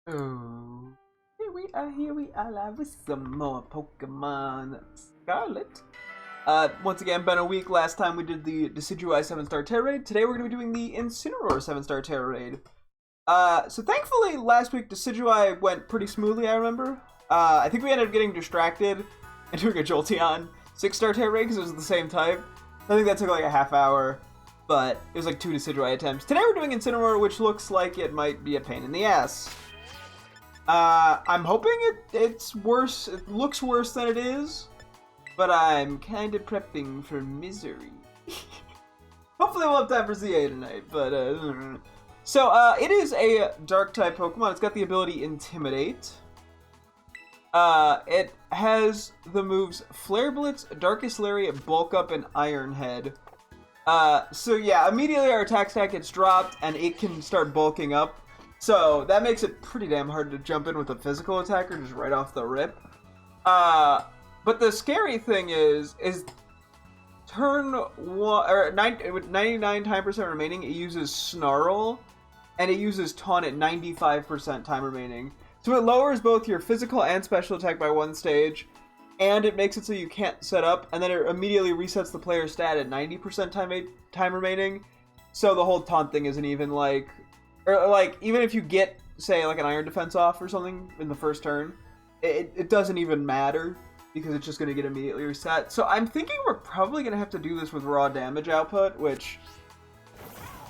Oh, here we are live with some more Pokemon Scarlet. Once again, been a week. Last time we did the Decidueye 7-star Tera Raid. Today we're going to be doing the Incineroar 7-star Tera Raid. So thankfully last week Decidueye went pretty smoothly, I remember. I think we ended up getting distracted and doing a Jolteon 6-star Tera Raid because it was the same type. I think that took like a half hour, but it was like 2 Decidueye attempts. Today we're doing Incineroar, which looks like it might be a pain in the ass. I'm hoping it's worse. It looks worse than it is, but I'm kind of prepping for misery. Hopefully we'll have time for ZA tonight, but, it is a Dark-type Pokemon. It's got the ability Intimidate. It has the moves Flare Blitz, Darkest Lariat, Bulk Up, and Iron Head. So yeah, immediately our attack stat gets dropped, and it can start bulking up. So that makes it pretty damn hard to jump in with a physical attacker just right off the rip. But the scary thing is turn 1 with 99% remaining, it uses Snarl, and it uses Taunt at 95% time remaining. So it lowers both your physical and special attack by 1 stage, and it makes it so you can't set up, and then it immediately resets the player's stat at 90% time remaining. So the whole taunt thing isn't even like. Or, like, even if you get, say, like an Iron Defense off or something in the first turn, it doesn't even matter, because it's just going to get immediately reset. So I'm thinking we're probably going to have to do this with raw damage output, which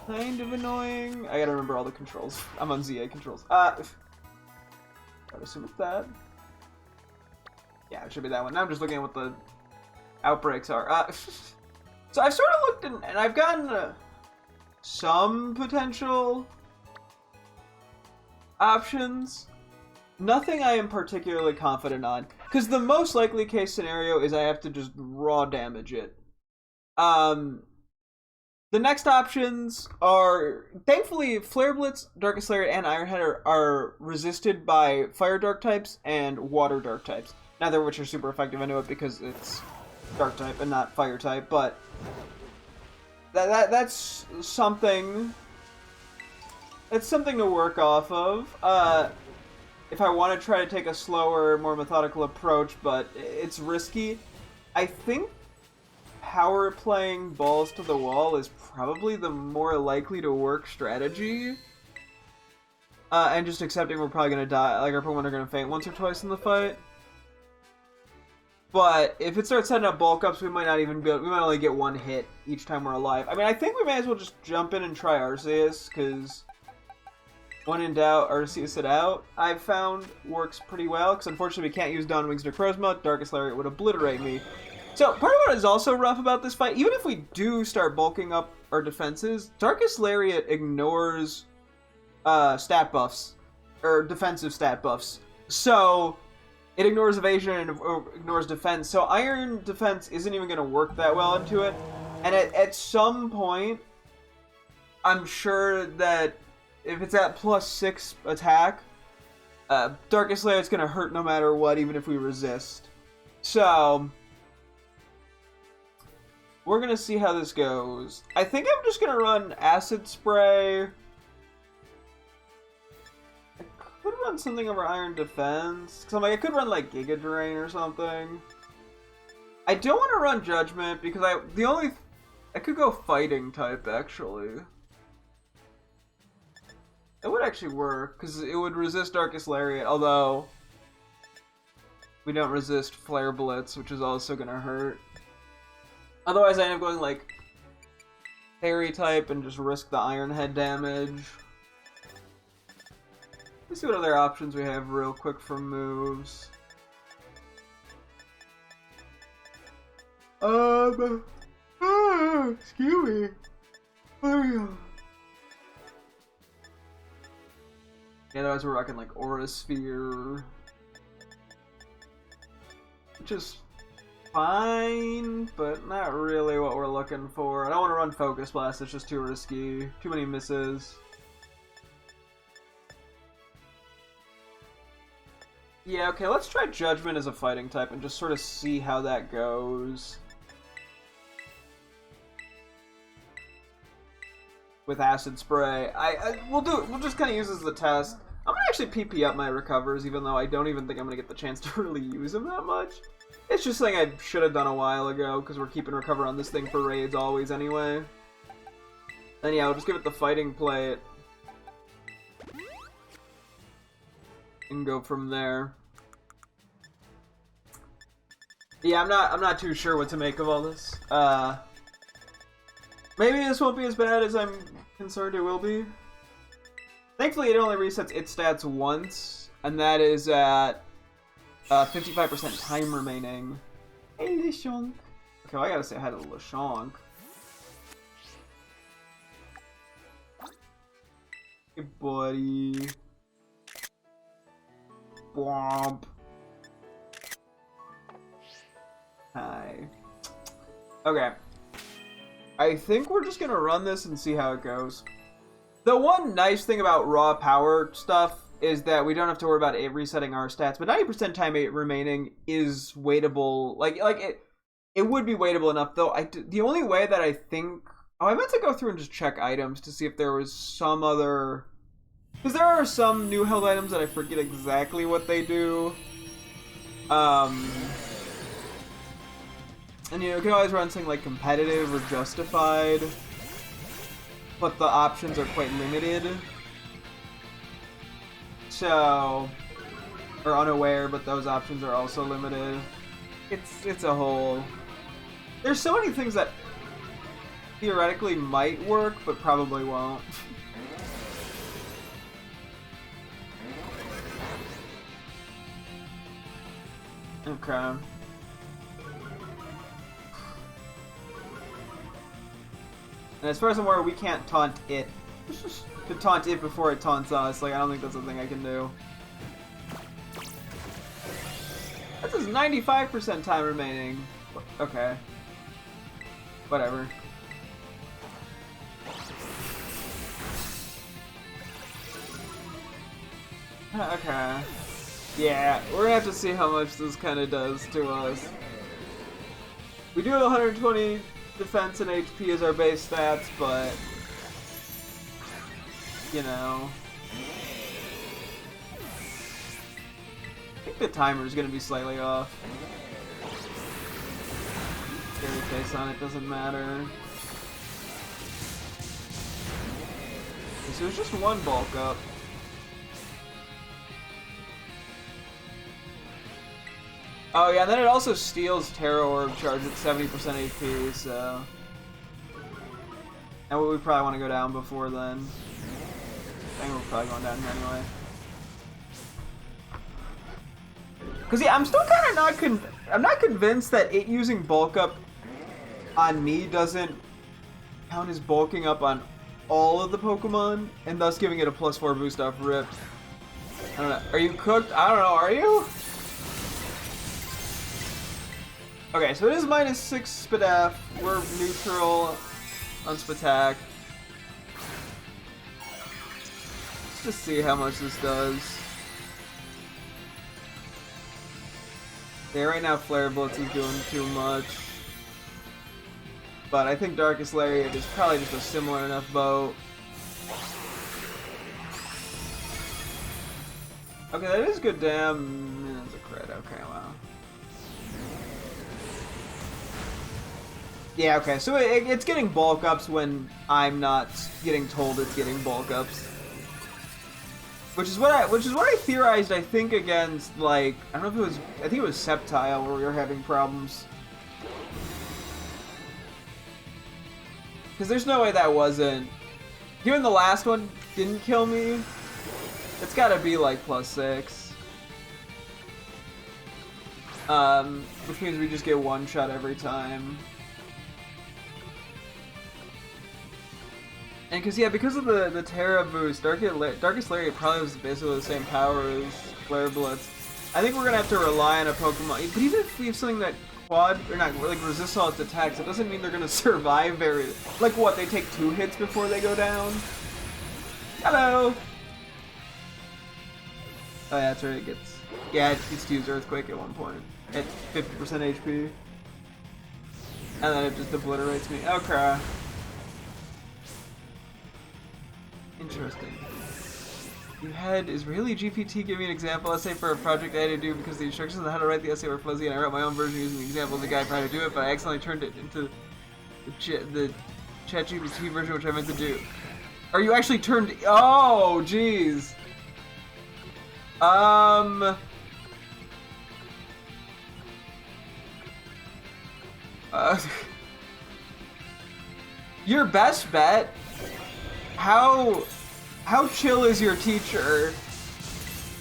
kind of annoying. I gotta remember all the controls. I'm on ZA controls. I'd assume it's that. Yeah, it should be that one. Now I'm just looking at what the outbreaks are. So I've sort of looked and I've gotten some potential options. Nothing I am particularly confident on, because the most likely case scenario is I have to just raw damage it. The next options are, thankfully, Flare Blitz, Darkest Lariat, and Iron Head are resisted by Fire Dark types and Water Dark types. Neither of which are super effective. I know it because it's Dark type and not Fire type, but that's something. It's something to work off of. If I want to try to take a slower, more methodical approach, but it's risky. I think power playing balls to the wall is probably the more likely to work strategy. And just accepting we're probably going to die, like our Pokemon are going to faint once or twice in the fight. But if it starts setting up bulk ups, we might not even be able, we might only get 1 hit each time we're alive. I mean, I think we may as well just jump in and try Arceus, because when in doubt, Arceus it out, I've found works pretty well, because unfortunately we can't use Dawn Wings Necrozma. Darkest Lariat would obliterate me. So, part of what is also rough about this fight, even if we do start bulking up our defenses, Darkest Lariat ignores stat buffs, or defensive stat buffs. So, it ignores evasion and ignores defense. So, Iron Defense isn't even going to work that well into it. And at some point, I'm sure that if it's at +6 attack, Darkest Lariat's going to hurt no matter what, even if we resist. So, we're going to see how this goes. I think I'm just going to run Acid Spray. I could run something over Iron Defense, because I'm like, I could run like Giga Drain or something. I don't want to run Judgment, because I could go Fighting type, actually. It would actually work, because it would resist Darkest Lariat, although we don't resist Flare Blitz, which is also going to hurt. Otherwise, I end up going, like, Fairy type and just risk the Iron Head damage. Let's see what other options we have real quick for moves. Excuse me. Yeah, otherwise we're rocking like Aura Sphere, which is fine, but not really what we're looking for. I don't want to run Focus Blast, it's just too risky. Too many misses. Yeah, okay, let's try Judgment as a fighting type and just sort of see how that goes. With Acid Spray. We'll just kind of use this as a test. I'm gonna actually PP up my recovers, even though I don't even think I'm going to get the chance to really use them that much. It's just something I should have done a while ago, because we're keeping recover on this thing for raids always anyway. Then yeah, we'll just give it the fighting plate. And go from there. Yeah, I'm not too sure what to make of all this. Maybe this won't be as bad as I'm concerned it will be. Thankfully, it only resets its stats once, and that is at 55% time remaining. Hey, Lechonk. Okay, well, I gotta say hi to Lechonk. Hey, buddy. Womp. Hi. Okay. I think we're just gonna run this and see how it goes. The one nice thing about raw power stuff is that we don't have to worry about it resetting our stats, but 90% time remaining is waitable. Like it would be waitable enough, though. The only way that I think... Oh, I meant to go through and just check items to see if there was some other... Because there are some new held items that I forget exactly what they do. And you know, you can always run something like competitive or justified, but the options are quite limited. So, or unaware, but those options are also limited. It's a whole... There's so many things that theoretically might work, but probably won't. Okay. And as far as I'm aware, we can't taunt it. To taunt it before it taunts us. Like, I don't think that's a thing I can do. That says 95% time remaining. Okay. Whatever. Okay. Yeah, we're gonna have to see how much this kind of does to us. We do have 120 defense and HP as our base stats, but you know, I think the timer is gonna be slightly off. Scary face on it, doesn't matter. Okay, so it's just one bulk up. Oh yeah, and then it also steals Tera Orb charge at 70% HP, so... And we probably want to go down before then. I think we're probably going down here anyway. Cause yeah, I'm still kind of I'm not convinced that it using bulk up on me doesn't count as bulking up on all of the Pokemon, and thus giving it a +4 boost off Rip. I don't know. Are you cooked? I don't know. Are you? Okay, so it is -6 Spadaf. We're neutral on Spatak. Let's just see how much this does. Yeah, right now Flare Blitz is doing too much. But I think Darkest Lariat is probably just a similar enough boat. Okay, that is good damn. That's a crit. Okay, wow. Yeah, okay, so it's getting bulk ups when I'm not getting told it's getting bulk ups. Which is what I theorized, I think, against, like, I don't know if it was, I think it was Sceptile where we were having problems. Because there's no way that wasn't, given the last one didn't kill me, it's gotta be like +6. Which means we just get one shot every time. And because of the Tera boost, Darkest Lariat probably was basically the same power as Flare Blitz. I think we're gonna have to rely on a Pokemon. But even if we have something that resists all its attacks, it doesn't mean they're gonna survive very. Like what? They take 2 hits before they go down. Hello. Oh yeah, that's right. It gets to use Earthquake at one point at 50% HP, and then it just obliterates me. Okay. Interesting. You had Israeli GPT give me an example essay for a project I had to do because the instructions on how to write the essay were fuzzy, and I wrote my own version using the example of the guide for how to do it, but I accidentally turned it into the ChatGPT version, which I meant to do. Are you actually turned? Oh, jeez. Your best bet. How chill is your teacher?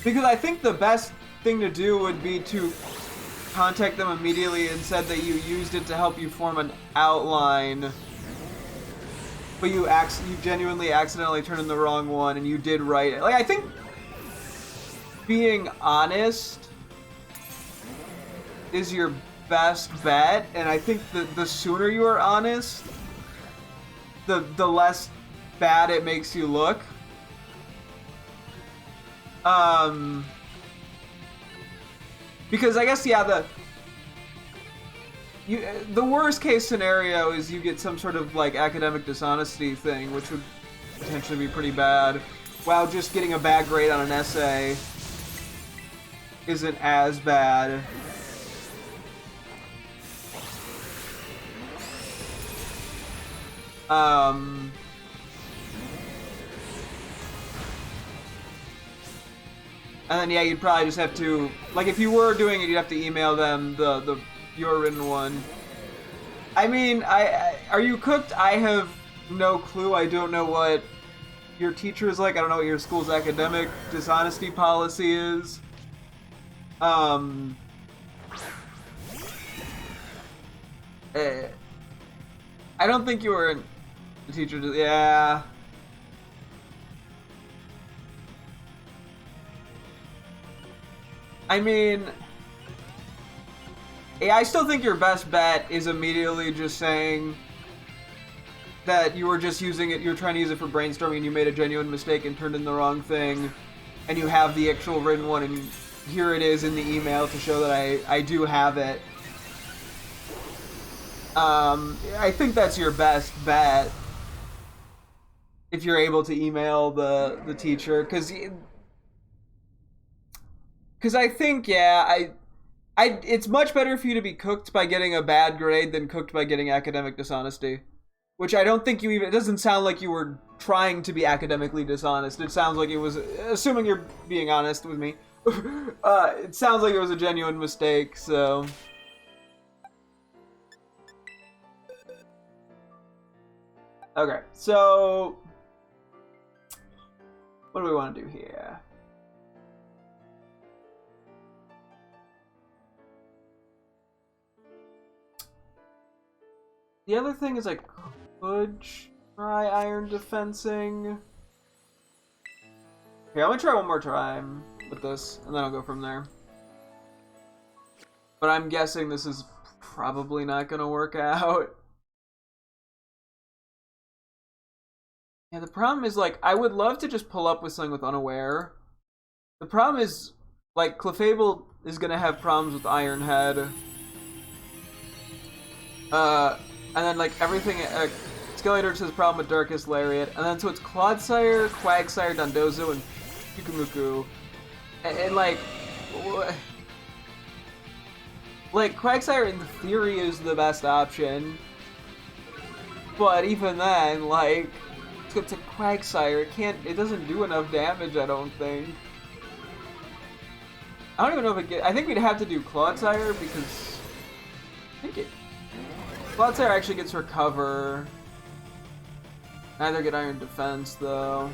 Because I think the best thing to do would be to contact them immediately and said that you used it to help you form an outline, but you genuinely accidentally turned in the wrong one and you did write it. Like, I think being honest is your best bet, and I think the sooner you are honest, the less bad it makes you look. Because I guess, yeah, the worst case scenario is you get some sort of like academic dishonesty thing, which would potentially be pretty bad, while just getting a bad grade on an essay isn't as bad. And then, yeah, you'd probably just have to, like, if you were doing it, you'd have to email them your written one. I mean, are you cooked? I have no clue. I don't know what your teacher is like. I don't know what your school's academic dishonesty policy is. I don't think you were a teacher. Yeah. I mean, yeah, I still think your best bet is immediately just saying that you were just using it, you're trying to use it for brainstorming and you made a genuine mistake and turned in the wrong thing, and you have the actual written one, and here it is in the email to show that I do have it. I think that's your best bet if you're able to email the teacher, because I think, yeah, it's much better for you to be cooked by getting a bad grade than cooked by getting academic dishonesty. Which I don't think it doesn't sound like you were trying to be academically dishonest. It sounds like it was, assuming you're being honest with me, it sounds like it was a genuine mistake, so. Okay, so, what do we want to do here? The other thing is I could try iron defensing. Here, I'm gonna try one more time with this, and then I'll go from there. But I'm guessing this is probably not gonna work out. Yeah, the problem is, like, I would love to just pull up with something with Unaware. The problem is, like, Clefable is gonna have problems with Iron Head. And then, like, everything, Skeletor has a problem with Darkest Lariat, and then so it's Clodsire, Quagsire, Dondozo, and Pyukumuku. And like Quagsire in theory is the best option, but even then, like, it's a Quagsire, it doesn't do enough damage, I don't think. I don't even know if I think we'd have to do Clodsire, because I think Clodsire actually gets Recover. Neither get Iron Defense, though.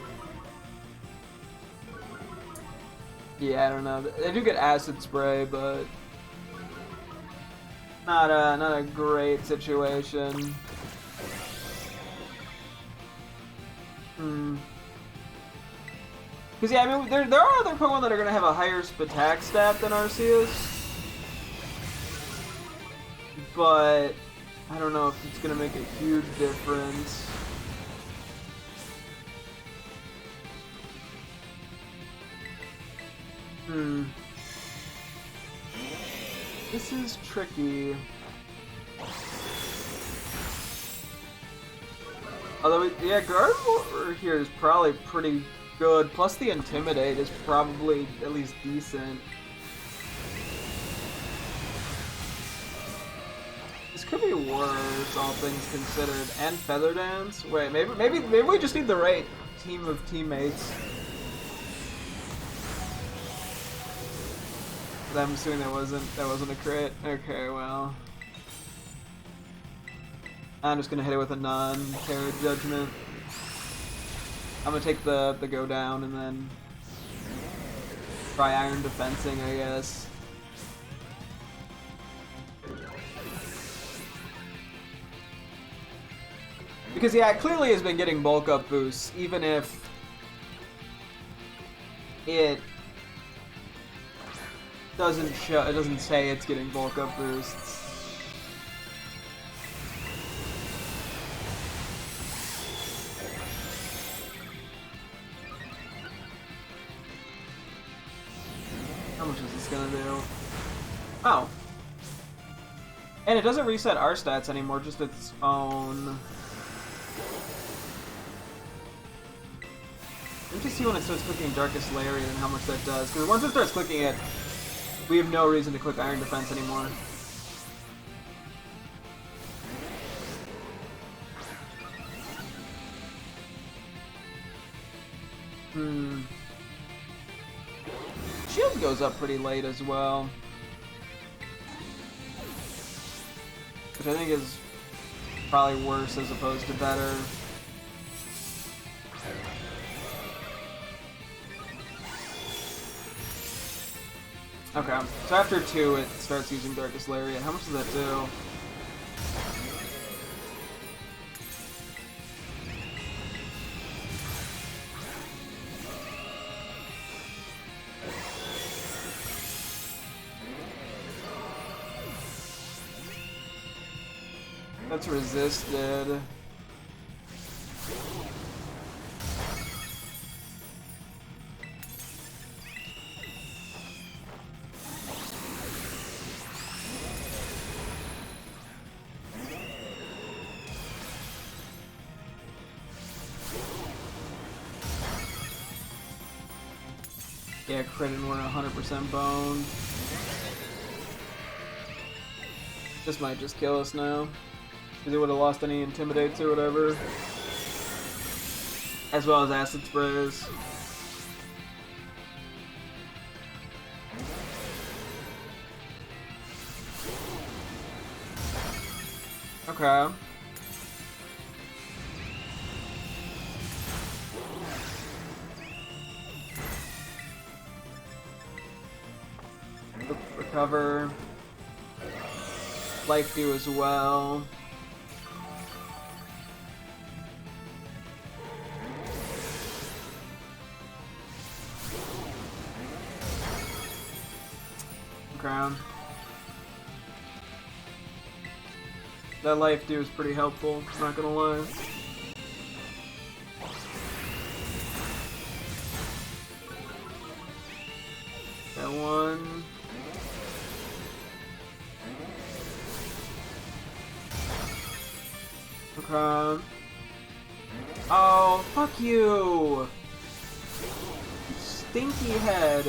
Yeah, I don't know. They do get Acid Spray, but not a great situation. Because, yeah, I mean, there are other Pokemon that are going to have a higher attack stat than Arceus. But I don't know if it's going to make a huge difference. This is tricky. Although, yeah, Gardevoir here is probably pretty good. Plus the Intimidate is probably at least decent. This could be worse, all things considered. And Feather Dance? Wait, maybe we just need the right team of teammates. But I'm assuming that wasn't a crit. Okay, well. I'm just gonna hit it with a non-Terror Judgment. I'm gonna take the go down and then try Iron Defensing, I guess. Because yeah, it clearly has been getting bulk up boosts, even if it doesn't show. It doesn't say it's getting bulk up boosts. How much is this gonna do? Oh. And it doesn't reset our stats anymore, just its own. Let me just see when it starts clicking Darkest Lariat and how much that does. Because once it starts clicking it, we have no reason to click Iron Defense anymore. Shield goes up pretty late as well. Which I think is probably worse as opposed to better. Okay, so after 2 it starts using Darkest Lariat. How much does that do? That's resisted. Yeah, crit and we're 100% boned. This might just kill us now. Because it would have lost any Intimidates or whatever. As well as Acid Sprays. Okay. Recover. Life Dew as well. Okay. That Life Dew is pretty helpful, not gonna lie. That one. Okay. Oh, fuck you! Stinky head.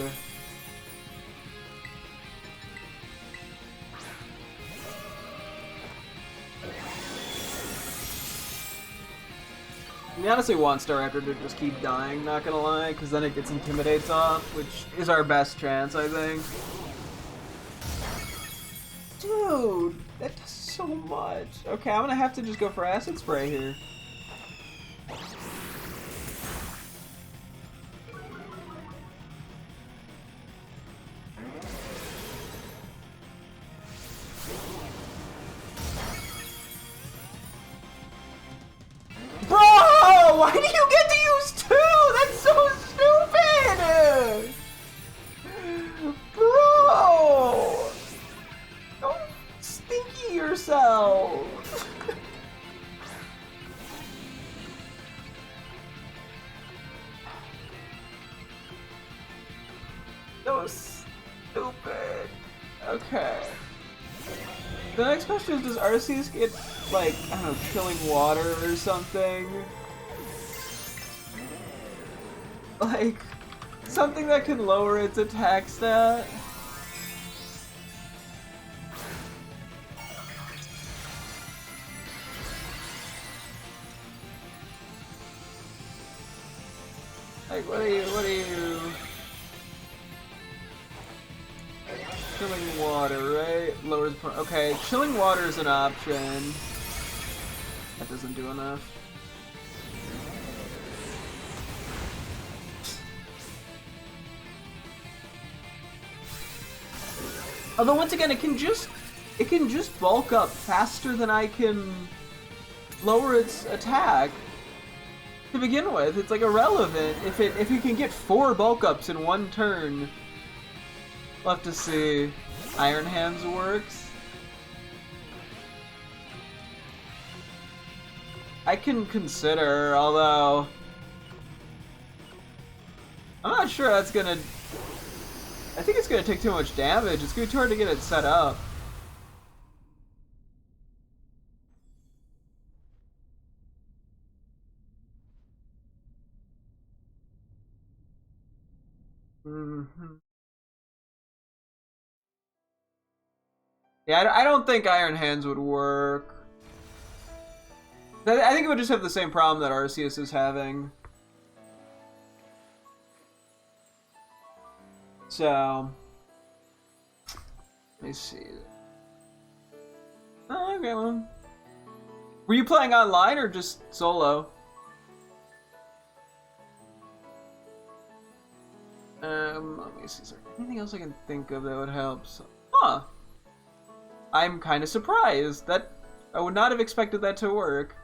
I honestly want Star Raptor to just keep dying, not gonna lie, because then it gets Intimidates off, which is our best chance, I think. Dude, that does so much. Okay, I'm gonna have to just go for Acid Spray here. Why do you get to use 2? That's so stupid! Bro! Don't stinky yourself! So stupid. Okay. The next question is, does Arceus get, like, I don't know, Killing Water or something? Like, something that can lower its attack stat. Like, what are you? Chilling water, right? Lowers. Okay, chilling water is an option. That doesn't do enough. Although once again, it can just bulk up faster than I can lower its attack. To begin with, it's like irrelevant if you can get 4 bulk ups in one turn. We'll have to see. Iron Hands works. I can consider, although I'm not sure that's gonna. I think it's gonna take too much damage. It's gonna be too hard to get it set up. Yeah, I don't think Iron Hands would work. I think it would just have the same problem that Arceus is having. So, let me see. Oh, okay, well. Were you playing online or just solo? Let me see. Is there anything else I can think of that would help? Huh. I'm kind of surprised. That I would not have expected that to work.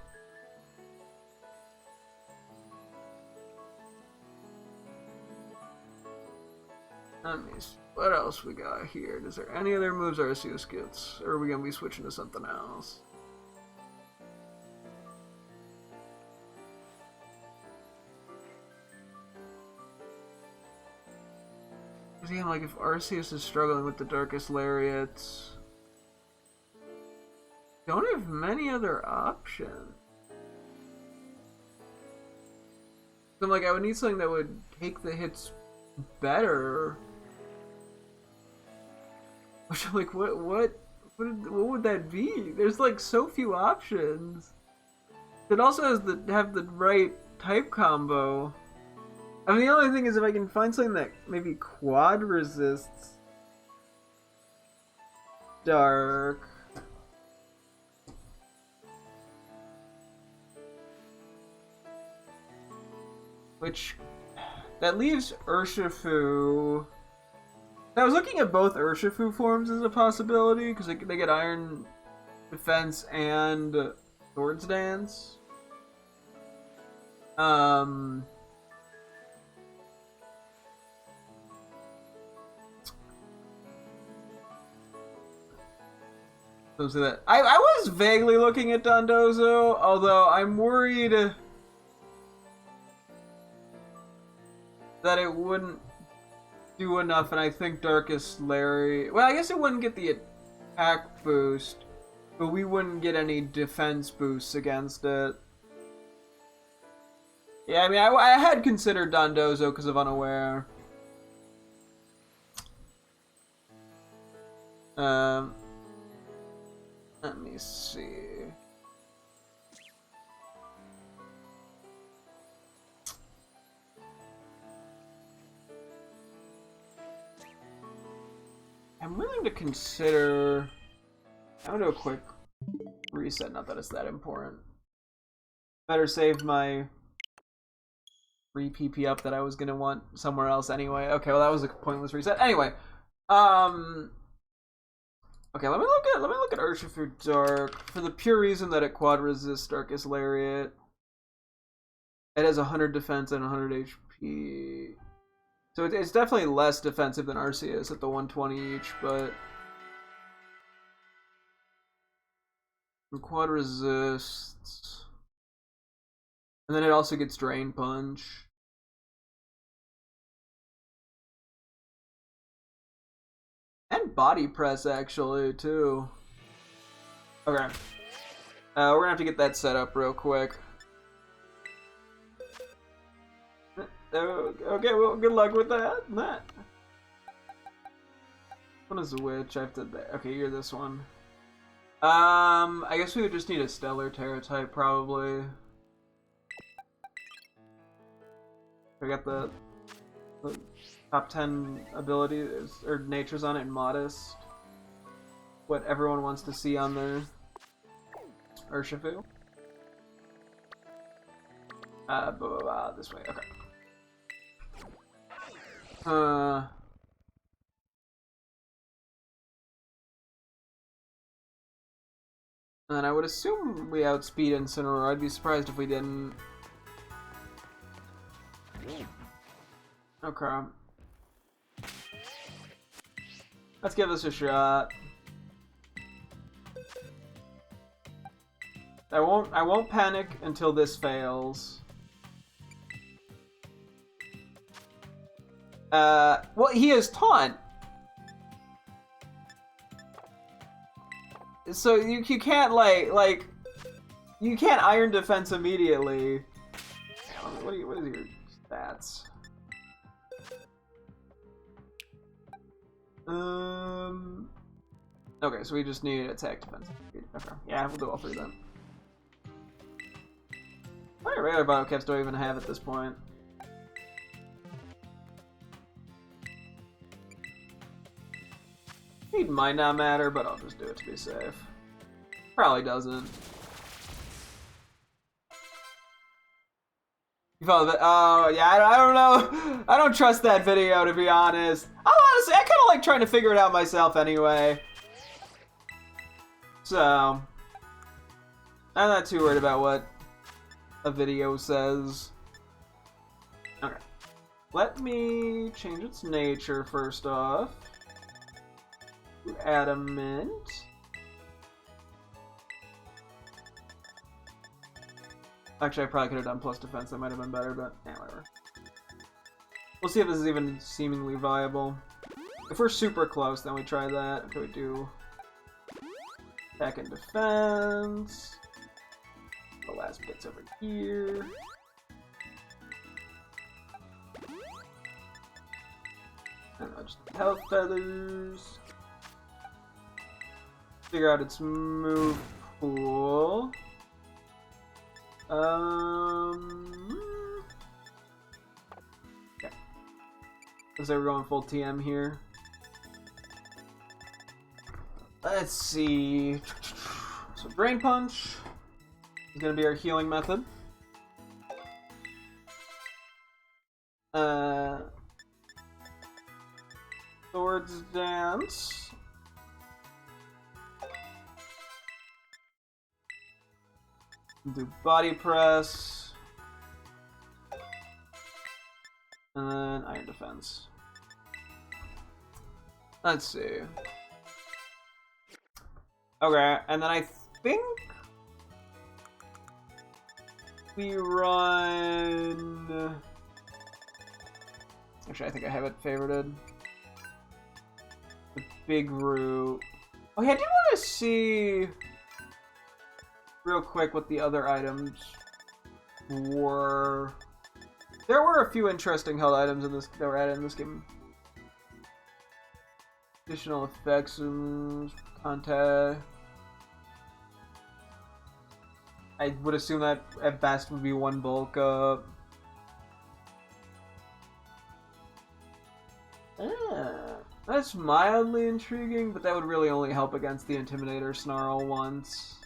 Let me see. What else we got here? Is there any other moves Arceus gets? Or are we going to be switching to something else? See, I'm like, if Arceus is struggling with the Darkest Lariats, don't have many other options. I'm like, I would need something that would take the hits better. Which I'm like, what would that be? There's like so few options. It also has have the right type combo. I mean, the only thing is if I can find something that maybe quad resists Dark. Which, that leaves Urshifu. I was looking at both Urshifu forms as a possibility, because they get Iron Defense and Swords Dance. So that I was vaguely looking at Dondozo, although I'm worried that it wouldn't do enough, and I think Darkest Larry. Well, I guess it wouldn't get the attack boost, but we wouldn't get any defense boosts against it. Yeah, I mean, I had considered Dondozo because of Unaware. Let me see. I'm willing to consider. I'm gonna do a quick reset. Not that it's that important. Better save my 3 PP up that I was gonna want somewhere else anyway. Okay, well that was a pointless reset. Anyway, okay, let me look at Urshifu Dark for the pure reason that it quad resists Darkest Lariat. It has 100 defense and 100 HP. So it's definitely less defensive than Arceus at the 120 each, but quad resists. And then it also gets Drain Punch. And Body Press, actually, too. Okay. We're gonna have to get that set up real quick. Okay, well, good luck with that. One is a witch. I have to. Okay, you're this one. I guess we would just need a stellar Tera type, probably. We got the top 10 abilities or natures on it in modest. What everyone wants to see on their Urshifu. This way. Okay. And I would assume we outspeed Incineroar. I'd be surprised if we didn't. Okay. Let's give this a shot. I won't panic until this fails. Well, he has taunt. So you can't like you can't Iron Defense immediately. What is your stats? Okay, so we just need attack defense. Okay, yeah, we'll do all three then. How many regular bottle caps do I even have at this point? Speed might not matter, but I'll just do it to be safe. Probably doesn't. You follow the oh yeah, I don't know. I don't trust that video, to be honest. I kind of like trying to figure it out myself anyway. So I'm not too worried about what a video says. Okay, let me change its nature first off. Adamant. Actually, I probably could have done plus defense. That might have been better, but yeah, whatever. We'll see if this is even seemingly viable. If we're super close, then we try that. Okay, we do attack and defense. The last bit's over here. And just health feathers. Figure out its move pool. Okay. Looks like we're going full TM here. Let's see. So Drain Punch is gonna be our healing method. Swords Dance. Do Body Press. And then Iron Defense. Let's see. Okay, and then I think we run... Actually, I think I have it favorited. The Big Root. Okay, I did want to see real quick what the other items were. There were a few interesting held items in this that were added in this game. Additional effects and contact. I would assume that at best would be one bulk up. That's mildly intriguing, but that would really only help against the Intimidator Snarl once.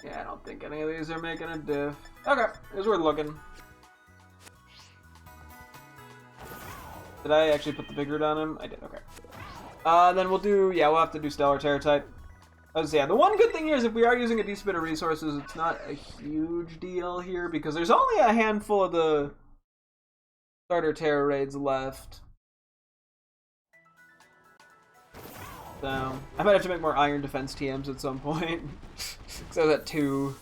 Yeah, I don't think any of these are making a diff. Okay, it was worth looking. Did I actually put the Big Root on him? I did, okay. Then we'll do, yeah, we'll have to do Stellar Tera type. Yeah, the one good thing here is if we are using a decent bit of resources, it's not a huge deal here because there's only a handful of the starter Tera Raids left. So, I might have to make more Iron Defense TMs at some point. Because I was at 2.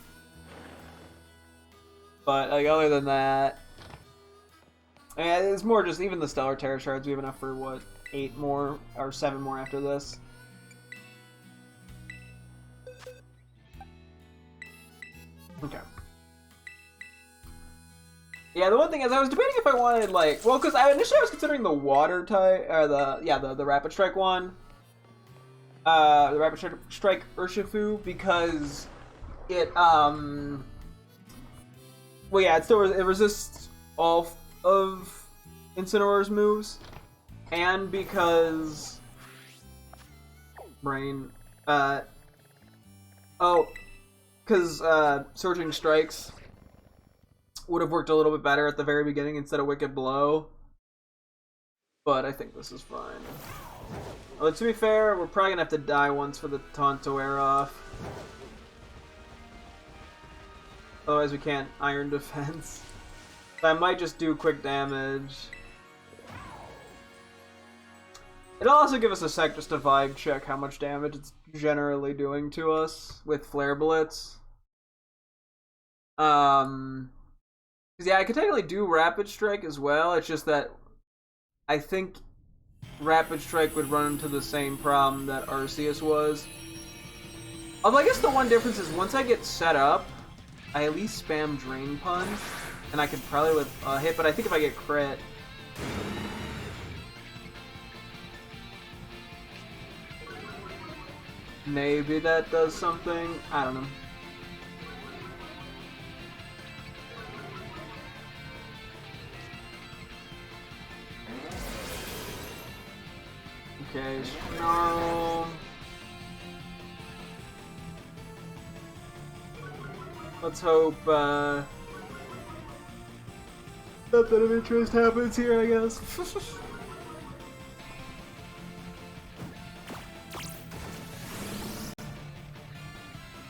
But, like, other than that, And it's more just even the Stellar Terra Shards, we have enough for, what, 8 more, or 7 more after this. Okay. Yeah, the one thing is I was debating if I wanted, like, well, because initially I was considering the Water type, or the Rapid Strike one. The Rapid Strike Urshifu, because it, well, yeah, it resists all of Incineroar's moves, and because Surging Strikes would have worked a little bit better at the very beginning instead of Wicked Blow, but I think this is fine. Well, to be fair, we're probably gonna have to die once for the taunt to wear off. Otherwise we can't Iron Defense. So I might just do quick damage. It'll also give us a sec just to vibe check how much damage it's generally doing to us with Flare Blitz. Because yeah, I could technically do Rapid Strike as well, it's just that I think Rapid Strike would run into the same problem that Arceus was. Although I guess the one difference is once I get set up, I at least spam Drain Punch, and I could probably with a hit, but I think if I get crit... maybe that does something? I don't know. Okay, Snarl. Let's hope, nothing of interest happens here, I guess.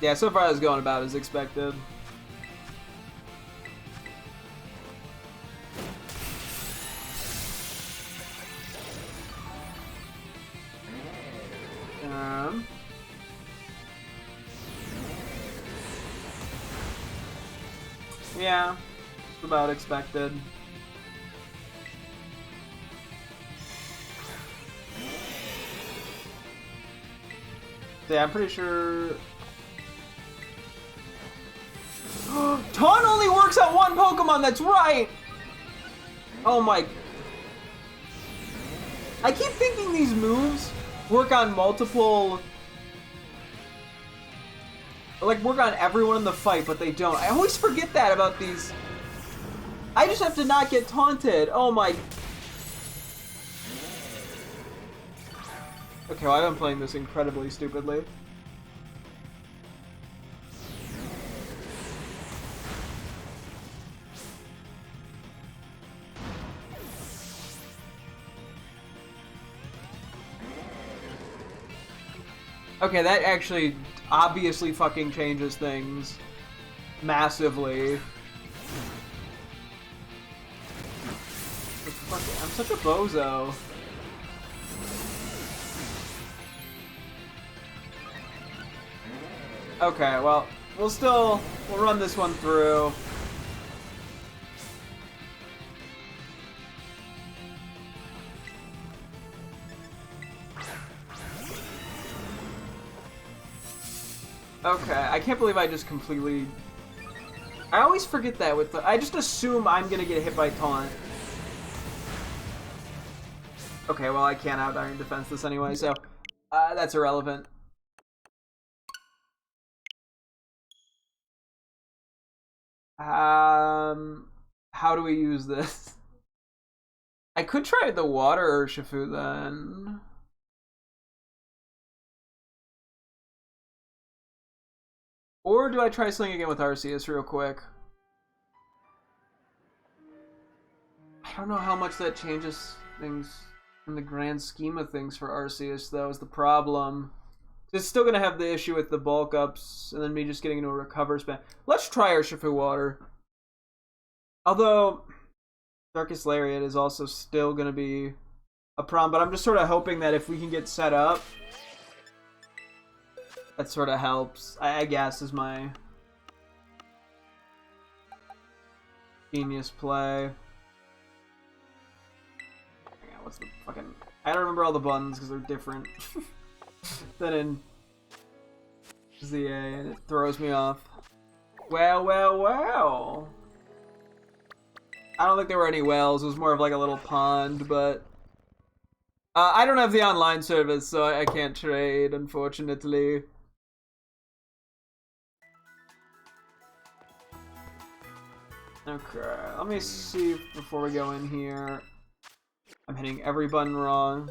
Yeah, so far it's going about as expected. Yeah, about expected. Yeah, I'm pretty sure... Taunt only works on one Pokemon, that's right! Oh my... I keep thinking these moves work on multiple... like, work on everyone in the fight, but they don't. I always forget that about these. I just have to not get taunted. Oh my... okay, well, I've been playing this incredibly stupidly. Okay, that actually obviously fucking changes things massively. I'm such a bozo. Okay, well, we'll run this one through. Okay, I can't believe I just completely... I always forget that with the... I just assume I'm gonna get hit by taunt. Okay, well I can't out Iron Defense this anyway, so... that's irrelevant. How do we use this? I could try the Water Urshifu then. Or do I try Sling again with Arceus real quick? I don't know how much that changes things in the grand scheme of things for Arceus, though, is the problem. It's still going to have the issue with the bulk ups, and then me just getting into a recover spam. Let's try Urshifu Water. Although, Darkest Lariat is also still going to be a problem, but I'm just sort of hoping that if we can get set up, that sort of helps, I guess, is my genius play. what's the fucking... I don't remember all the buttons because they're different than in ZA, and it throws me off. Well, well, well. I don't think there were any wells. It was more of like a little pond, but... I don't have the online service, so I can't trade, unfortunately. Okay, let me see before we go in here. I'm hitting every button wrong.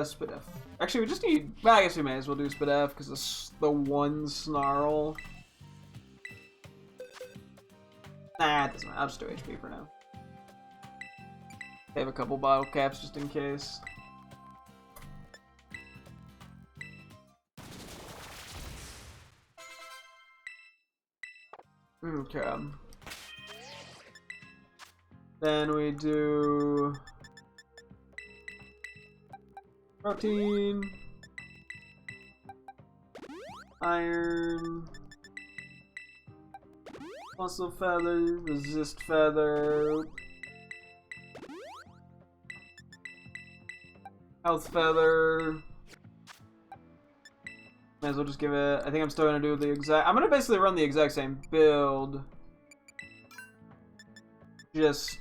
Spit F. Actually, we just need... Well, I guess we may as well do Spit F, because it's the one snarl. Nah, it doesn't matter. I'll just do HP for now. I have a couple bottle caps just in case. Okay. Then we do protein, iron, muscle feather, resist feather, health feather. Might as well just give it... I think I'm still gonna do the exact... I'm gonna basically run the exact same build. Just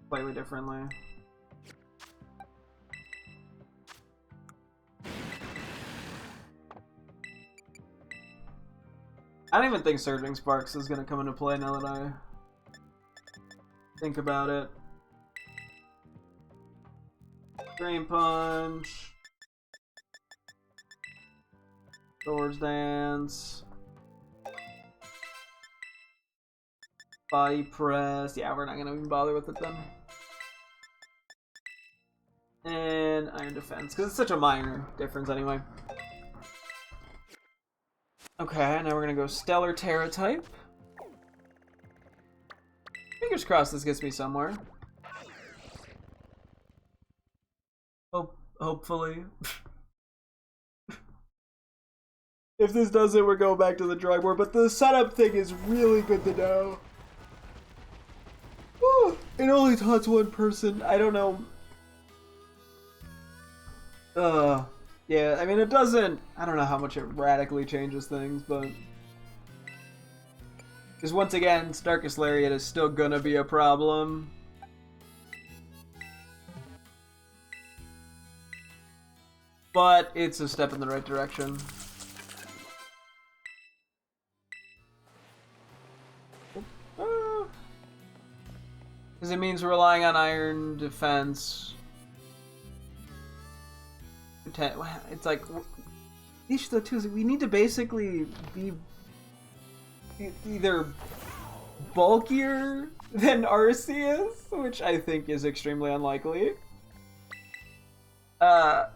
slightly differently. I don't even think Surging Sparks is gonna come into play now that I think about it. Drain Punch. Swords Dance. Body Press. Yeah, we're not gonna even bother with it then. And Iron Defense, because it's such a minor difference anyway. Okay, now we're gonna go Stellar Terra type. Fingers crossed this gets me somewhere. Hopefully. If this doesn't, we're going back to the drawing board, but the setup thing is really good to know. Whew, it only taunts one person. I don't know. Yeah, I mean, it doesn't... I don't know how much it radically changes things, but... Because once again, Darkest Lariat is still gonna be a problem. But it's a step in the right direction. Because it means relying on Iron Defense. It's like... Each of the two, we need to basically be either bulkier than Arceus, which I think is extremely unlikely. Bulkier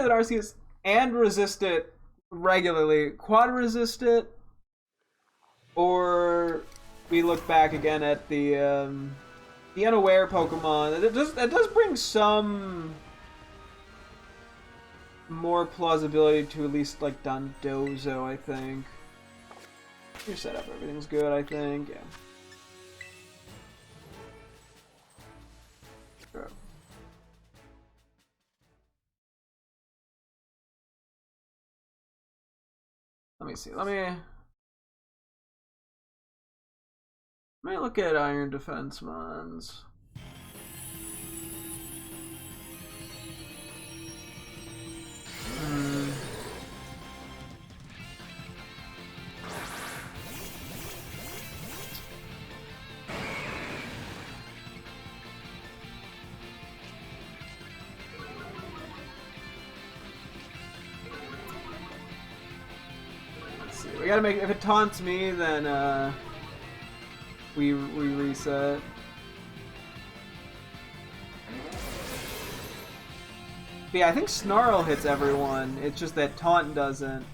than Arceus and resist it regularly. Quad resist it, or we look back again at the unaware Pokemon. That does bring some more plausibility to at least like Dondozo, I think. Your setup, everything's good, I think. Yeah. Sure. Let me see. Let me look at Iron Defense Mons. We gotta make... If it taunts me, then we reset. But yeah, I think Snarl hits everyone. It's just that Taunt doesn't.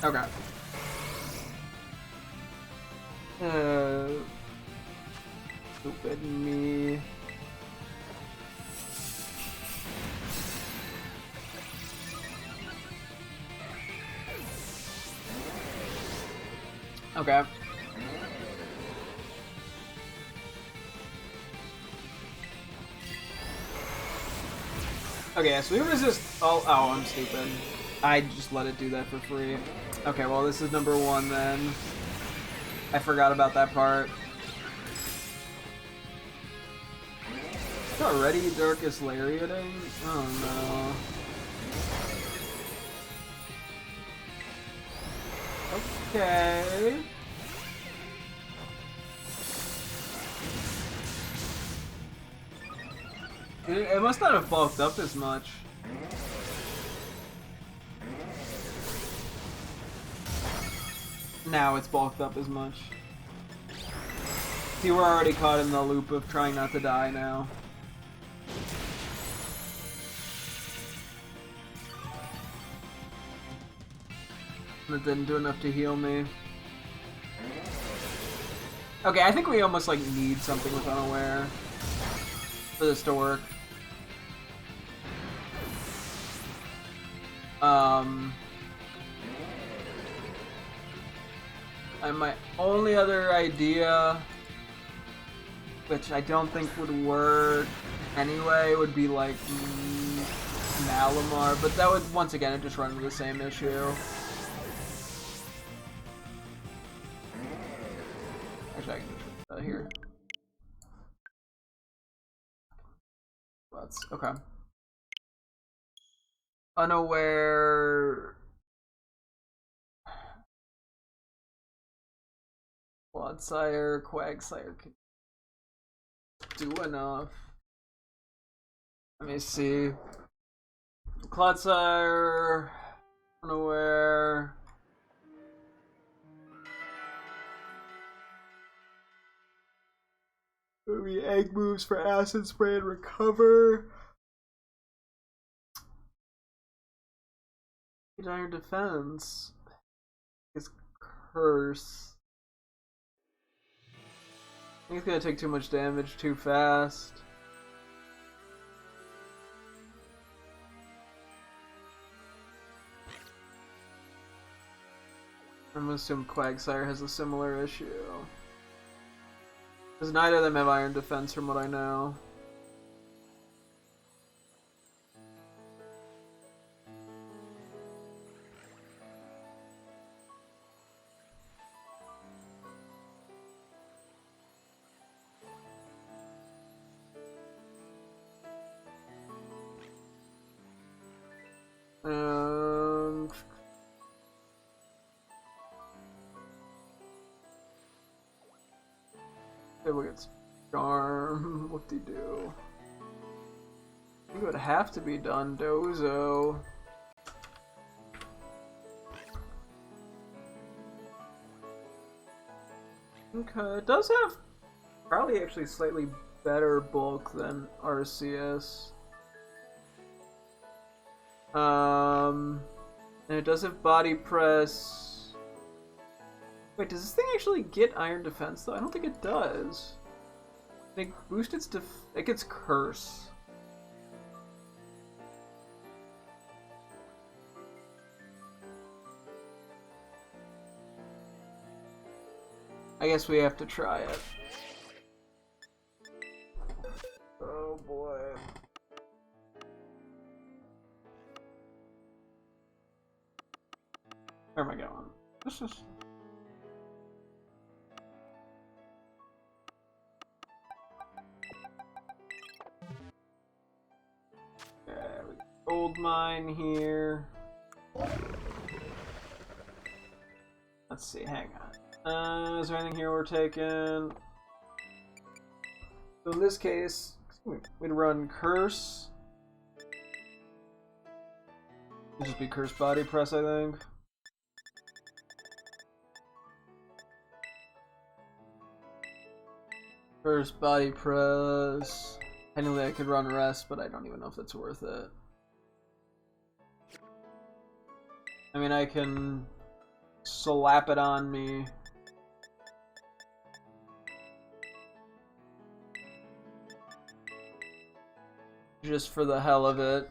Okay. Stupid me. Okay. Okay, so we resist all. Oh, I'm stupid. I just let it do that for free. Okay, well, this is number 1 then. I forgot about that part. It's already Darkest Lariating? Oh no. Okay. It must not have bulked up as much. Now it's bulked up as much. See, we're already caught in the loop of trying not to die now. That didn't do enough to heal me. Okay, I think we almost like need something with Unaware for this to work. And my only other idea, which I don't think would work anyway, would be like Malamar, but that would, once again, it just run into the same issue. Actually, I can do it here. Let's, okay. Unaware. Quagsire, Quagsire can do enough. Let me see. Clodsire, Unaware. Maybe egg moves for acid spray and recover. Iron defense. It's curse. I think it's gonna take too much damage too fast. I'm gonna assume Quagsire has a similar issue. Because neither of them have iron defense from what I know. We'll get Charm. What'd he do? I think it would have to be Dondozo. Okay, it does have probably actually slightly better bulk than Arceus. And it does have body press. Wait, does this thing actually get iron defense though? I don't think it does. It boosts its it gets curse. I guess we have to try it. Oh boy. Where am I going? This is... Gold mine here. Let's see, hang on. Is there anything here we're taking? So in this case, we'd run Curse. It'd just be Curse Body Press, I think. Curse Body Press. Technically I could run Rest, but I don't even know if that's worth it. I mean, I can slap it on me. Just for the hell of it.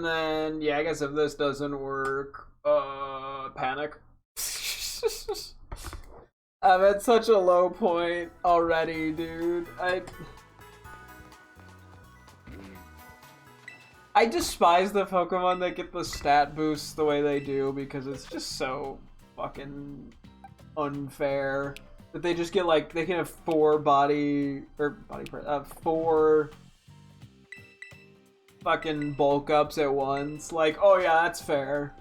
And then, yeah, I guess if this doesn't work, panic. I'm at such a low point already, dude. I despise the Pokemon that get the stat boosts the way they do because it's just so fucking unfair that they just get like they can have 4 4 fucking bulk ups at once. Like, oh yeah, that's fair.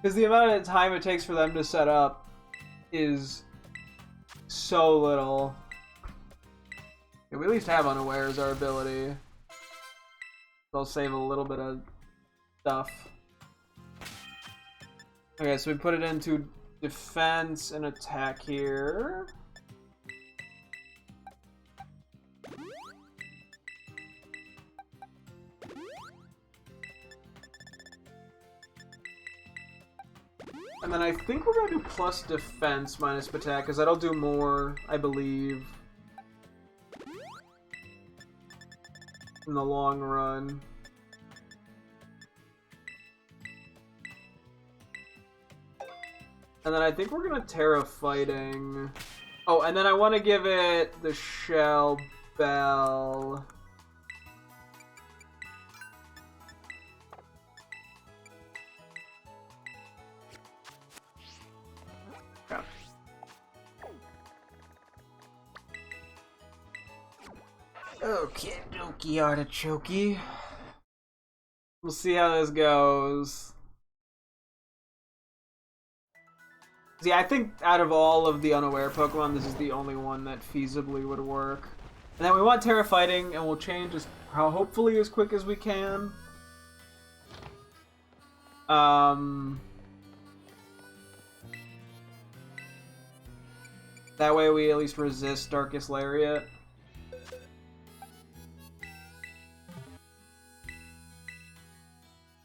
Because the amount of time it takes for them to set up is so little. Yeah, we at least have Unaware as our ability. They'll save a little bit of stuff. Okay, so we put it into defense and attack here. And then I think we're gonna do plus defense minus attack, because that'll do more, I believe, in the long run. And then I think we're gonna Tera Fighting. Oh, and then I want to give it the Shell Bell. Okay. Okay, dokie artichoke. We'll see how this goes. See, I think out of all of the Unaware Pokemon, this is the only one that feasibly would work. And then we want Tera Fighting, and we'll change hopefully as quick as we can. That way we at least resist Darkest Lariat.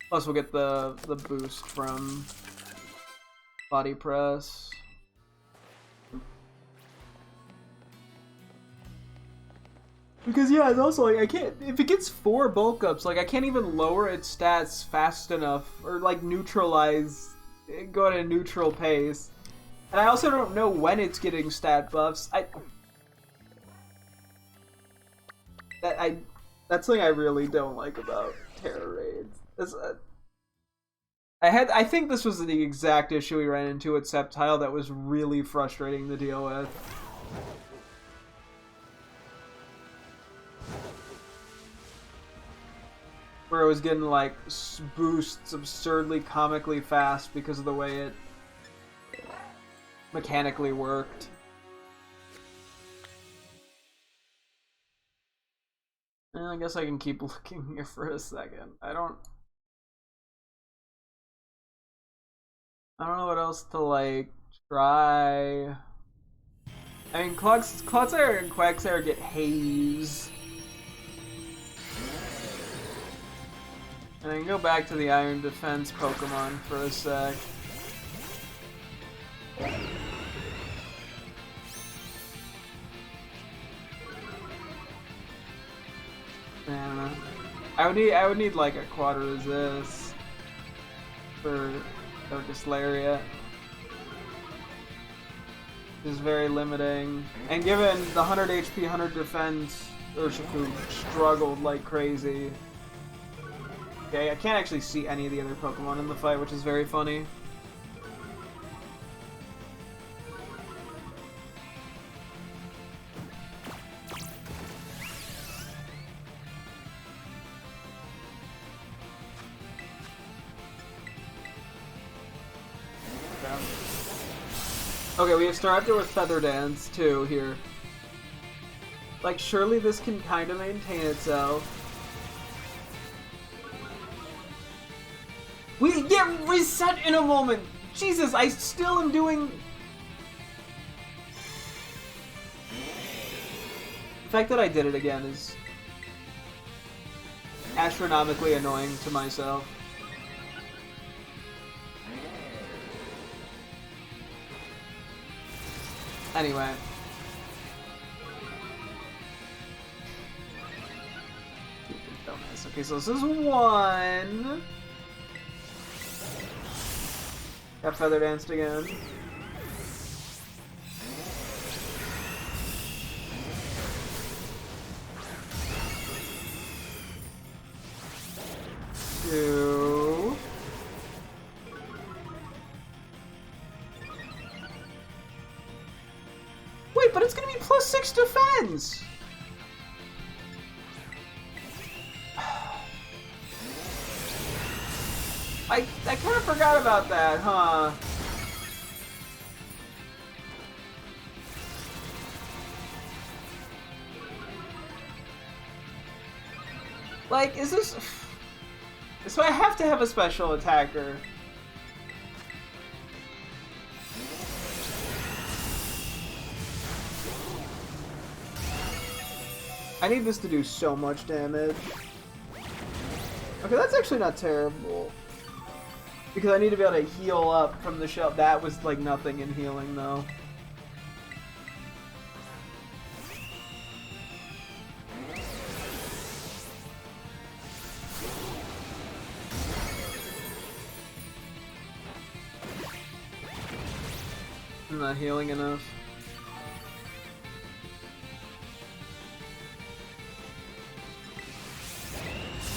Plus we'll get the boost from Body Press. Because yeah, it's also like I can't, if it gets 4 bulk ups, like I can't even lower its stats fast enough or like neutralize, go at a neutral pace. And I also don't know when it's getting stat buffs. That's something I really don't like about Tera Raids. I think this was the exact issue we ran into with Sceptile that was really frustrating to deal with. Where it was getting like boosts absurdly comically fast because of the way it mechanically worked. And I guess I can keep looking here for a second. I don't know what else to like try. I mean, Clodsire and Quagsire get Haze. And I can go back to the Iron Defense Pokemon for a sec. I don't know. I would need like a Quad Resist for Darkest Lariat. This is very limiting. And given the 100 HP, 100 defense, Urshifu struggled like crazy. Okay, I can't actually see any of the other Pokemon in the fight, which is very funny. Okay, we have Staraptor with Feather Dance too here. Like, surely this can kind of maintain itself. We get reset in a moment! Jesus, I still am doing... The fact that I did it again is astronomically annoying to myself. Anyway. Dumbass, okay. Okay, so this is 1. Got Feather Danced again. 2. Wait, but it's gonna be +6 defense! I kind of forgot about that, huh? Like, is this... So I have to have a special attacker. I need this to do so much damage. Okay, that's actually not terrible. Because I need to be able to heal up from the shell. That was like nothing in healing, though. I'm not healing enough.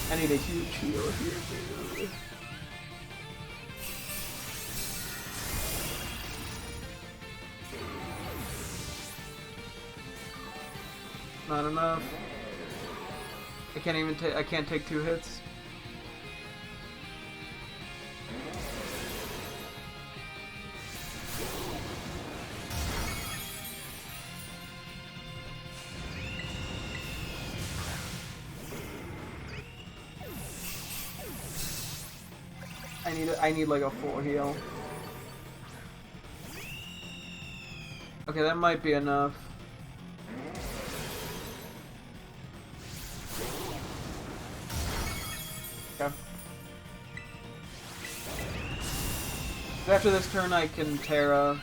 I need a huge heal here, dude. Not enough. I can't even take. I can't take 2 hits. I need like a full heal. Okay, that might be enough. Okay. After this turn, I can Tera.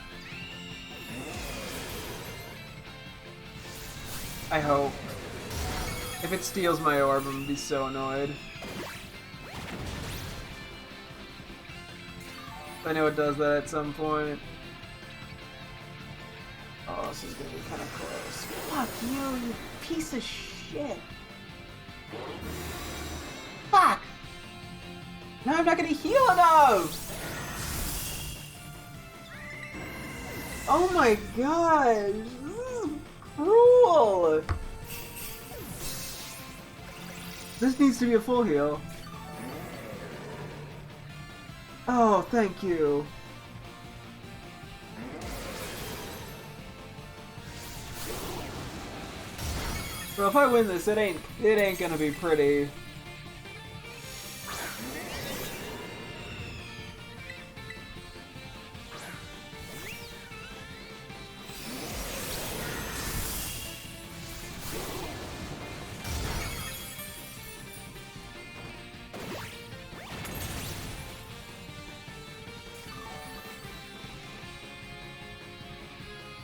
I hope. If it steals my orb, I'm gonna be so annoyed. I know it does that at some point. Oh, this is gonna be kind of close. Fuck you, you piece of shit. Fuck! Now I'm not gonna heal enough! Oh my god! This is cruel! This needs to be a full heal. Oh, thank you. Well, if I win this, it ain't gonna be pretty.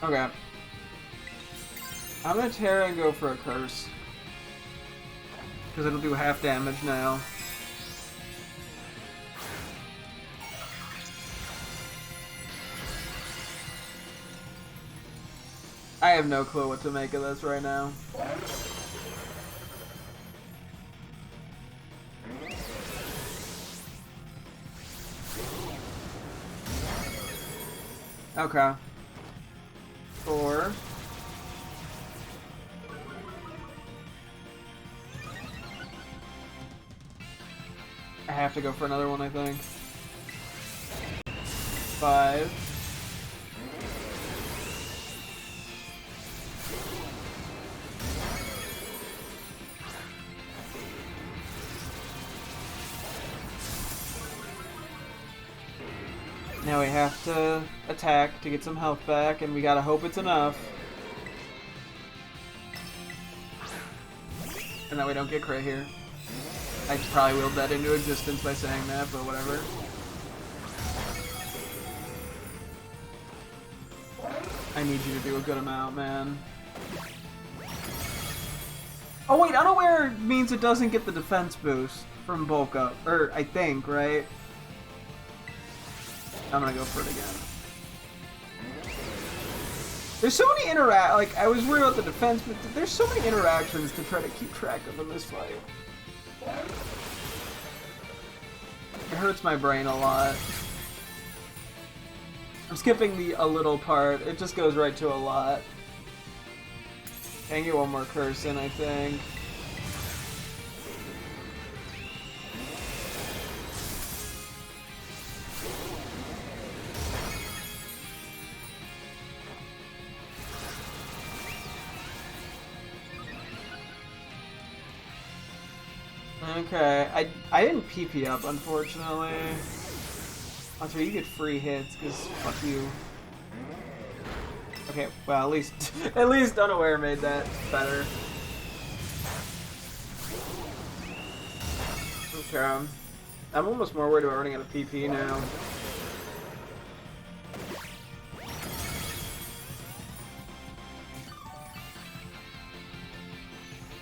Okay. I'm gonna Tera and go for a curse. Because it'll do half damage now. I have no clue what to make of this right now. Okay. 4. I have to go for another one, I think. 5. Now we have to attack to get some health back, and we gotta hope it's enough. And that we don't get crit here. I probably willed that into existence by saying that, but whatever. I need you to do a good amount, man. Oh wait, unaware means it doesn't get the defense boost from bulk up, or I think, right? I'm gonna go for it again. There's so many like, I was worried about the defense, but there's so many interactions to try to keep track of in this fight. It hurts my brain a lot. I'm skipping the a little part, it just goes right to a lot. I can get one more curse in, I think. Okay, I didn't PP up, unfortunately. Also, you get free hits, because fuck you. Okay, well, at least unaware made that better. Okay. I'm almost more worried about running out of PP now.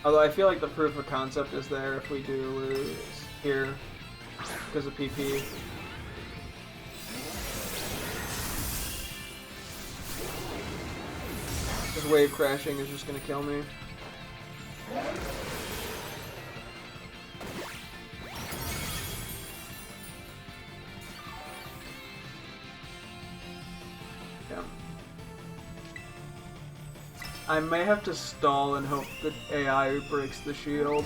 Although I feel like the proof of concept is there if we do lose here because of PP. This wave crashing is just gonna kill me. Yeah. I may have to stall and hope that AI breaks the shield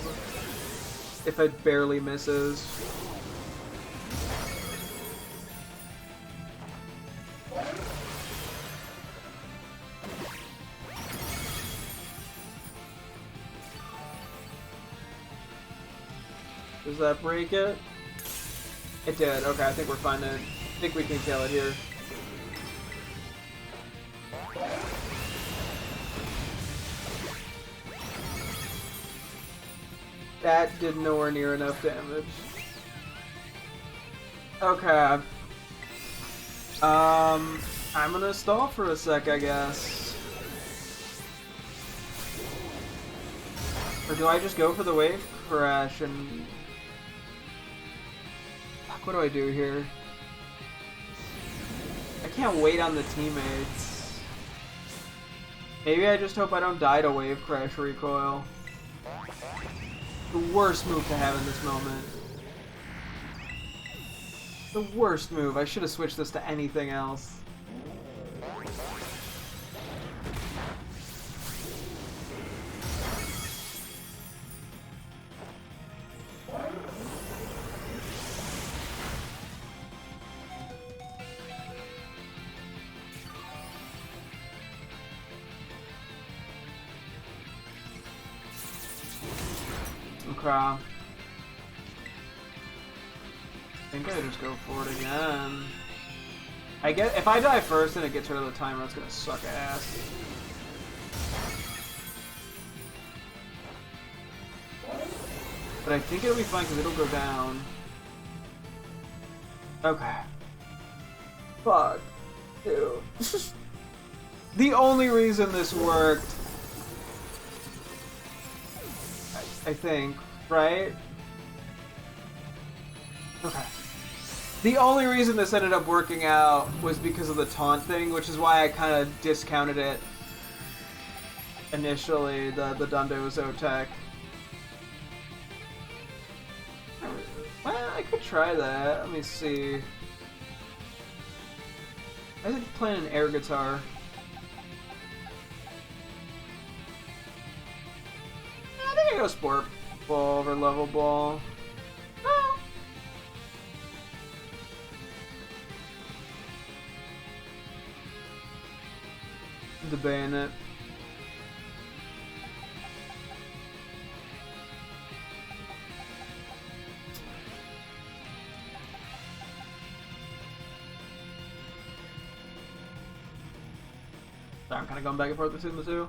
if it barely misses. Does that break it? It did. Okay, I think we're fine then. I think we can kill it here. That did nowhere near enough damage. Okay. I'm gonna stall for a sec, I guess. Or do I just go for the wave crash and... Fuck, what do I do here? I can't wait on the teammates. Maybe I just hope I don't die to wave crash recoil. The worst move to have in this moment. The worst move. I should have switched this to anything else. Okay. I think I just go for it again. I get if I die first and it gets rid of the timer, that's gonna suck ass. But I think it'll be fine because it'll go down. Okay. Fuck. Ew. The only reason this worked, I think, right? Okay. The only reason this ended up working out was because of the taunt thing, which is why I kind of discounted it initially, the Dundo Zotek. Well, I could try that. Let me see. I think playing an air guitar. I think I go Sport Ball over Level Ball. Oh. Debating it. Sorry, I'm kind of going back and forth between the two.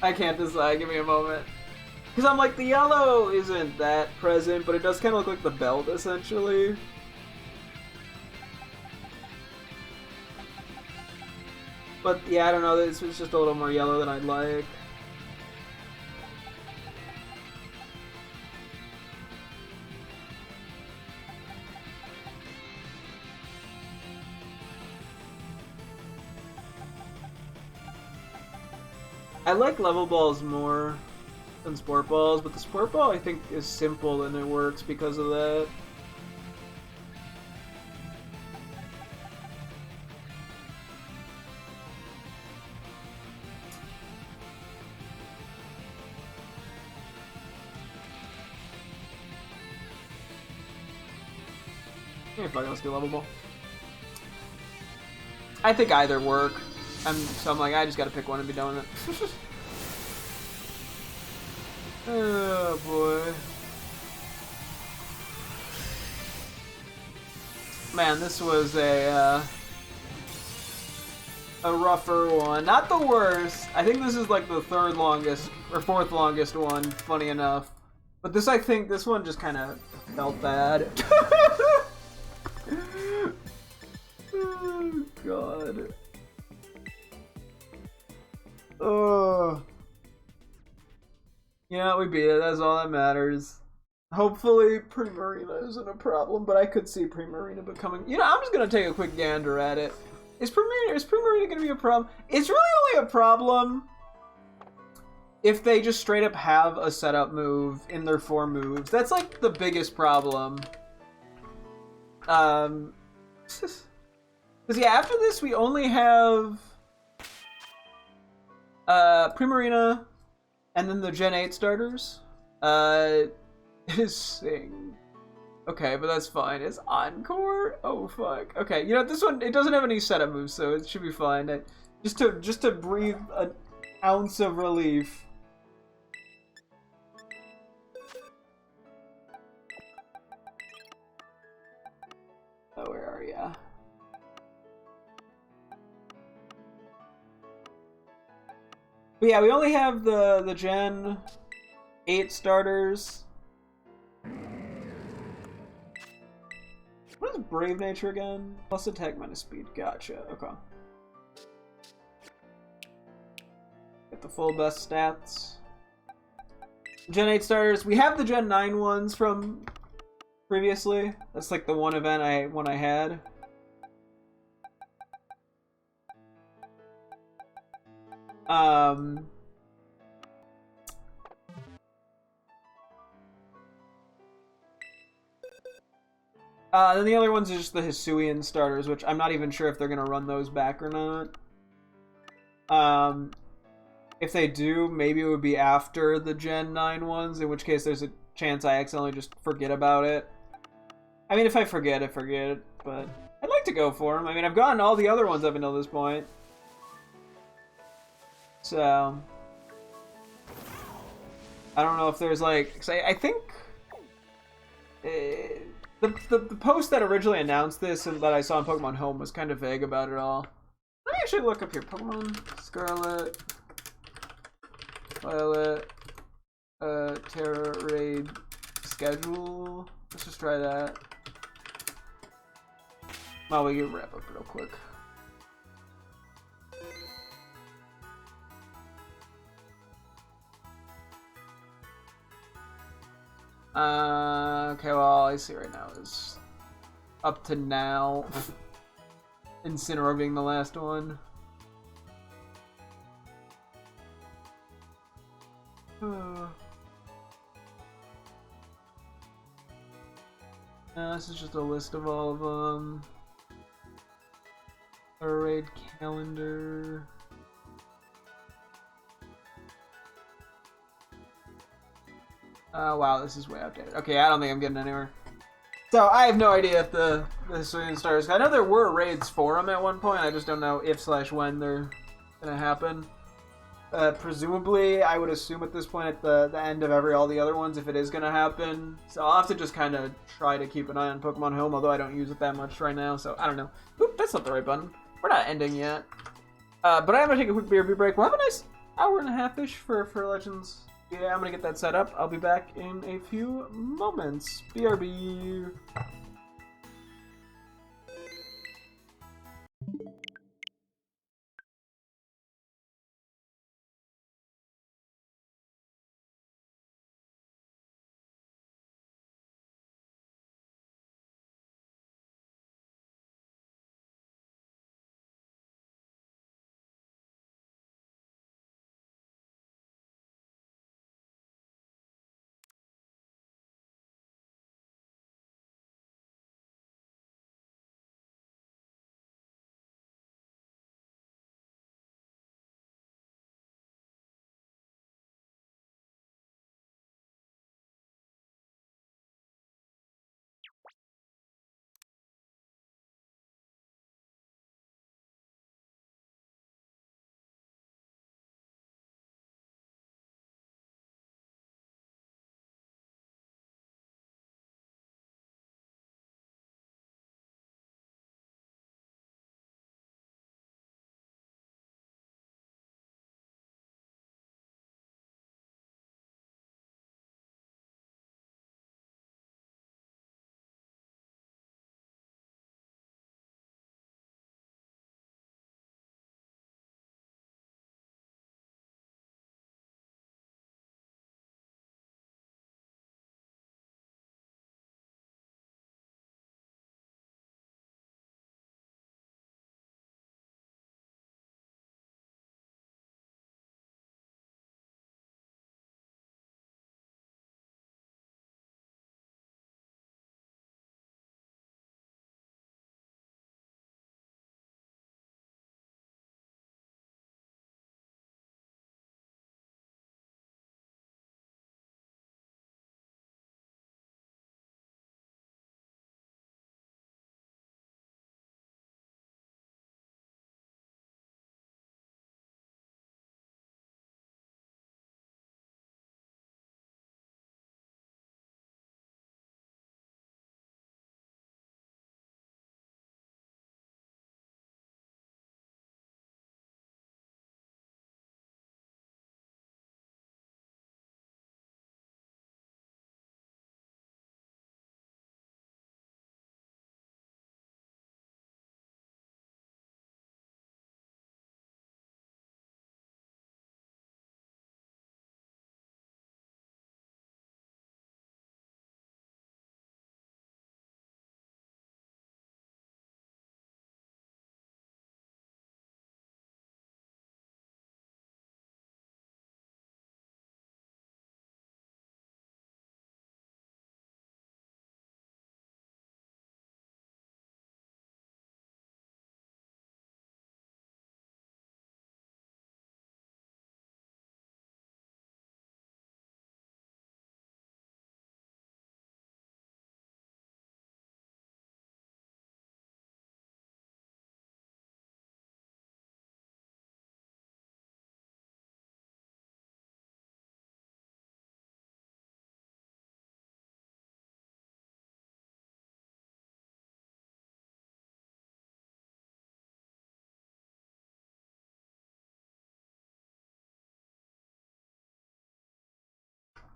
I can't decide. Give me a moment. Because I'm like, the yellow isn't that present, but it does kind of look like the belt, essentially. But yeah, I don't know. This was just a little more yellow than I'd like. I like level balls more than sport balls, but the sport ball I think is simple and it works because of that. Yeah, fuck it, let's do level ball. I think either work. So I'm like, I just gotta pick one and be done with it. Oh boy. Man, this was a rougher one. Not the worst. I think this is like the third longest, or fourth longest one, funny enough. But this, I think, this one just kind of felt bad. Oh, God. Oh. Yeah, we beat it. That's all that matters. Hopefully, Primarina isn't a problem, but I could see Primarina becoming... You know, I'm just going to take a quick gander at it. Is Primarina going to be a problem? It's really only a problem if they just straight up have a setup move in their 4 moves. That's, like, the biggest problem. Because, yeah, after this, we only have... Primarina, and then the Gen 8 starters. It is Sing. Okay, but that's fine. It's Encore? Oh, fuck. Okay, you know, this one, it doesn't have any setup moves, so it should be fine. Just to breathe an ounce of relief. Oh, where are ya? But yeah, we only have the Gen 8 starters. What is Brave Nature again? Plus attack minus speed. Gotcha. Okay. Get the full best stats. Gen 8 starters. We have the Gen 9 ones from previously. That's like the one event I had. Then the other ones are just the Hisuian starters, which I'm not even sure if they're gonna run those back or not. If they do, maybe it would be after the Gen 9 ones, in which case there's a chance I accidentally just forget about it. I mean, if I forget, I forget, but I'd like to go for them. I mean, I've gotten all the other ones up until this point. So, I don't know if there's like, 'cause I think the post that originally announced this and that I saw on Pokemon Home was kind of vague about it all. Let me actually look up here. Pokemon Scarlet, Violet, Tera Raid schedule. Let's just try that. Well, we can wrap up real quick. Okay, well, all I see right now is up to now. Incineroar being the last one. This is just a list of all of them. A raid calendar. Wow, this is way outdated. Okay, I don't think I'm getting anywhere. So, I have no idea if the Hisuian stars... I know there were raids for them at one point, I just don't know if/when they're gonna happen. Presumably, I would assume at this point at the end of all the other ones, if it is gonna happen. So I'll have to just kind of try to keep an eye on Pokemon Home, although I don't use it that much right now, so I don't know. Oop, that's not the right button. We're not ending yet. But I'm gonna take a quick BRB break. We'll have a hour and a half-ish for Legends. Yeah, I'm gonna get that set up. I'll be back in a few moments. BRB.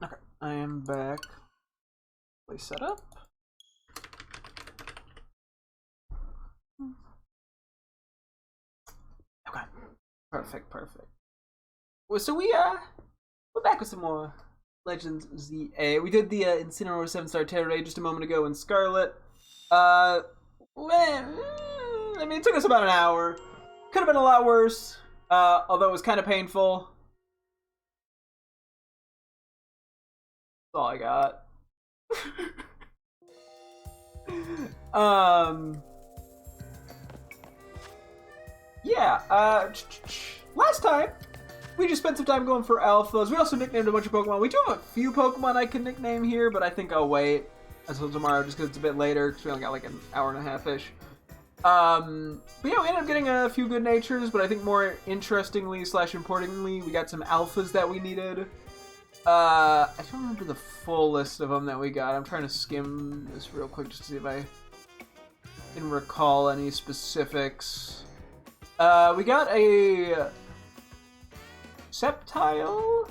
Okay, I am back. Play setup. Okay, perfect. Well, so we're back with some more Legends ZA. We did the Incineroar 7-star Tera Raid just a moment ago in Scarlet. I mean, it took us about an hour. Could have been a lot worse, although it was kind of painful. That's all I got. Yeah, last time, we just spent some time going for alphas. We also nicknamed a bunch of Pokemon. We do have a few Pokemon I can nickname here, but I think I'll wait until tomorrow just because it's a bit later, because we only got like an hour and a half-ish. But yeah, we ended up getting a few good natures, but I think more interestingly / importantly, we got some alphas that we needed. I don't remember the full list of them that we got. I'm trying to skim this real quick just to see if I can recall any specifics. We got a reptile.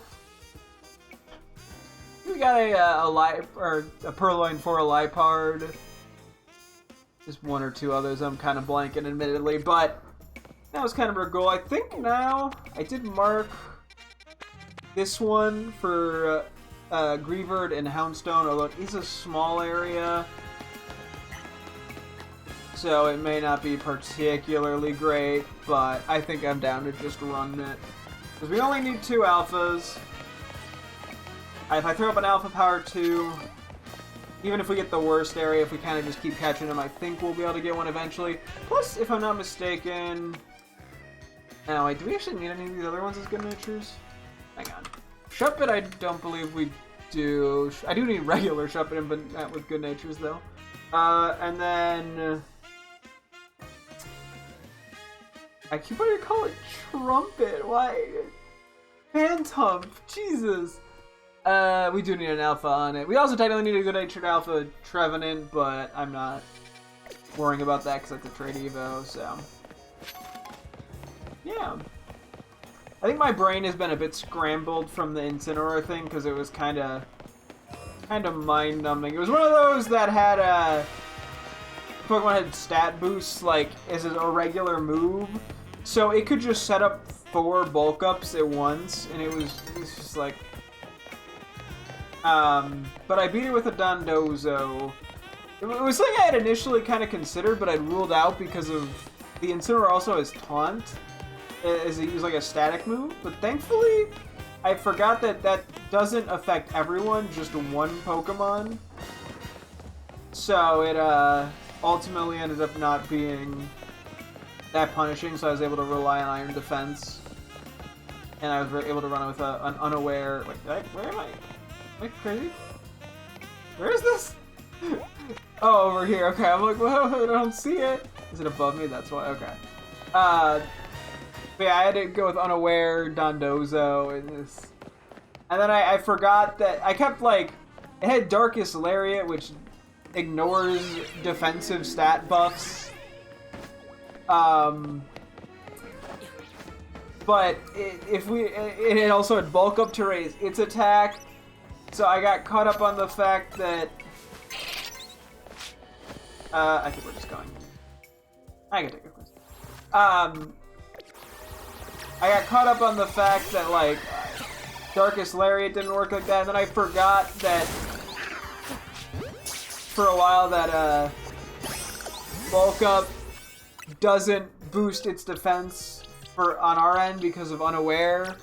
We got a Purloin for a Lipard. Just one or two others I'm kind of blanking, admittedly, but that was kind of our goal. I think now I did mark this one for Greavard and Houndstone, although it is a small area, so it may not be particularly great, but I think I'm down to just run it. Because we only need 2 alphas. If I throw up an alpha power 2, even if we get the worst area, if we kind of just keep catching them, I think we'll be able to get one eventually. Plus, if I'm not mistaken... Now, wait, do we actually need any of these other ones as good natures? Hang on. Shuppet, I don't believe we do. I do need regular Shuppet, but not with good natures, though. And then... I keep wanting to call it Trumpet. Why? Phantom. Jesus. We do need an alpha on it. We also technically need a good-natured alpha Trevenant, but I'm not worrying about that because that's a trade evo, so... Yeah. I think my brain has been a bit scrambled from the Incineroar thing because it was kind of mind-numbing. It was one of those that had Pokemon had stat boosts like as a regular move, so it could just set up 4 bulk ups at once, and it was just like. But I beat it with a Dondozo. It was something I had initially kind of considered, but I'd ruled out because of the Incineroar also has Taunt. As it used like a static move, but thankfully I forgot that that doesn't affect everyone, just one Pokemon. So it ultimately ended up not being that punishing, so I was able to rely on Iron Defense. And I was able to run with an unaware... Wait, where am I? Am I crazy? Where is this? Oh, over here. Okay, I'm like, whoa, I don't see it. Is it above me? That's why. Okay. But yeah, I had to go with Unaware, Dondozo, and then I forgot that I kept like it had Darkest Lariat, which ignores defensive stat buffs. But it also had Bulk Up to raise its attack, so I got caught up on the fact that I think we're just going. I can take a quiz. I got caught up on the fact that, like, Darkest Lariat didn't work like that, and then I forgot that, for a while, that, Bulk Up doesn't boost its defense on our end because of Unaware.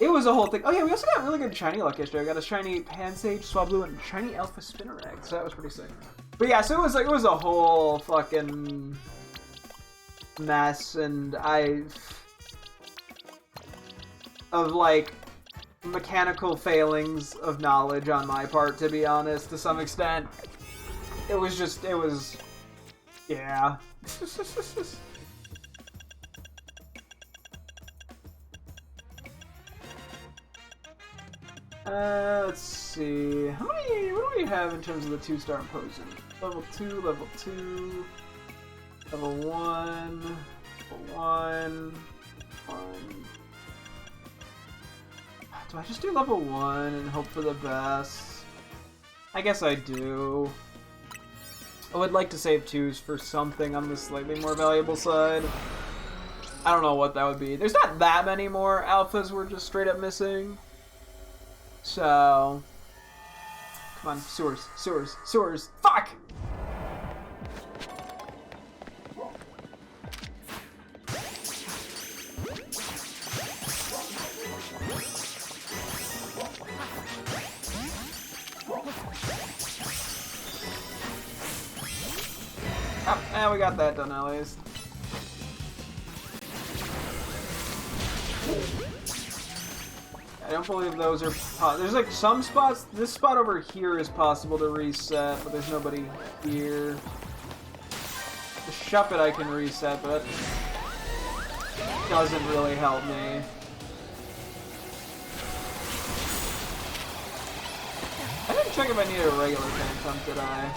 It was a whole thing. Oh yeah, we also got really good shiny luck yesterday. I got a shiny Pansage, Swablu, and shiny Alpha Spinnereg, so that was pretty sick. But yeah, so it was a whole fucking mess, and of like mechanical failings of knowledge on my part, to be honest, to some extent. It was yeah. Let's see. What do we have in terms of the 2-star imposing? Level 2, level 2, level 1, level 1. Do I just do level 1 and hope for the best? I guess I do. I would like to save 2s for something on the slightly more valuable side. I don't know what that would be. There's not that many more alphas we're just straight up missing. So... Come on, sewers. Fuck! Oh, we got that done at least. I don't believe those are there's like some spots, this spot over here is possible to reset, but there's nobody here. The Shuppet I can reset, but that doesn't really help me. I didn't check if I needed a regular Phantom, did I?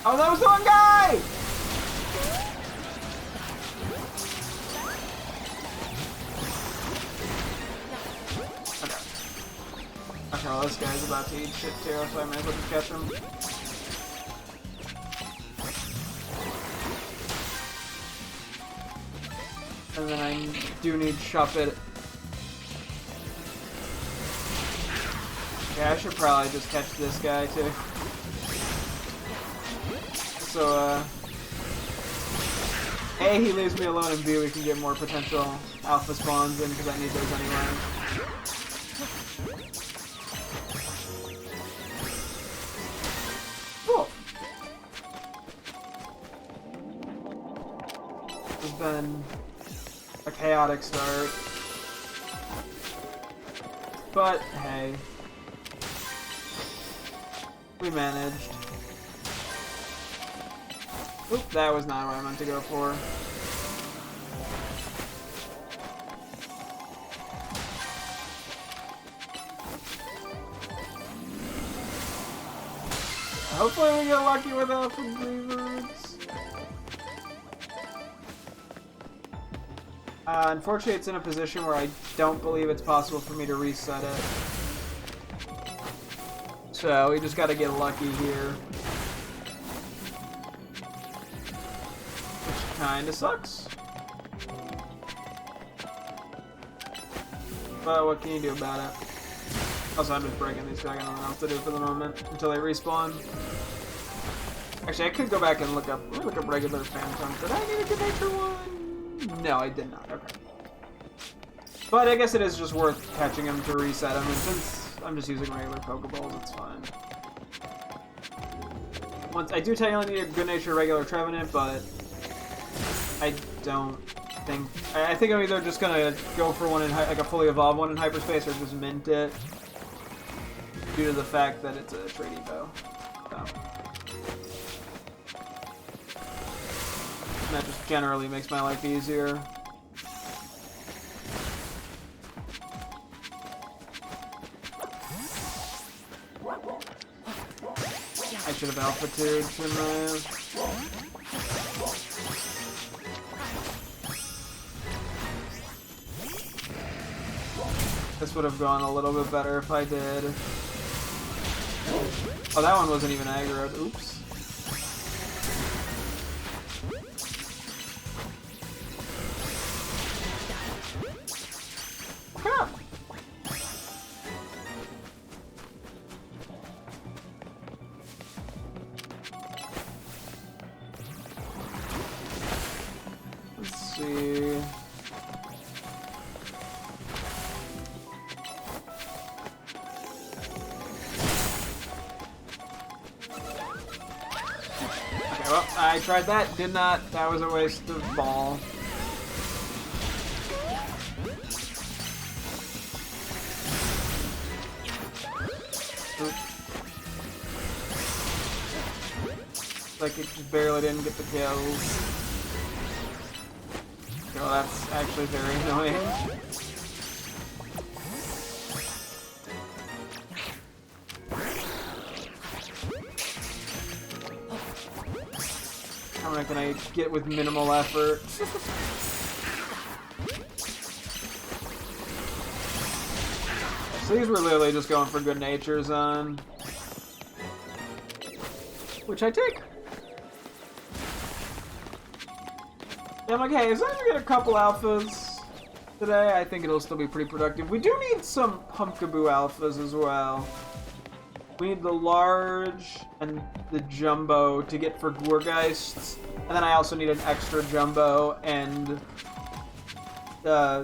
Oh, that was the wrong guy! Oh, this guy's about to eat shit too, so I might as well just catch him. And then I do need Shuppet. Yeah, I should probably just catch this guy too. So, A, he leaves me alone, and B, we can get more potential alpha spawns in, because I need those anyway. Cool. It's been a chaotic start. But, hey. We managed. Oop, that was not what I meant to go for. Hopefully we get lucky with Alpha Grievers. Unfortunately, it's in a position where I don't believe it's possible for me to reset it. So, we just gotta get lucky here. Which kinda sucks. But what can you do about it? Also, I'm just breaking these guys. I got nothing else to do for the moment until they respawn. Actually, I could go back and look up regular Phantom. Did I need a Good Nature one? No, I did not. Okay. But I guess it is just worth catching him to reset him, and since I'm just using regular Pokeballs, it's fine. Once I do technically need a Good Nature regular Trevenant, but I don't think. I think I'm either just gonna go for one in like a fully evolved one in hyperspace, or just mint it due to the fact that it's a trade evo. So. And that just generally makes my life easier. I should have alpha-tiered, shouldn't I have? This would have gone a little bit better if I did. Oh, that one wasn't even aggroed. Oops. Crap! Let's see. Well, I tried that, did not. That was a waste of ball. Oops. Like it just barely didn't get the kills. Oh, that's actually very annoying. How many can I get with minimal effort? So these were literally just going for Good Natures on. Which I take. Yeah, I'm like, hey, as long as we get a couple alphas today, I think it'll still be pretty productive. We do need some Pumpkaboo alphas as well. We need the large and the jumbo to get for Gourgeists, and then I also need an extra jumbo and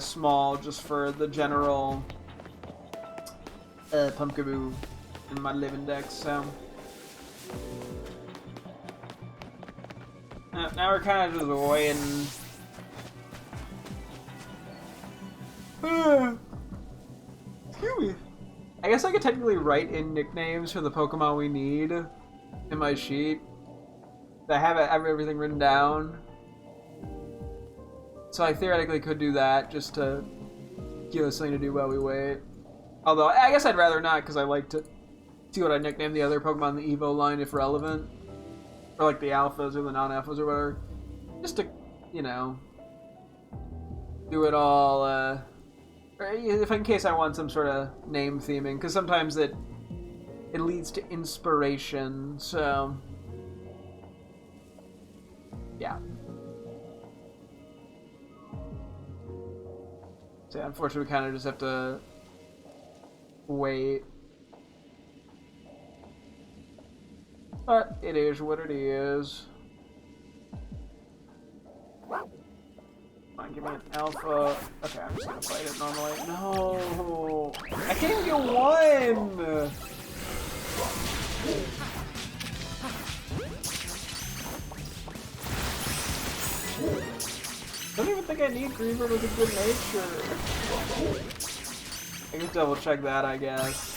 small just for the general Pumpkaboo in my living deck. So now we're kind of just waiting. Excuse me. I guess I could technically write in nicknames for the Pokemon we need in my sheet. I have everything written down. So I theoretically could do that just to give us something to do while we wait. Although, I guess I'd rather not, because I like to see what I nickname the other Pokemon in the Evo line if relevant. Or like the Alphas or the non-Alphas or whatever. Just to, you know, do it all if in case I want some sort of name theming, because sometimes it leads to inspiration. So yeah. So yeah, unfortunately, we kind of just have to wait. But it is what it is. Come on, give me an alpha. Okay, I'm just gonna fight it normally. No! I can't even get one! I don't even think I need Griever with a good nature. I can double check that, I guess.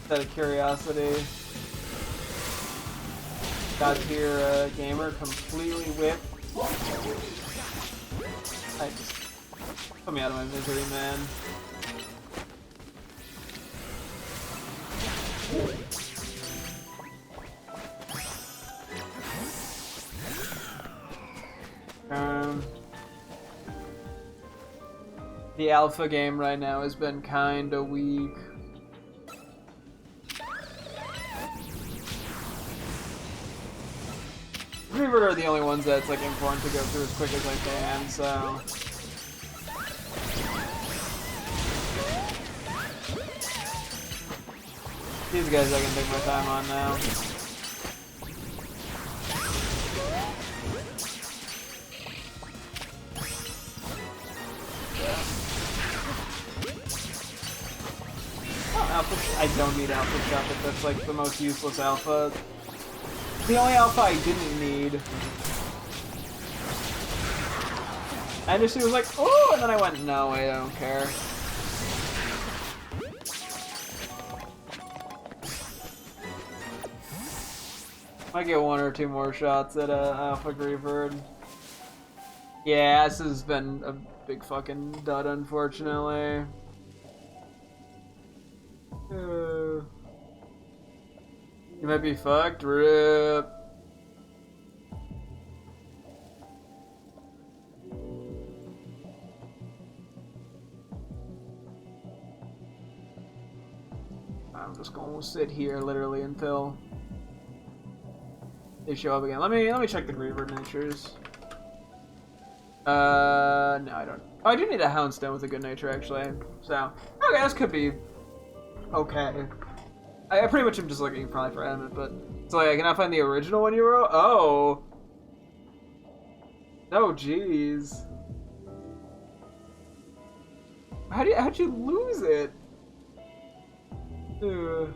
Out of curiosity. God tier gamer completely whipped. I just put me out of my misery, man. The alpha game right now has been kinda weak. Reaver are the only ones that's like important to go through as quick as I can, so. These guys I can take my time on now. Alpha, I don't need Alpha Shuffle, that's like the most useless alpha. The only alpha I didn't need. I just was like, oh, and then I went, no, I don't care. Might get one or two more shots at Alpha Griever. Yeah, this has been a big fucking dud, unfortunately. You might be fucked, rip. I'm just gonna sit here literally until they show up again. Let me check the Griever natures. No, I don't. Oh, I do need a Houndstone with a good nature actually. So okay, this could be okay. I pretty much am just looking probably for adamant, but it's like I cannot find the original one you wrote. Oh. Oh, jeez. How'd you lose it? Ugh.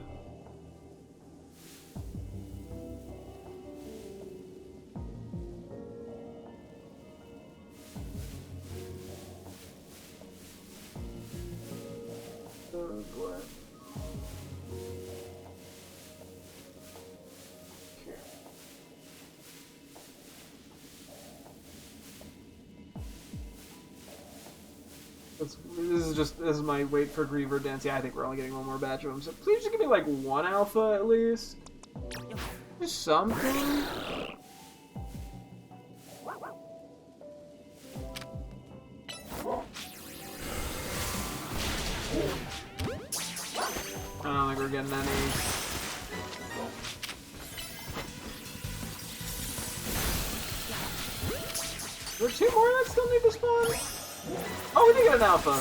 Oh boy. This is my wait for Griever dance. Yeah, I think we're only getting one more batch of them. So please just give me like one alpha at least. Just something. I don't think we're getting any. Is there two more that still need to spawn? Oh, we did get an alpha.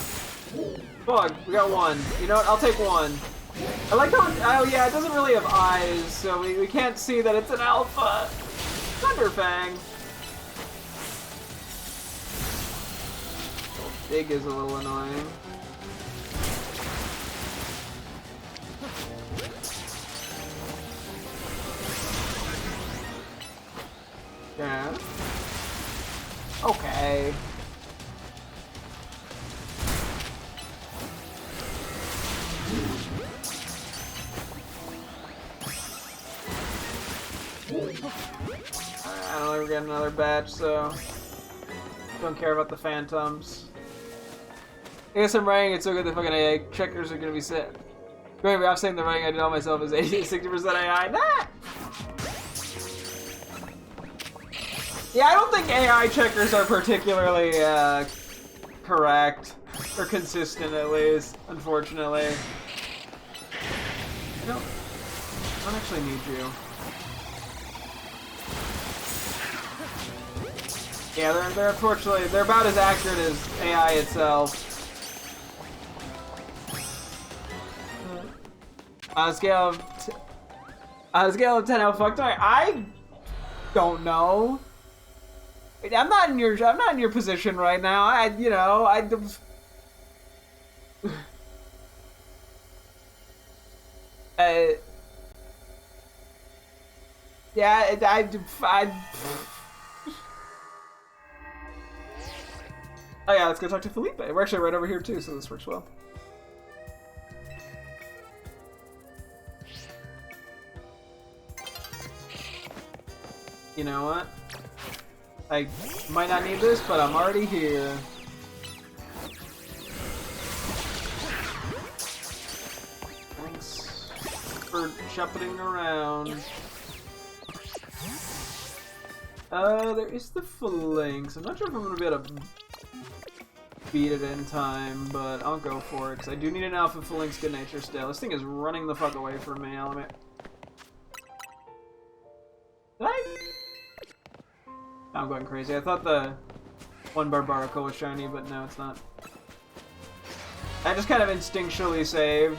Fuck, we got one. You know what? I'll take one. I like how, oh yeah, it doesn't really have eyes, so we can't see that it's an alpha. Thunderfang. Big is a little annoying. Yeah. Okay. I don't think we're getting another batch, so don't care about the phantoms. I guess I'm writing it so good the fucking AI checkers are gonna be set. Going off saying the writing I did all myself is 60% AI. Nah! Yeah, I don't think AI checkers are particularly correct. Or consistent, at least, unfortunately. I don't actually need you. Yeah, they're unfortunately, they're about as accurate as AI itself. On a scale of 10, how fucked am I don't know. I'm not in your position right now. Yeah, oh yeah, let's go talk to Felipe. We're actually right over here too, so this works well. You know what? I might not need this, but I'm already here. Thanks for shepherding around. There is the Phalanx. I'm not sure if I'm gonna be able to beat it in time, but I'll go for it, because I do need an Alpha Phalanx Good Nature still. This thing is running the fuck away from me. Did I? I'm going crazy. I thought the one Barbarical was shiny, but no, it's not. I just kind of instinctually saved.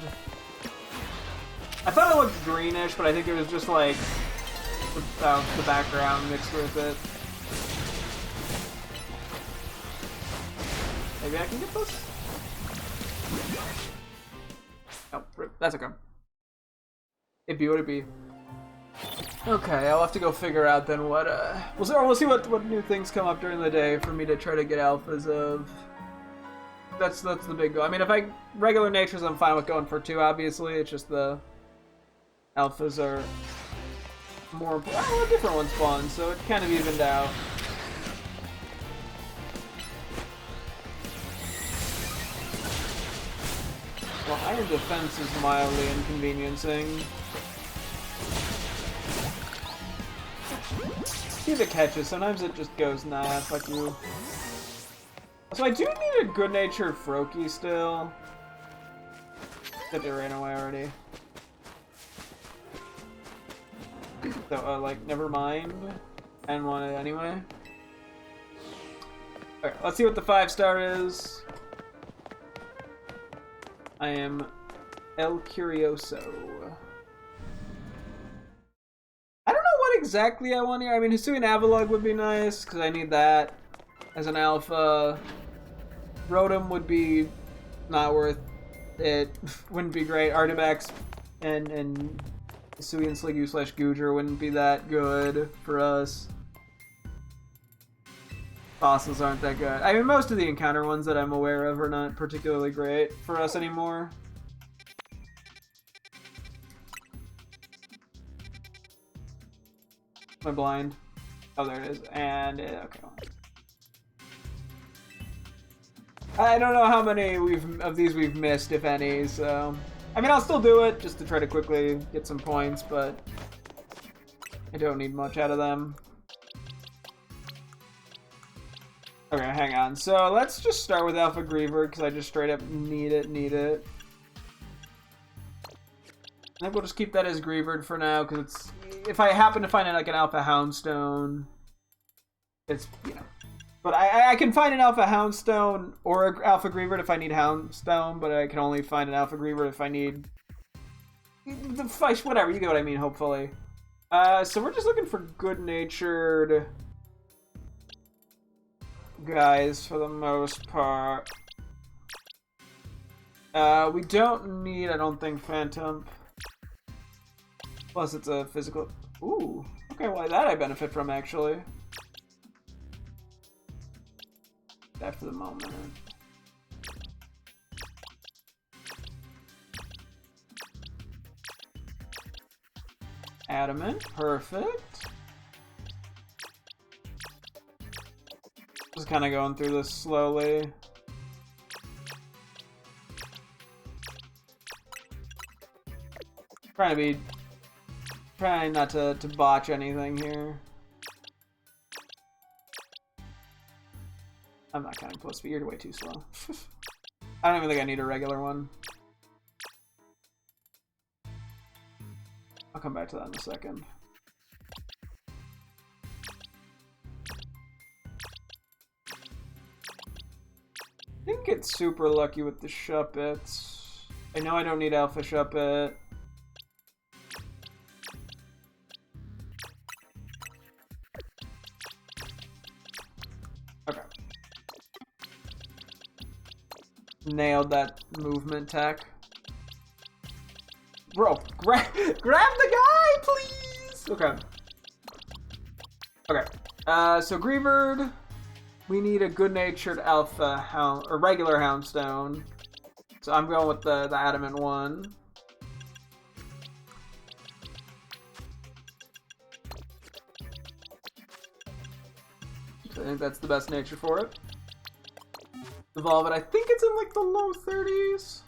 I thought it looked greenish, but I think it was just like the background mixed with it. Maybe I can get this? Oh, that's okay. It'd be what it'd be. Okay, I'll have to go figure out then what, we'll see what new things come up during the day for me to try to get alphas of. That's the big goal. I mean, if regular natures, I'm fine with going for 2, obviously. It's just the alphas are more, well, a different one spawn, so it kind of evened out. Well, Iron Defense is mildly inconveniencing. See the catches, sometimes it just goes, nah, fuck you. So I do need a good-natured Froakie still. That they ran away already. So, like, never mind. I didn't want it anyway. Alright, let's see what the 5-star is. I am El Curioso. I don't know what exactly I want here. I mean, Hisuian Avalugg would be nice, because I need that as an alpha. Rotom would be not worth it. Wouldn't be great. Artimax and Hisuian Sliggoo / Goodra wouldn't be that good for us. Fossils aren't that good. I mean, most of the encounter ones that I'm aware of are not particularly great for us anymore. Am I blind? Oh, there it is. And, okay. I don't know how many of these we've missed, if any, so... I mean, I'll still do it, just to try to quickly get some points, but... I don't need much out of them. Okay, hang on. So, let's just start with Alpha Griever, because I just straight up need it. I think we'll just keep that as Grievered for now, because it's... If I happen to find like an Alpha Houndstone, it's, you know... But I can find an Alpha Houndstone or an Alpha Griever if I need Houndstone, but I can only find an Alpha Griever if I need... Whatever, you get what I mean, hopefully. So we're just looking for good-natured guys for the most part. We don't need, I don't think, Phantom. Plus it's a physical... Ooh, okay, well that I benefit from, actually. That for the moment. Adamant, perfect. Just kind of going through this slowly. Trying not to botch anything here. I'm not counting plus speed. You're way too slow. I don't even think I need a regular one. I'll come back to that in a second. I didn't get super lucky with the Shuppets. I know I don't need Alpha Shuppet. Okay. Nailed that movement tech. Bro, grab the guy, please! Okay. Okay. So Greavard, we need a good-natured alpha hound, or regular houndstone. So I'm going with the adamant one. So I think that's the best nature for it. Evolve it. I think it's in like the low 30s.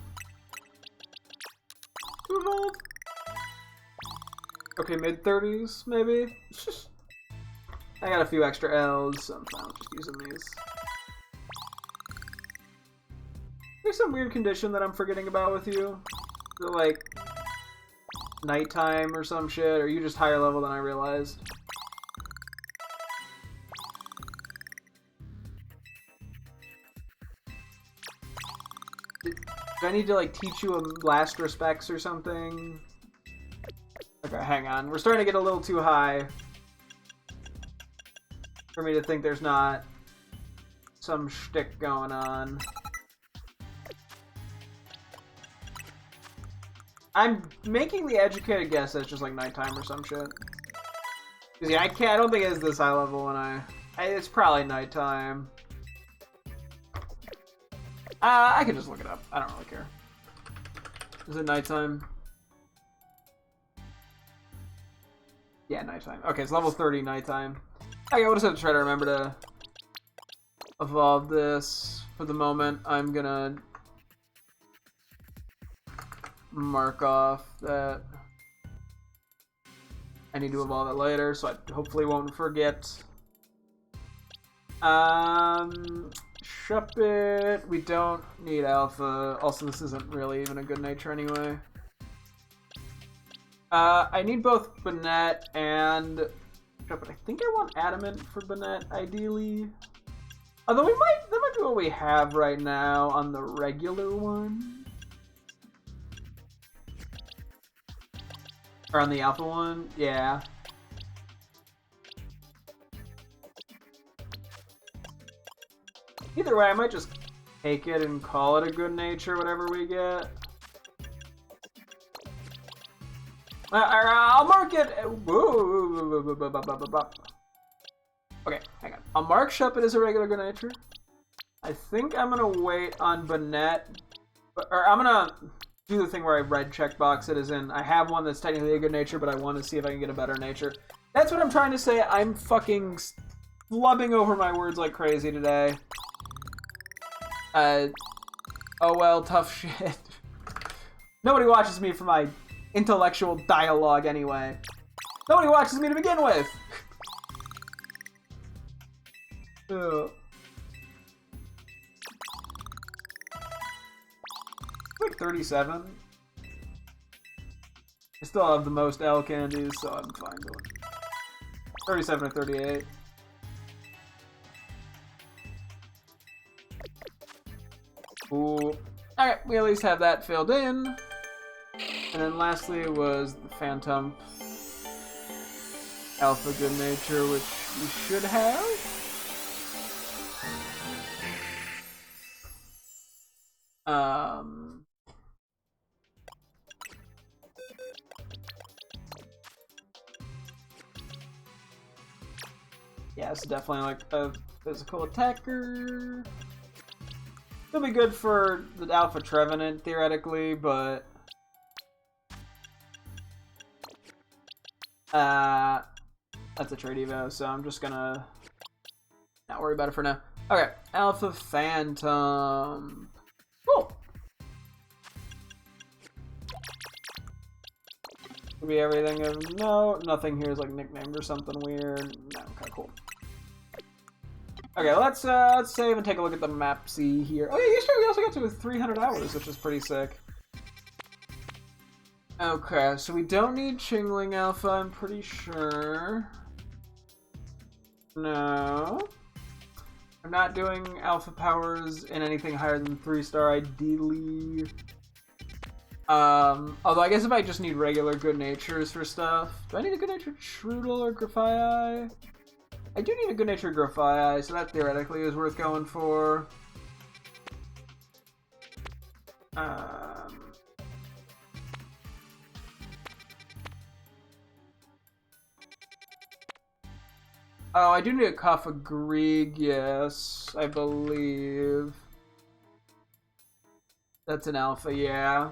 To evolve. Okay, mid 30s maybe. I got a few extra L's, so I'm fine with just using these. There's some weird condition that I'm forgetting about with you. Is it like nighttime or some shit? Or are you just higher level than I realized? Do I need to like teach you a last respects or something? Okay, hang on. We're starting to get a little too high for me to think there's not some shtick going on. I'm making the educated guess that it's just like nighttime or some shit. Cause yeah, I don't think it's this high level when it's probably nighttime. I can just look it up. I don't really care. Is it nighttime? Yeah, nighttime. Okay, it's level 30 nighttime. Okay, we'll just have to try to remember to evolve this. For the moment, I'm gonna mark off that I need to evolve it later, so I hopefully won't forget. Shuppet, we don't need Alpha. Also, this isn't really even a good nature anyway. I need both Banette and Shuppet. I think I want Adamant for Banette, ideally. Although that might be what we have right now on the regular one. Or on the Alpha one, yeah. Either way, I might just take it and call it a good nature, whatever we get. I'll mark it. Okay, hang on. I'll mark Shuppet as a regular good nature. I think I'm gonna wait on Banette, or I'm gonna do the thing where I red checkbox it as in I have one that's technically a good nature, but I want to see if I can get a better nature. That's what I'm trying to say. I'm fucking flubbing over my words like crazy today. Oh well, tough shit. Nobody watches me for my intellectual dialogue anyway. Nobody watches me to begin with. Like 37. I still have the most L candies, so I'm fine going. 37 or 38. Ooh. Alright, we at least have that filled in. And then lastly was the Phantom Alpha Good Nature, which we should have. Yeah, it's definitely like a physical attacker. It'll be good for the Alpha Trevenant, theoretically, but that's a trade evo, so I'm just gonna not worry about it for now. Okay, Alpha Phantom. Cool. Could be everything of no, nothing here is like nicknamed or something weird. No, okay, cool. Okay, let's save and take a look at the map. See here. Oh yeah, yesterday we also got to 300 hours, which is pretty sick. Okay, so we don't need Chingling Alpha, I'm pretty sure. No. I'm not doing alpha powers in anything higher than 3-star, ideally. Although I guess if I just need regular good natures for stuff. Do I need a good natured Shroodle or Grafai? I do need a good natured Grafai, so that theoretically is worth going for. Oh, I do need a Kappa Grieg, yes, I believe. That's an alpha, yeah.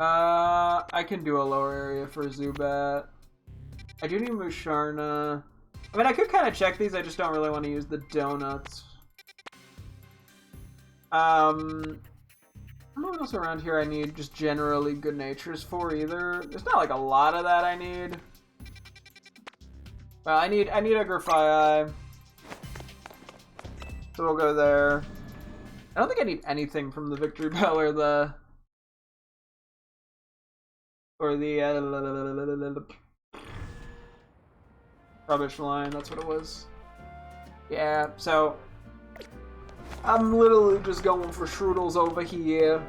I can do a lower area for Zubat. I do need Musharna. I mean, I could kind of check these, I just don't really want to use the donuts. I don't know what else around here I need just generally good natures for either. There's not like a lot of that I need. Well, I need a Grafai. So we'll go there. I don't think I need anything from the Victory Bell or the rubbish line, that's what it was. Yeah, so I'm literally just going for Shroodles over here.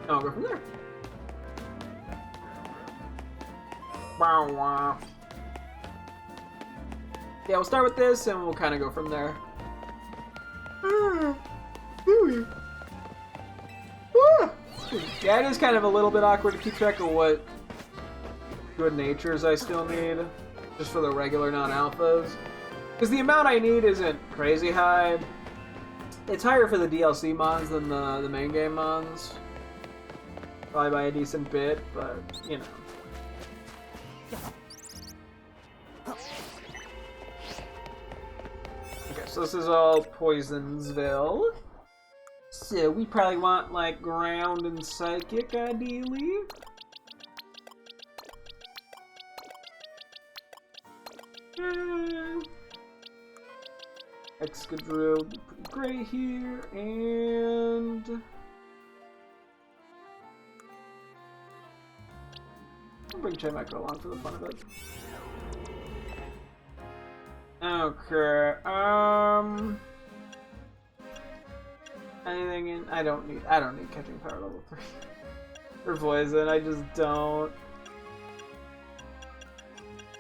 I'll go from there. Wow, wow. Yeah, we'll start with this and we'll kind of go from there. Yeah, it is kind of a little bit awkward to keep track of what good natures I still need, just for the regular non-alphas. Because the amount I need isn't crazy high. It's higher for the DLC mons than the main game mons. Probably by a decent bit, but, you know. Okay, so this is all Poisonsville. So we probably want, like, Ground and Psychic, ideally. Excadrill would be pretty great here, and I'll bring Chimecho along for the fun of it. Okay, anything in? I don't need catching power level 3 for poison. I just don't.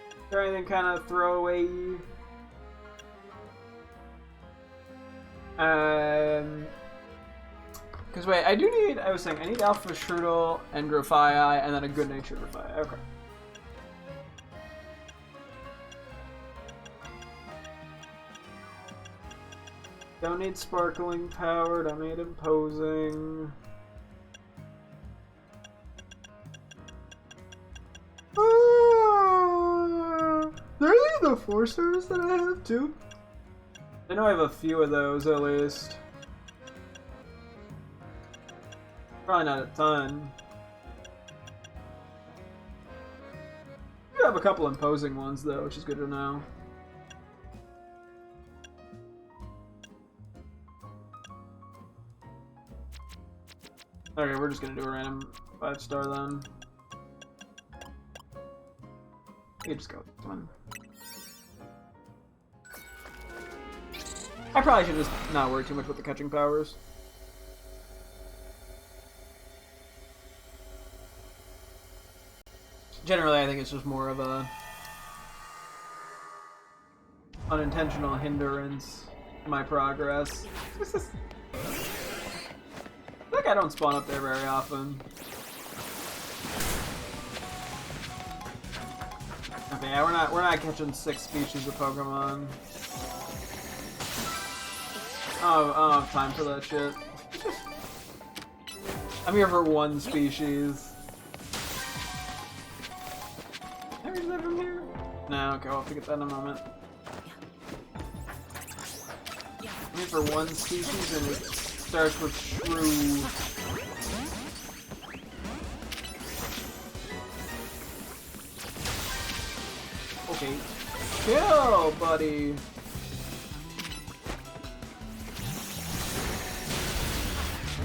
Is there anything kind of throwaway? Because wait, I was saying I need Alpha Shroodle and Grafai, and then a good natured Grafai. Okay. Don't need Sparkling Power, don't need Imposing. Are these the 4-stars that I have too? I know I have a few of those at least. Probably not a ton. I do have a couple imposing ones though, which is good to know. Okay, we're just gonna do a random 5-star then. You just go with this one. I probably should just not worry too much with the catching powers. Generally, I think it's just more of a unintentional hindrance to my progress. I think I don't spawn up there very often. Okay, yeah, we're not catching 6 species of Pokemon. Oh, I don't have time for that shit. I'm here for 1 species. Can I reach that from here? No, okay, I'll have to get that in a moment. I'm here for 1 species and it starts with Shrew. Chill, buddy.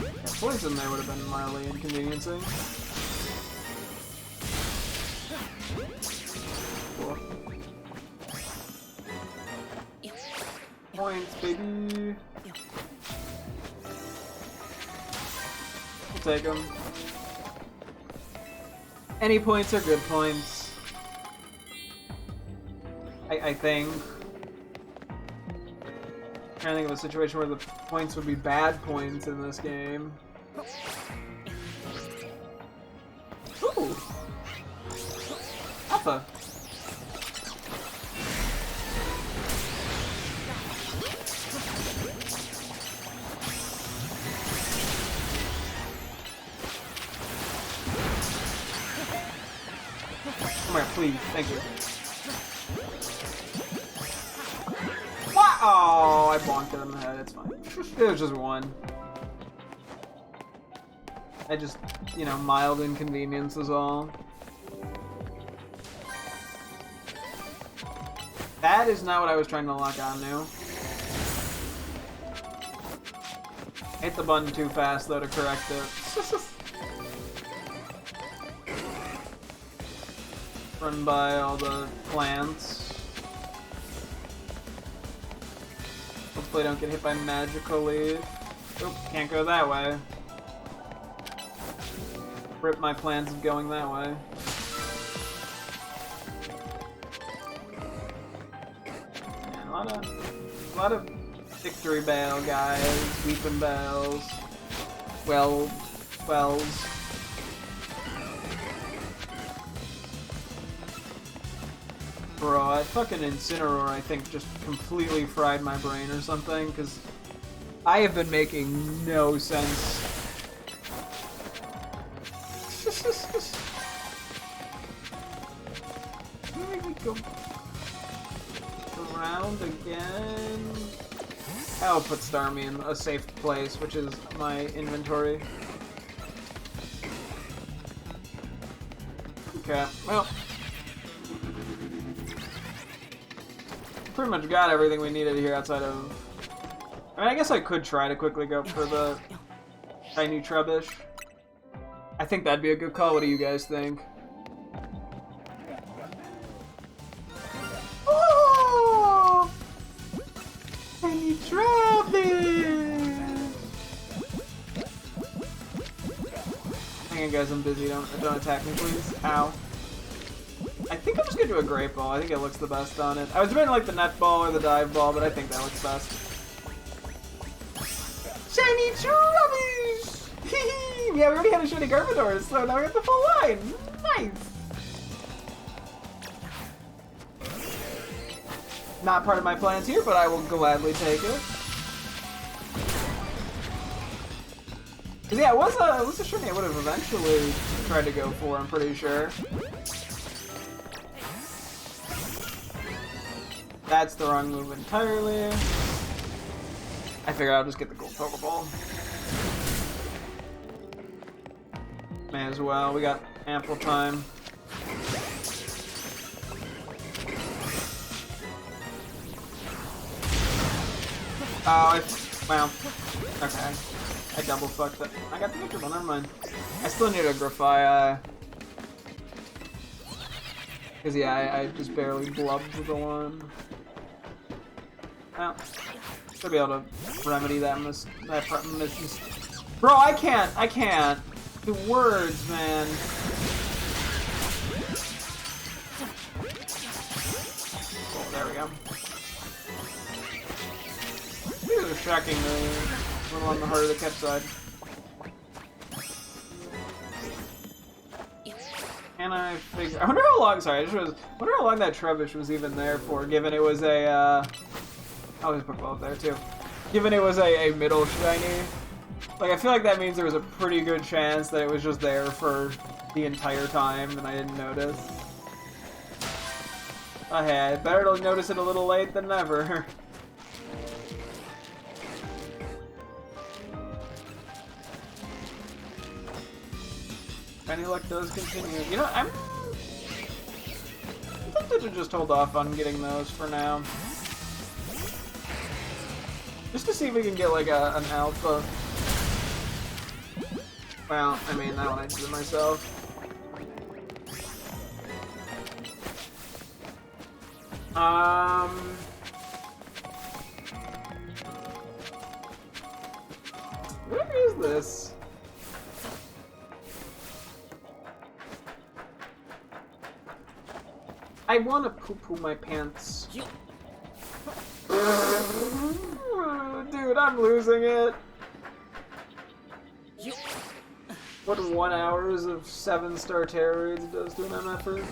Yeah, poison there would have been mildly inconveniencing. Cool. Points, baby. We'll take them. Any points are good points. I think. I'm trying to think of a situation where the points would be bad points in this game. Ooh! Alpha! Come here, please. Thank you. Oh, I bonked it in the head. It's fine. It was just one. I just, you know, mild inconvenience is all. That is not what I was trying to lock onto. Hit the button too fast, though, to correct it. Run by all the plants. Hopefully I don't get hit by magical leaf. Oop, can't go that way. Rip my plans of going that way. Yeah, a lot of victory bell guys, weeping bells, wells. Bro, I fucking Incineroar, I think, just completely fried my brain or something, because I have been making no sense. Here we go. Around again. I'll put Starmie in a safe place, which is my inventory. Okay, well. Pretty much got everything we needed here outside of... I mean, I guess I could try to quickly go for the shiny Trubbish. I think that'd be a good call. What do you guys think? Oh! Shiny Trubbish! Hang on, guys. I'm busy. Don't attack me, please. Ow. I think I'm just gonna do a Great Ball. I think it looks the best on it. I was debating like the Net Ball or the Dive Ball, but I think that looks best. Shiny Trubbish! Yeah, we already had a shiny Garbodor, so now we got the full line. Nice! Not part of my plans here, but I will gladly take it. Cause yeah, it was a shiny I would have eventually tried to go for, I'm pretty sure. That's the wrong move entirely. I figure I'll just get the gold Pokeball. May as well, we got ample time. Oh, well, okay. I double fucked it. I got the Victor Ball, never mind. I still need a Grafaiai. Cause yeah, I just barely blubbed the one. Well, should be able to remedy that Bro, I can't. The words, man. Oh, there we go. These are shockingly a little on the harder to catch side. Can I figure? I wonder how long. Sorry, I wonder how long that Trubbish was even there for, given it was a. Oh, there's Pokeball up there too. Given it was a middle shiny, like I feel like that means there was a pretty good chance that it was just there for the entire time and I didn't notice. Oh hey, better to notice it a little late than never. Any luck does continue. You know, I'm tempted to just hold off on getting those for now. Just to see if we can get like an alpha. Well, I mean, that one I did it myself. Where is this? I want to poo-poo my pants. Dude, I'm losing it. What 1 hour of 7-star Tera Raids does to an MFer?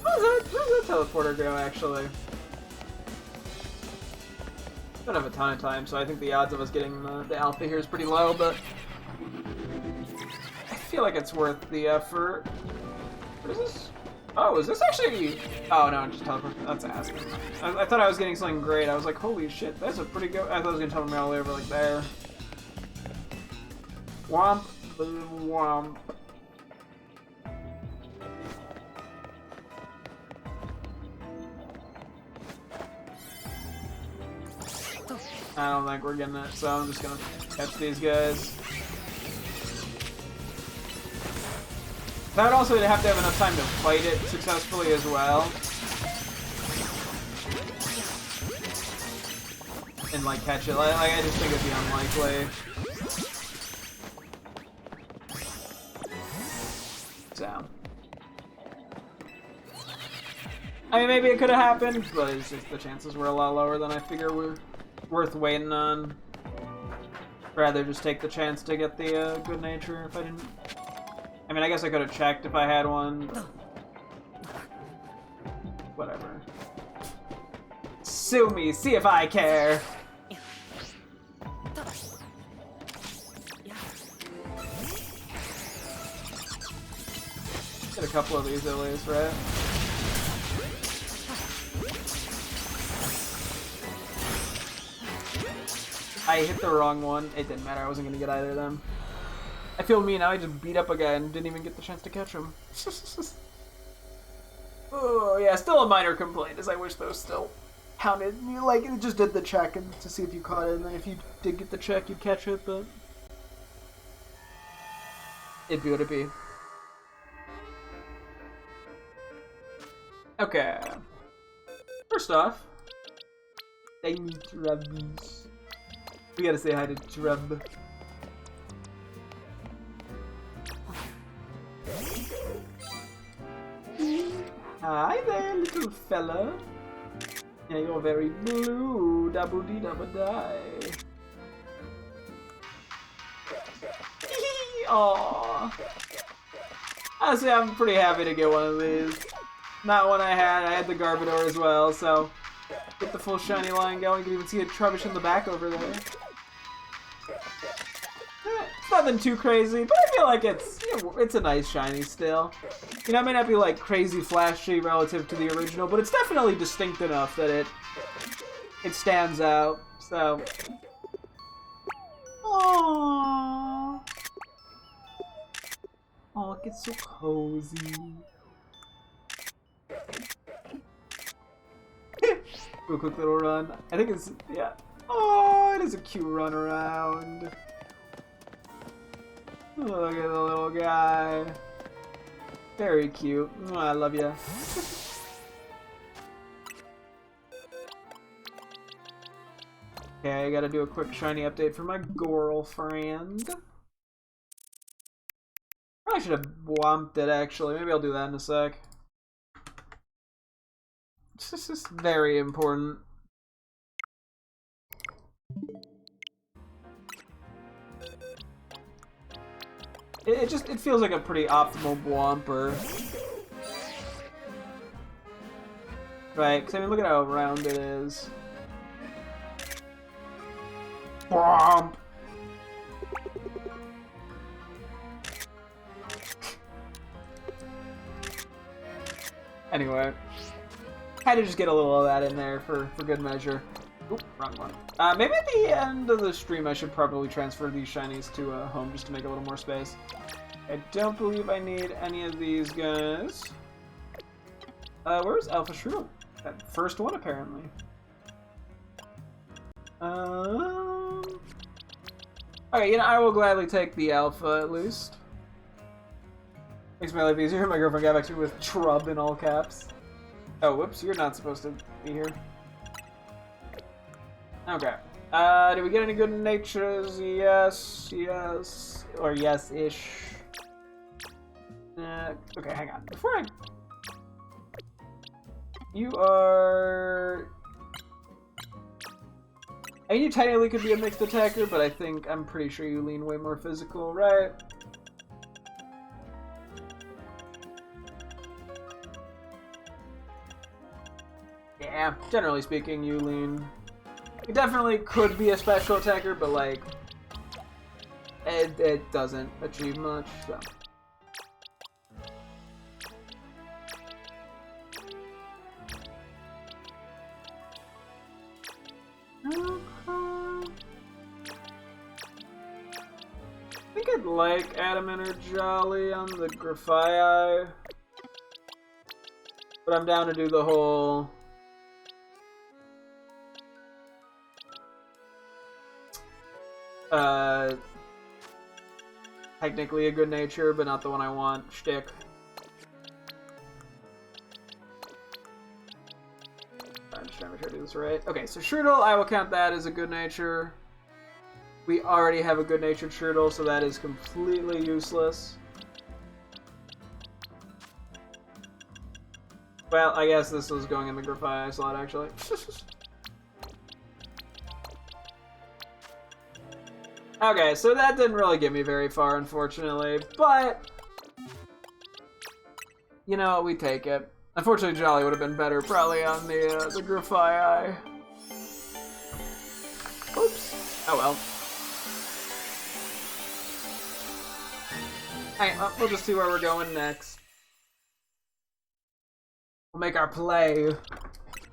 Where's that teleporter go, actually? Don't have a ton of time, so I think the odds of us getting the alpha here is pretty low, but I feel like it's worth the effort. What is this? Oh, is this actually... Oh, no, just teleport. That's ass. I thought I was getting something great. I was like, holy shit, that's a pretty good... I thought I was going to teleport me all the way over, like, there. Womp. Womp. I don't think we're getting it, so I'm just gonna catch these guys. That would also have to have enough time to fight it successfully as well. And like catch it. Like I just think it'd be unlikely. So. I mean, maybe it could have happened, but it's just the chances were a lot lower than I figure were worth waiting on. Rather just take the chance to get the good nature if I didn't. I mean, I guess I could have checked if I had one. But whatever. Sue me, see if I care. Get a couple of these at least, right? I hit the wrong one. It didn't matter. I wasn't going to get either of them. I feel mean now. I just beat up a guy and didn't even get the chance to catch him. Oh, yeah. Still a minor complaint is I wish those still counted. You like, it just did the check and to see if you caught it. And then if you did get the check, you'd catch it, but it'd be what it'd be. Okay. First off, tiny Trubs. We gotta say hi to Trub. Hi there, little fella. Yeah, you're very blue. Double D double die. Aww. Honestly, I'm pretty happy to get one of these. Not one I had. I had the Garbodor as well, so get the full shiny line going. You can even see a Trubbish in the back over there. It's nothing too crazy, but I feel like it's a nice shiny still. You know, it may not be like crazy flashy relative to the original, but it's definitely distinct enough that it stands out. So, aww, oh, it gets so cozy. Do a quick little run. I think it's, yeah. Oh, it is a cute run around. Look at the little guy. Very cute. Oh, I love you. Okay, I gotta do a quick shiny update for my girlfriend. Probably should have womped it actually. Maybe I'll do that in a sec. This is very important. It feels like a pretty optimal Bwomper. Right, because I mean, look at how round it is. Bwomp! Anyway, had to just get a little of that in there for good measure. Oop, wrong one. Maybe at the end of the stream I should probably transfer these shinies to home just to make a little more space. I don't believe I need any of these guys. Where's Alpha Shroom? That first one, apparently. Okay, you know, I will gladly take the Alpha, at least. Makes my life easier. My girlfriend got back to me with Trub in all caps. Oh, whoops, you're not supposed to be here. Okay. Did we get any good natures? Yes, yes, or yes-ish. Okay, hang on. Before I... You are... I mean, you technically could be a mixed attacker, but I'm pretty sure you lean way more physical, right? Yeah, generally speaking, you lean... It definitely could be a special attacker, but, like, it doesn't achieve much, so... I think I'd like Adamant or Jolly on the Grafii, but I'm down to do the whole... technically a good nature, but not the one I want, shtick. I'm just trying to make sure I do this right. Okay, so Shroodle, I will count that as a good nature. We already have a good natured Shroodle, so that is completely useless. Well, I guess this was going in the Grafii slot, actually. Okay, so that didn't really get me very far, unfortunately, but... You know, we take it. Unfortunately, Jolly would have been better, probably, on the Grafii. Oops. Oh well. Alright, well, we'll just see where we're going next. We'll make our play.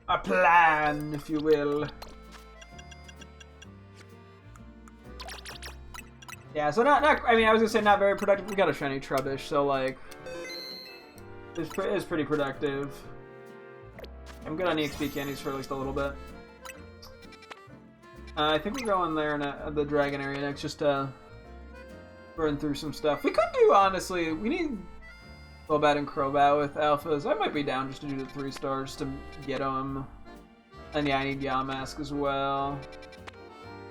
A plan, if you will. Yeah, so not I mean, I was gonna say not very productive. We got a shiny Trubbish, so like, it's pretty productive. I'm good on EXP candies for at least a little bit. I think we're going there in the Dragon area next, just to run through some stuff. We could do, honestly, we need Golbat and Crobat with alphas. I might be down just to do the 3 stars to get them. And yeah, I need Yamask as well.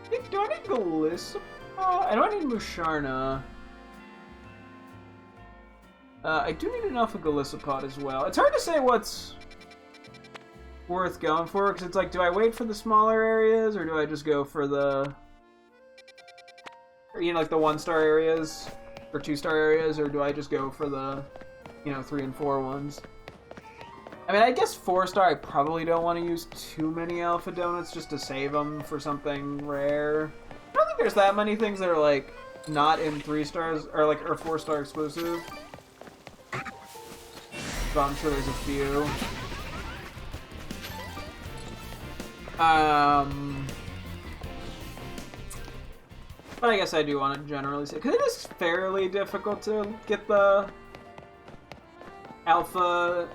Do I need Gliscop? I know I need Musharna. I do need an Alpha Gliscopod as well. It's hard to say what's worth going for, because it's like, do I wait for the smaller areas, or do I just go for the... You know, like the 1-star areas, or 2-star areas, or do I just go for the, you know, 3 and 4 ones? I mean, I guess 4-star I probably don't want to use too many Alpha Donuts just to save them for something rare. I don't think there's that many things that are, like, not in 3 stars, or, like, or 4-star exclusive. But I'm sure there's a few. But I guess I do want to generally say, because it is fairly difficult to get the Alpha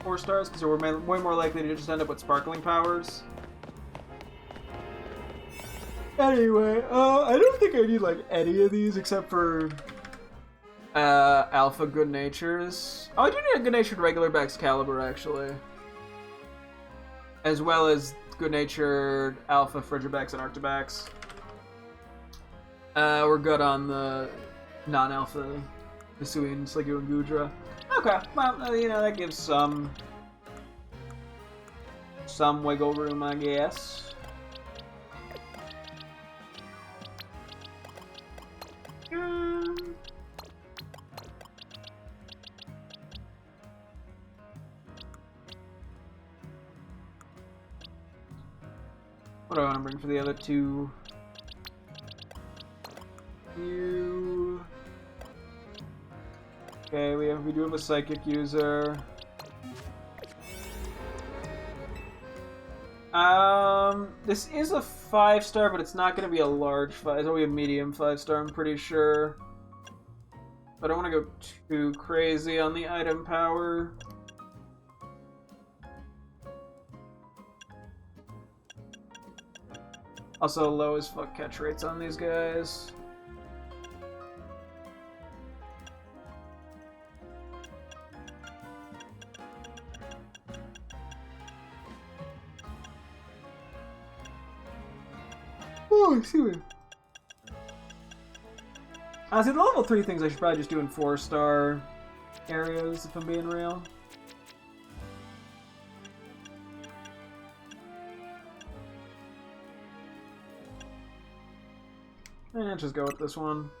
4 stars, because we're way more likely to just end up with sparkling powers. Anyway, I don't think I need, like, any of these except for Alpha Good Natures. Oh, I do need a Good Natured regular Excalibur, actually. As well as Good Natured Alpha Frigibax and Arctibax. We're good on the non-alpha Hisuian, Sliggoo, and Goodra. Okay, well, you know, that gives some wiggle room, I guess. What do I want to bring for the other two? Okay, we do have a psychic user. This is a 5-star, but it's not going to be a large 5. It'll be a medium 5-star, I'm pretty sure. But I don't want to go too crazy on the item power. Also, low as fuck catch rates on these guys. Oh, excuse me. Honestly, the level 3 things I should probably just do in 4-star areas, if I'm being real. Eh, just go with this one.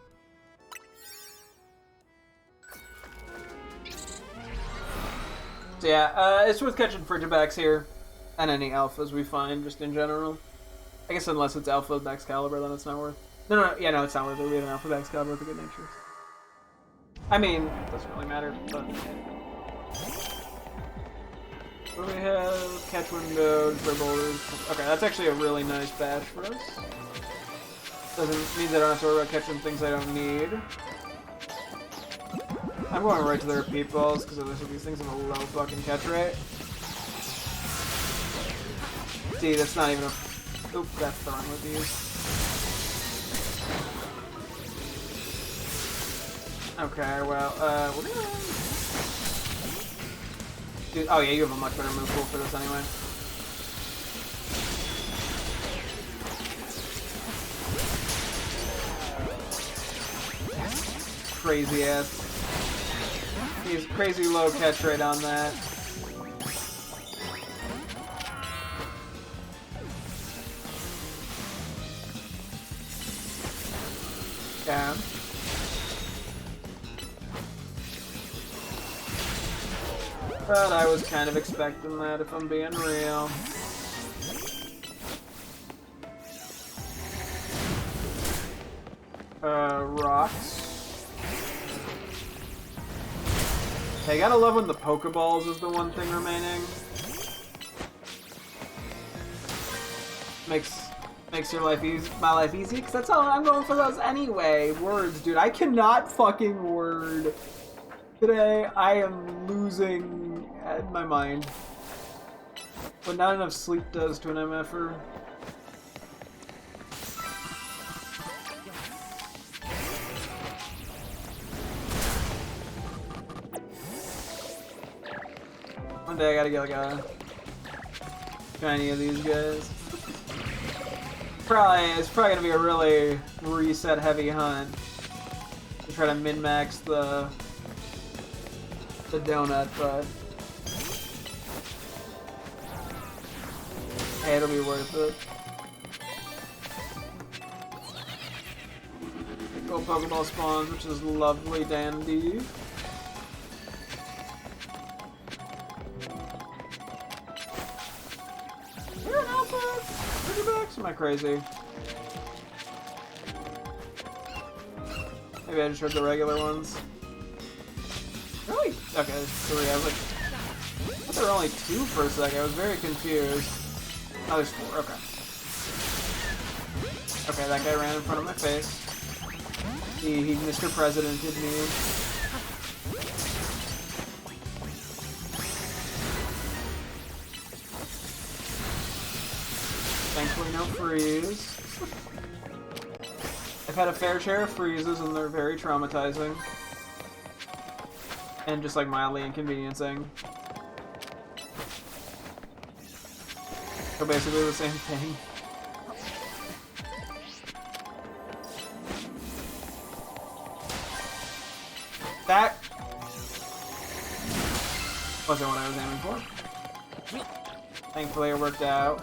So yeah, it's worth catching Frigibacks here. And any alphas we find, just in general. I guess unless it's Alpha Excalibur, then it's not worth. No, it's not worth it. We have an Alpha Excalibur with a good nature. I mean, it doesn't really matter, but. What do we have? Catch windows, boulders. Okay, that's actually a really nice badge for us. Doesn't mean that I don't have to worry about catching things I don't need. I'm going right to the repeat balls because these things have a low fucking catch rate. See, that's not even a. Oop, that's the wrong with these. Okay, well, we're gonna... Dude, oh yeah, you have a much better move pool for this anyway. Crazy ass. He's crazy low catch rate on that. Yeah. But I was kind of expecting that, if I'm being real. Rocks. Hey, gotta love when the Pokeballs is the one thing remaining. Makes your life easy, my life easy, because that's all I'm going for those anyway. Words, dude. I cannot fucking word. Today, I am losing my mind. What not enough sleep does to an MFer. One day I gotta get like a shiny of these guys. It's probably gonna be a really reset heavy hunt to try to min-max the donut, but hey, it'll be worth it. Go Pokeball spawns, which is lovely dandy. You're an alpha! Frigibacks? Am I crazy? Maybe I just heard the regular ones. Really? Okay, there's 3. I was like, I thought there were only 2 for a second. I was very confused. Oh, there's 4. Okay. Okay, that guy ran in front of my face. He Mr. Presidented me. Thankfully, no freeze. I've had a fair share of freezes, and they're very traumatizing. And just like mildly inconveniencing. So basically the same thing. That wasn't what I was aiming for. Thankfully it worked out.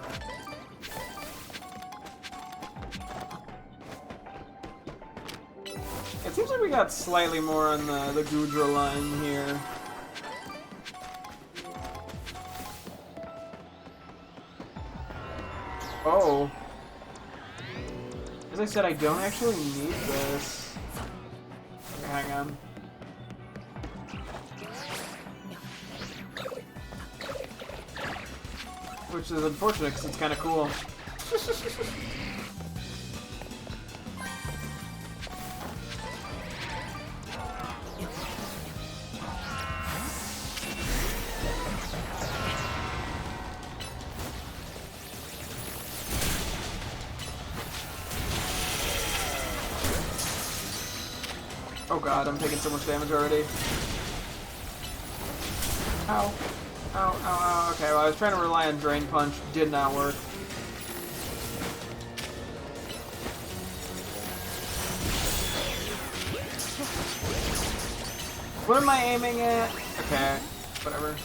It seems like we got slightly more on the Goodra line here. Oh. As I said, I don't actually need this. Okay, hang on. which is unfortunate because it's kind of cool. Oh god, I'm taking so much damage already. Ow. Ow, ow, ow. Okay, well, I was trying to rely on Drain Punch. Did not work. What am I aiming at? Okay, whatever.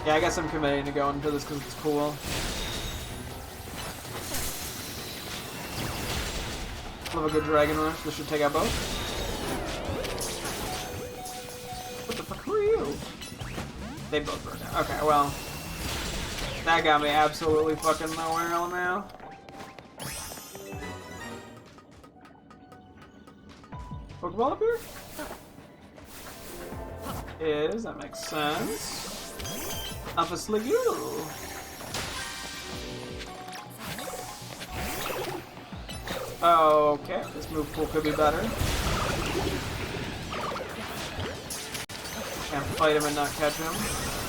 Yeah, I guess I'm committing to going to this because it's cool. Love a good Dragon Rush. This should take out both. What the fuck? Who are you? They both broke down. Okay, well. That got me absolutely fucking nowhere, LMAO. Pokeball up here? Is, that makes sense. Alpha Sliggoo. Okay, this move pool could be better. Can't fight him and not catch him.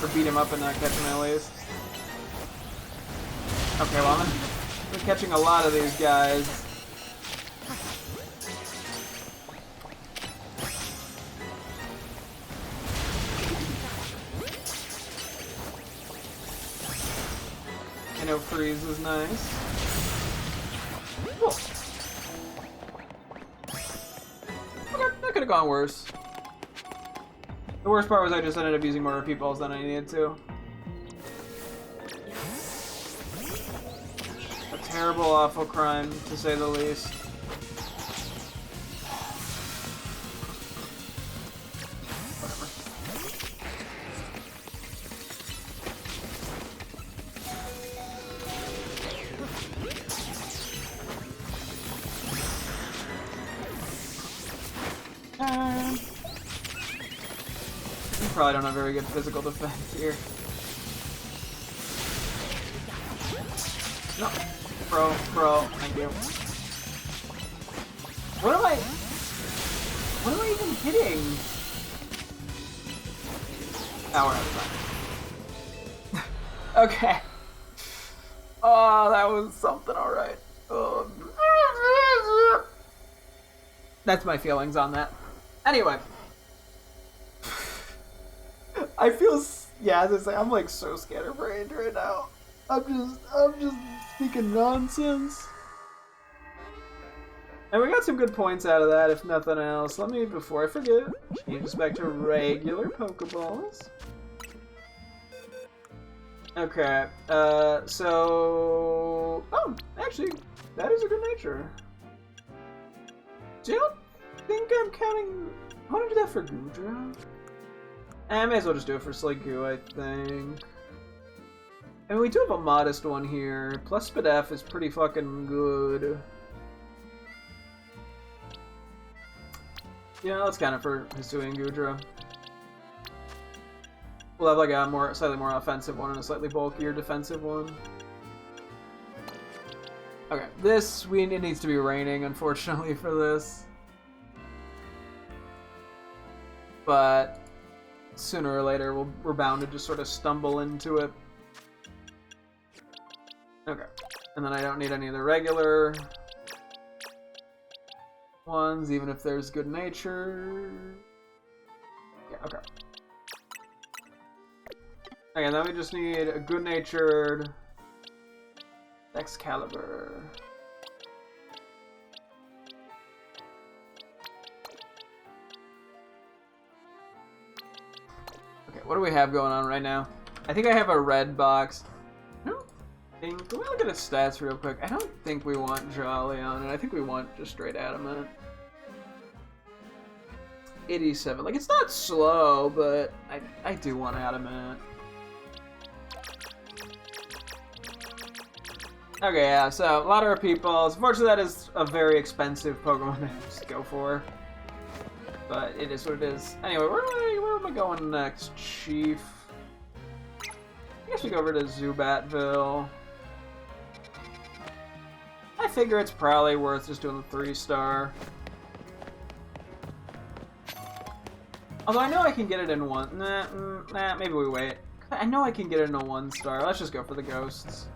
Or beat him up and not catch him at least. Okay, well, I've been catching a lot of these guys. I know freeze is nice. Cool. Okay, that could have gone worse. The worst part was I just ended up using more repeat balls than I needed to. A terrible, awful crime, to say the least. Probably don't have very good physical defense here. No. Bro, thank you. What am I even hitting? Oh, we're out of time. Okay. Oh, that was something, alright. That's my feelings on that. Anyway. I feel, yeah, as I say, I'm like so scatterbrained right now. I'm just speaking nonsense. And we got some good points out of that, if nothing else. Let me, before I forget, change this back to regular Pokeballs. Okay, so... Oh, actually, that is a good nature. Do you think I'm counting... I want to do that for Goodra? I may as well just do it for Sliggoo, I think. And we do have a modest one here. Plus Spadef is pretty fucking good. Yeah, let's count it for Hisui and Goodra. We'll have like a slightly more offensive one and a slightly bulkier defensive one. Okay, it needs to be raining, unfortunately, for this. But sooner or later, we're bound to just sort of stumble into it. Okay. And then I don't need any of the regular ones, even if there's good nature. Yeah, okay. Okay, then we just need a good-natured Excalibur. What do we have going on right now? I think I have a red box. I don't think... Can we look at its stats real quick? I don't think we want Jolly on it. I think we want just straight Adamant. 87. Like, it's not slow, but I do want Adamant. Okay, yeah, so a lot of repeat balls. Unfortunately, that is a very expensive Pokemon to just go for. But it is what it is. Anyway, where am I going next, Chief? I guess we go over to Zubatville. I figure it's probably worth just doing the 3-star. Although I know I can get it in one. Nah, maybe we wait. I know I can get it in a 1-star. Let's just go for the ghosts.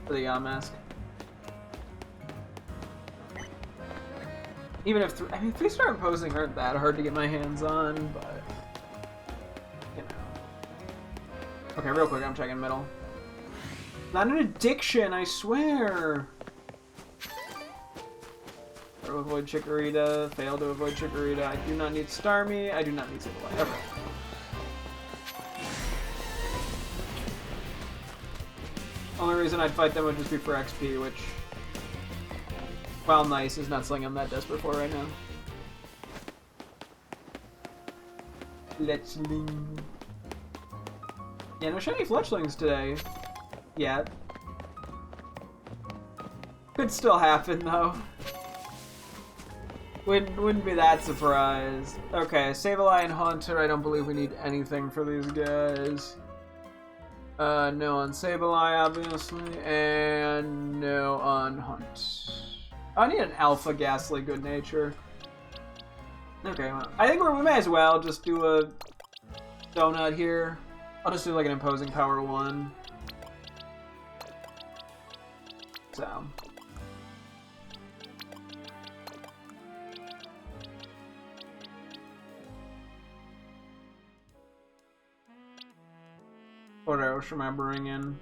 For the mask. Even if 3-star imposing aren't that hard to get my hands on, but you know. Okay, real quick, I'm checking middle. Not an addiction, I swear. To avoid Chikorita, fail to avoid Chikorita. I do not need Starmie. I do not need Sableye. Okay. Only reason I'd fight them would just be for XP, which, while nice, is not something I'm that desperate for right now. Fletchling. Yeah, no shiny Fletchlings today. Yet. Could still happen, though. Wouldn't be that surprised. Okay, Sableye and Haunter, I don't believe we need anything for these guys. No on Sableye, obviously, and no on Hunt. I need an Alpha Ghastly Good Nature. Okay, well, I think we may as well just do a donut here. I'll just do like an Imposing Power 1. So. What else am I bringing?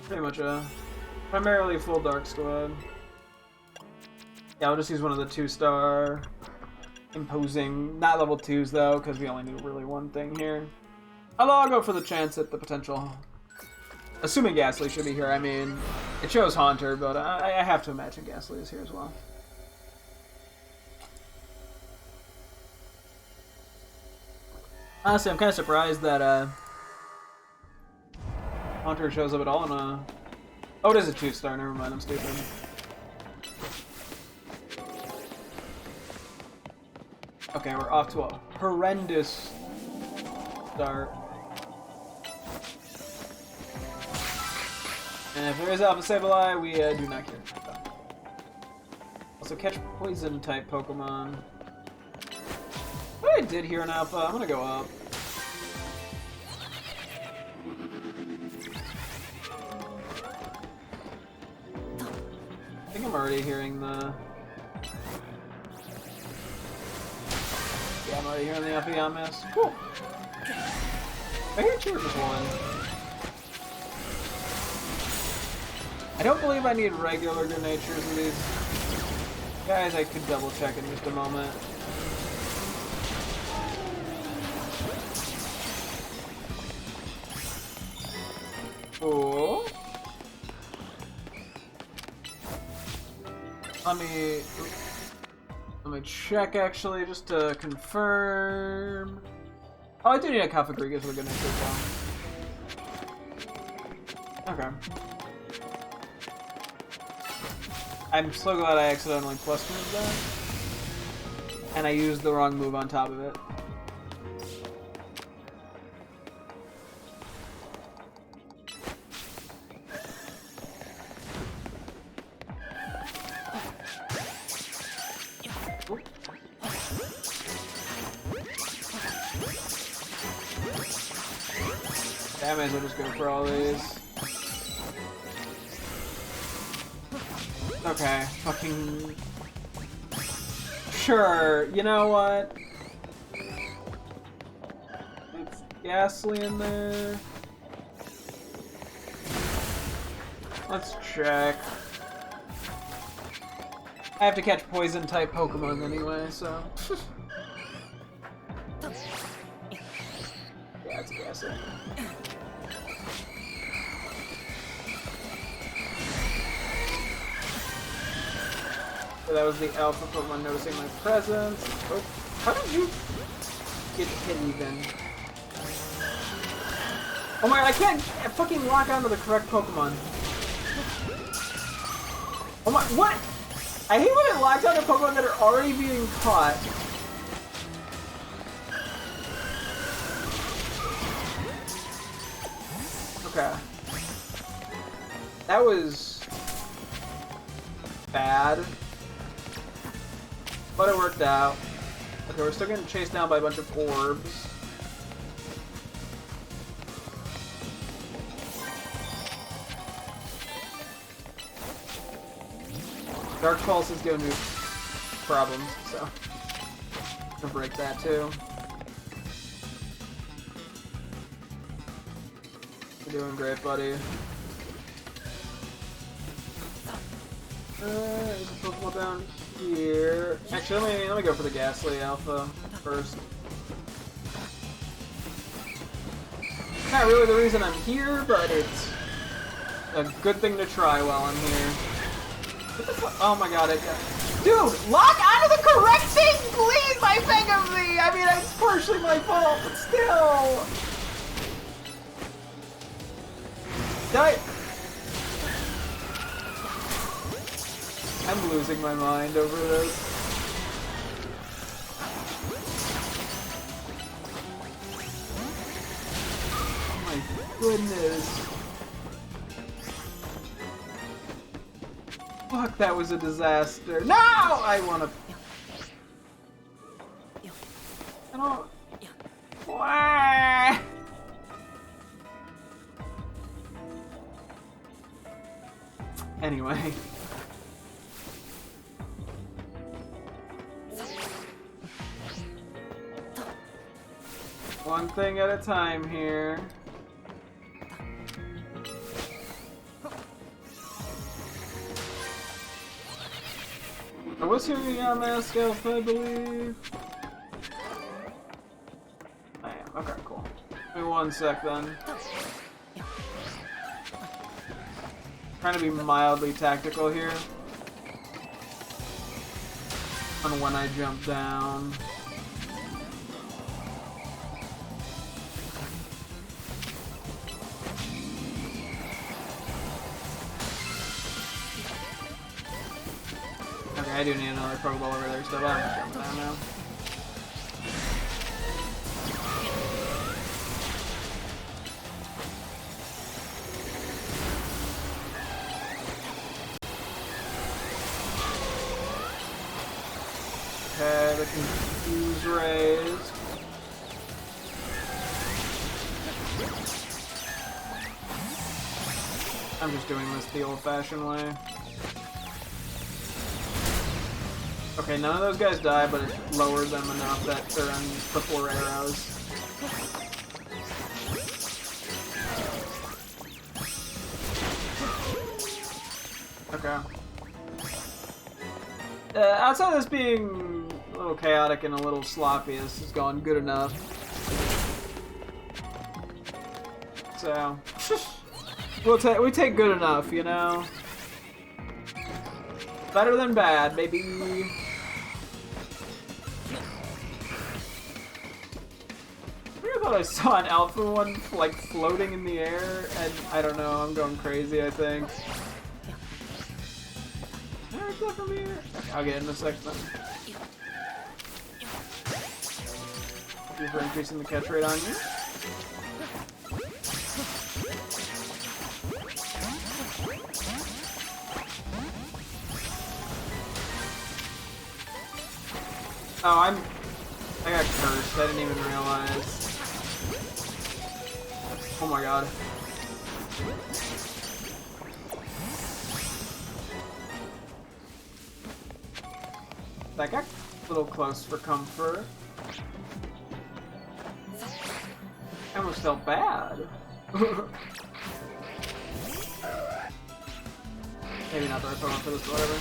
Pretty much primarily full Dark Squad. Yeah, I'll just use one of the 2-star imposing, not level 2s though, because we only need really one thing here. Although I'll go for the chance at the potential. Assuming Ghastly should be here. I mean, it shows Haunter, but I have to imagine Ghastly is here as well. Honestly, I'm kind of surprised that Haunter shows up at all in a... Oh, it is a 2-star. Never mind, I'm stupid. Okay, we're off to a horrendous start. And if there is Alpha Sableye, we do not care. Also, catch Poison-type Pokemon. What I did here in Alpha, I'm gonna go up. I think I'm already hearing the... Yeah, I'm already hearing the Alpha Yamas. Cool. I hear 2 or just 1. I don't believe I need regular Good Natures in these guys. I could double check in just a moment. Cool. Let me check actually just to confirm. Oh, I do need a Kafagrigas for Good Nature as well. Okay. I'm so glad I accidentally plus moved that. And I used the wrong move on top of it. I may as well just go for all these. Okay, fucking... Sure, you know what? It's Ghastly in there. Let's check. I have to catch Poison-type Pokemon anyway, so... Yeah, it's Ghastly. So that was the Alpha Pokemon noticing my presence. Oh, how did you get hit even? Oh my god, I can't fucking lock onto the correct Pokemon. Oh my, what? I hate when it locks on to Pokemon that are already being caught. Okay. That was bad. But it worked out. Okay, we're still getting chased down by a bunch of orbs. Dark Pulse is giving me problems, so I'm gonna break that too. You're doing great, buddy. There's a Pokeball down here. Actually, let me go for the Ghastly Alpha first. Not really the reason I'm here, but it's a good thing to try while I'm here. What the fuck? Oh my god, dude, lock onto the correct thing, please, my thing of me! I mean, it's partially my fault, but still! I'm losing my mind over this. Oh my goodness. Fuck, that was a disaster. No! I wanna... I don't... Why? Anyway. One thing at a time here. I was hearing on Mask Alpha, I believe. I am. Okay, cool. Give me 1 sec then. Trying to be mildly tactical here. On when I jump down. Okay, I do need another Pokeball over there, so I'm jumping down now. Okay, the Confuse raised. I'm just doing this the old-fashioned way. Okay, none of those guys die, but it lowered them enough that they're on the 4 arrows. Okay. Outside of this being a little chaotic and a little sloppy, this is going good enough. So, we take good enough, you know? Better than bad, baby. I thought I saw an alpha one like floating in the air, and I don't know, I'm going crazy, I think. From here? I'll get in a second. Thank you for increasing the catch rate on you. Oh, I got cursed. I didn't even realize. Oh my god. That got a little close for comfort. I almost felt bad. Maybe not the right Pokemon for this, whatever.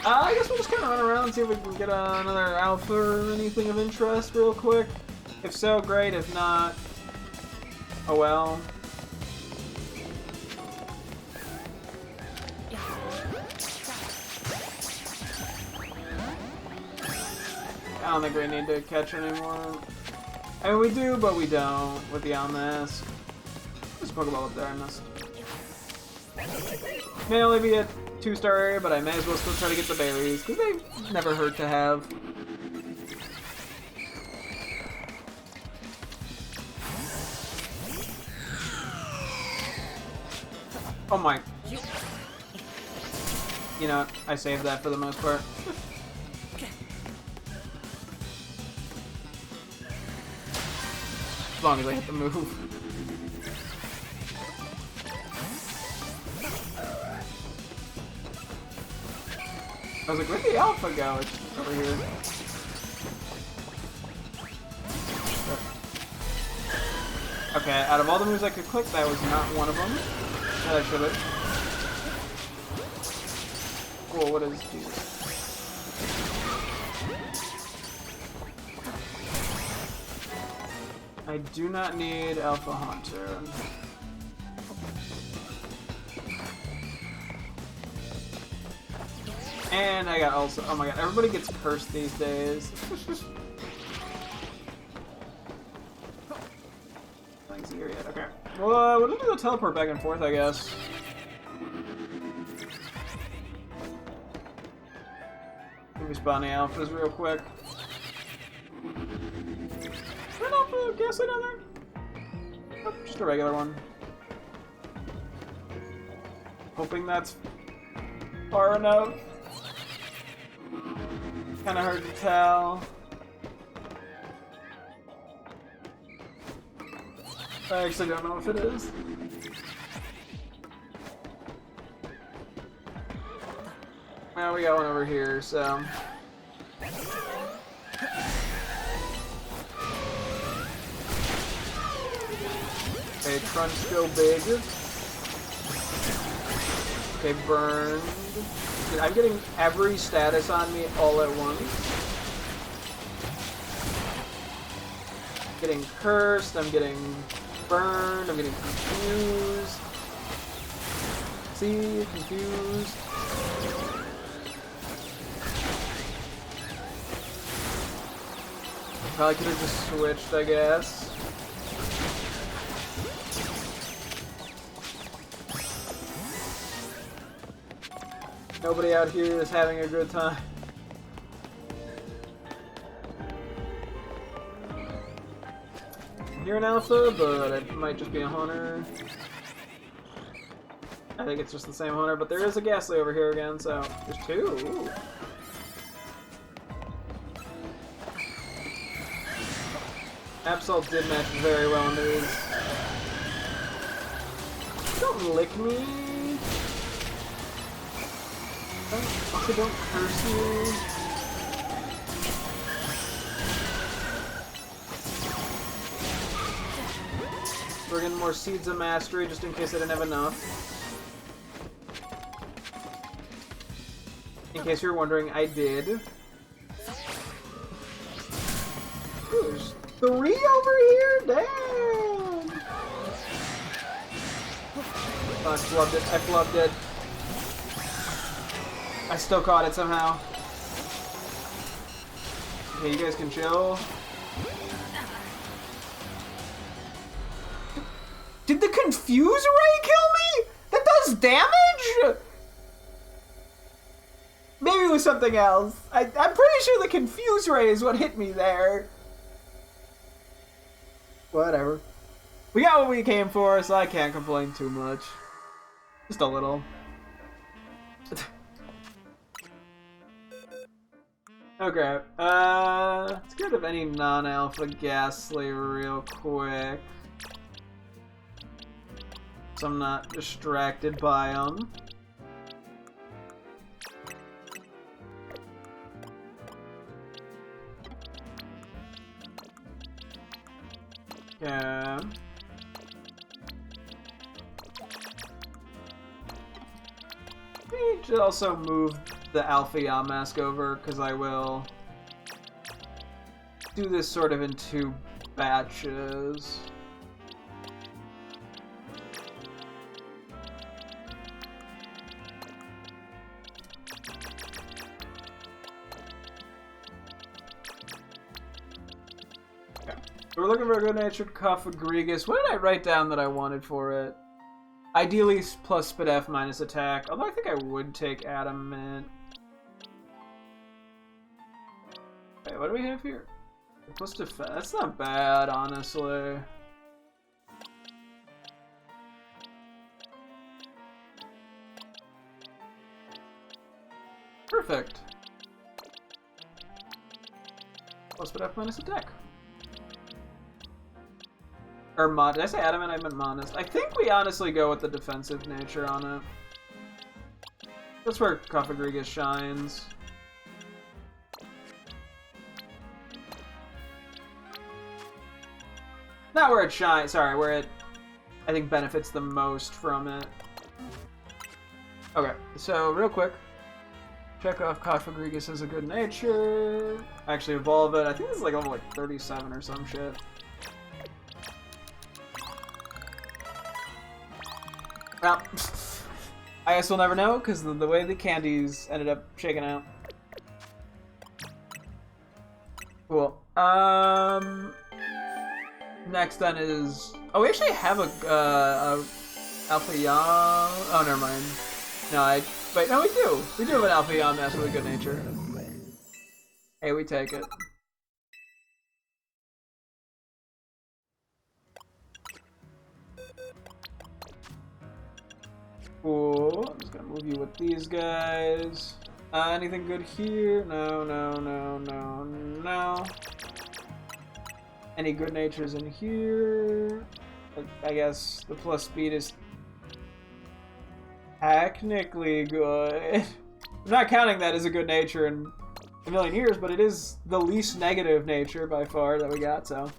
I guess we'll just kind of run around and see if we can get another alpha or anything of interest real quick. If so, great. If not, oh well. I don't think we need to catch anymore. I mean, we do, but we don't with the Owl Mask. There's a Pokeball up there I missed. May only be a 2-star area, but I may as well still try to get the berries, because they never hurt to have. Oh my. You know what? I saved that for the most part. As long as I hit the move. I was like, where'd the alpha go? It's over here. Okay, out of all the moves I could click, that was not one of them. That I should have. Cool, what is Jesus? I do not need Alpha Hunter. And I got also, oh my god, everybody gets cursed these days. Nothing's here yet, okay. Well, we'll do the teleport back and forth, I guess. Let me spawn the alphas real quick. Is there an alpha gas down there? Nope, just a regular one. Hoping that's far enough. Kinda hard to tell. I actually don't know if it is. Well, we got one over here, so. Okay, Trunch go big. Okay, burned. Dude, I'm getting every status on me all at once. Getting cursed, I'm getting burned, I'm getting confused. See, confused. Probably could have just switched, I guess. Nobody out here is having a good time. I hear an alpha, but it might just be a hunter. I think it's just the same hunter, but there is a Ghastly over here again, so there's two. Ooh. Absol did match very well in these. Don't lick me. Also, don't curse me. We're getting more Seeds of Mastery just in case I didn't have enough. In case you're wondering, I did. Ooh, there's 3 over here? Damn! Oh, I flubbed it. I flubbed it. I still caught it somehow. Okay, you guys can chill. Did the Confuse Ray kill me? That does damage? Maybe it was something else. I'm pretty sure the Confuse Ray is what hit me there. Whatever. We got what we came for, so I can't complain too much. Just a little. Okay, let's get rid of any non-alpha Ghastly real quick. So I'm not distracted by them. Yeah. We should also move the Alpha Mask over, because I will do this sort of in 2 batches. We're looking for a good-natured Cofagrigus. What did I write down that I wanted for it? Ideally, plus Spadef minus attack. Although I think I would take Adamant. Wait, what do we have here? Plus defense. That's not bad, honestly. Perfect. Plus Spadef minus attack. Or mod. Did I say adamant? I meant modest. I think we honestly go with the defensive nature on it. That's where Cofagrigus shines. Not where it shines. Sorry, where it, I think, benefits the most from it. Okay, so real quick. Check off Cofagrigus as a good nature. Actually evolve it. I think this is like level like 37 or some shit. Well, I guess we'll never know because the way the candies ended up shaking out. Cool. Next then is, oh, we actually have a Alpha Yam. Oh, never mind. No, wait, no, we do. We do have an Alpha Yam Master with good nature. Hey, we take it. Cool. I'm just gonna move you with these guys. Anything good here? No, no, no, no, no. Any good natures in here? I guess the plus speed is technically good. I'm not counting that as a good nature in a million years, but it is the least negative nature by far that we got, so.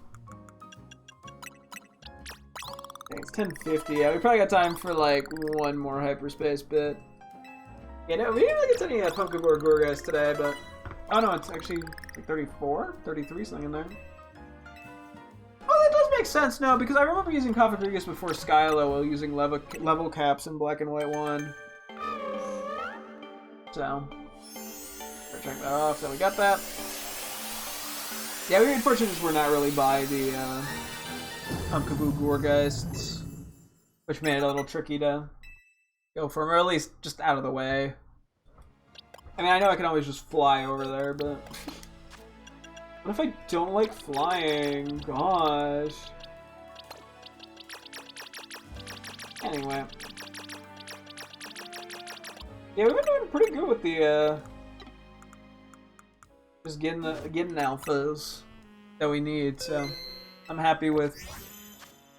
It's 10:50. Yeah, we probably got time for like one more hyperspace bit. Yeah, no, we didn't really get to any Pokemon or Gorgas today, but oh no, it's actually like 34, 33 something in there. Oh, that does make sense now because I remember using Cofagrigus before Skylo while using level caps in Black and White 1. So, better check that off. So we got that. Yeah, we were unfortunate we're not really by the Pumpkaboo Gorgeists, which made it a little tricky to go for them, or at least just out of the way. I mean, I know I can always just fly over there, but what if I don't like flying? Gosh. Anyway. Yeah, we've been doing pretty good with the just getting alphas that we need, so I'm happy with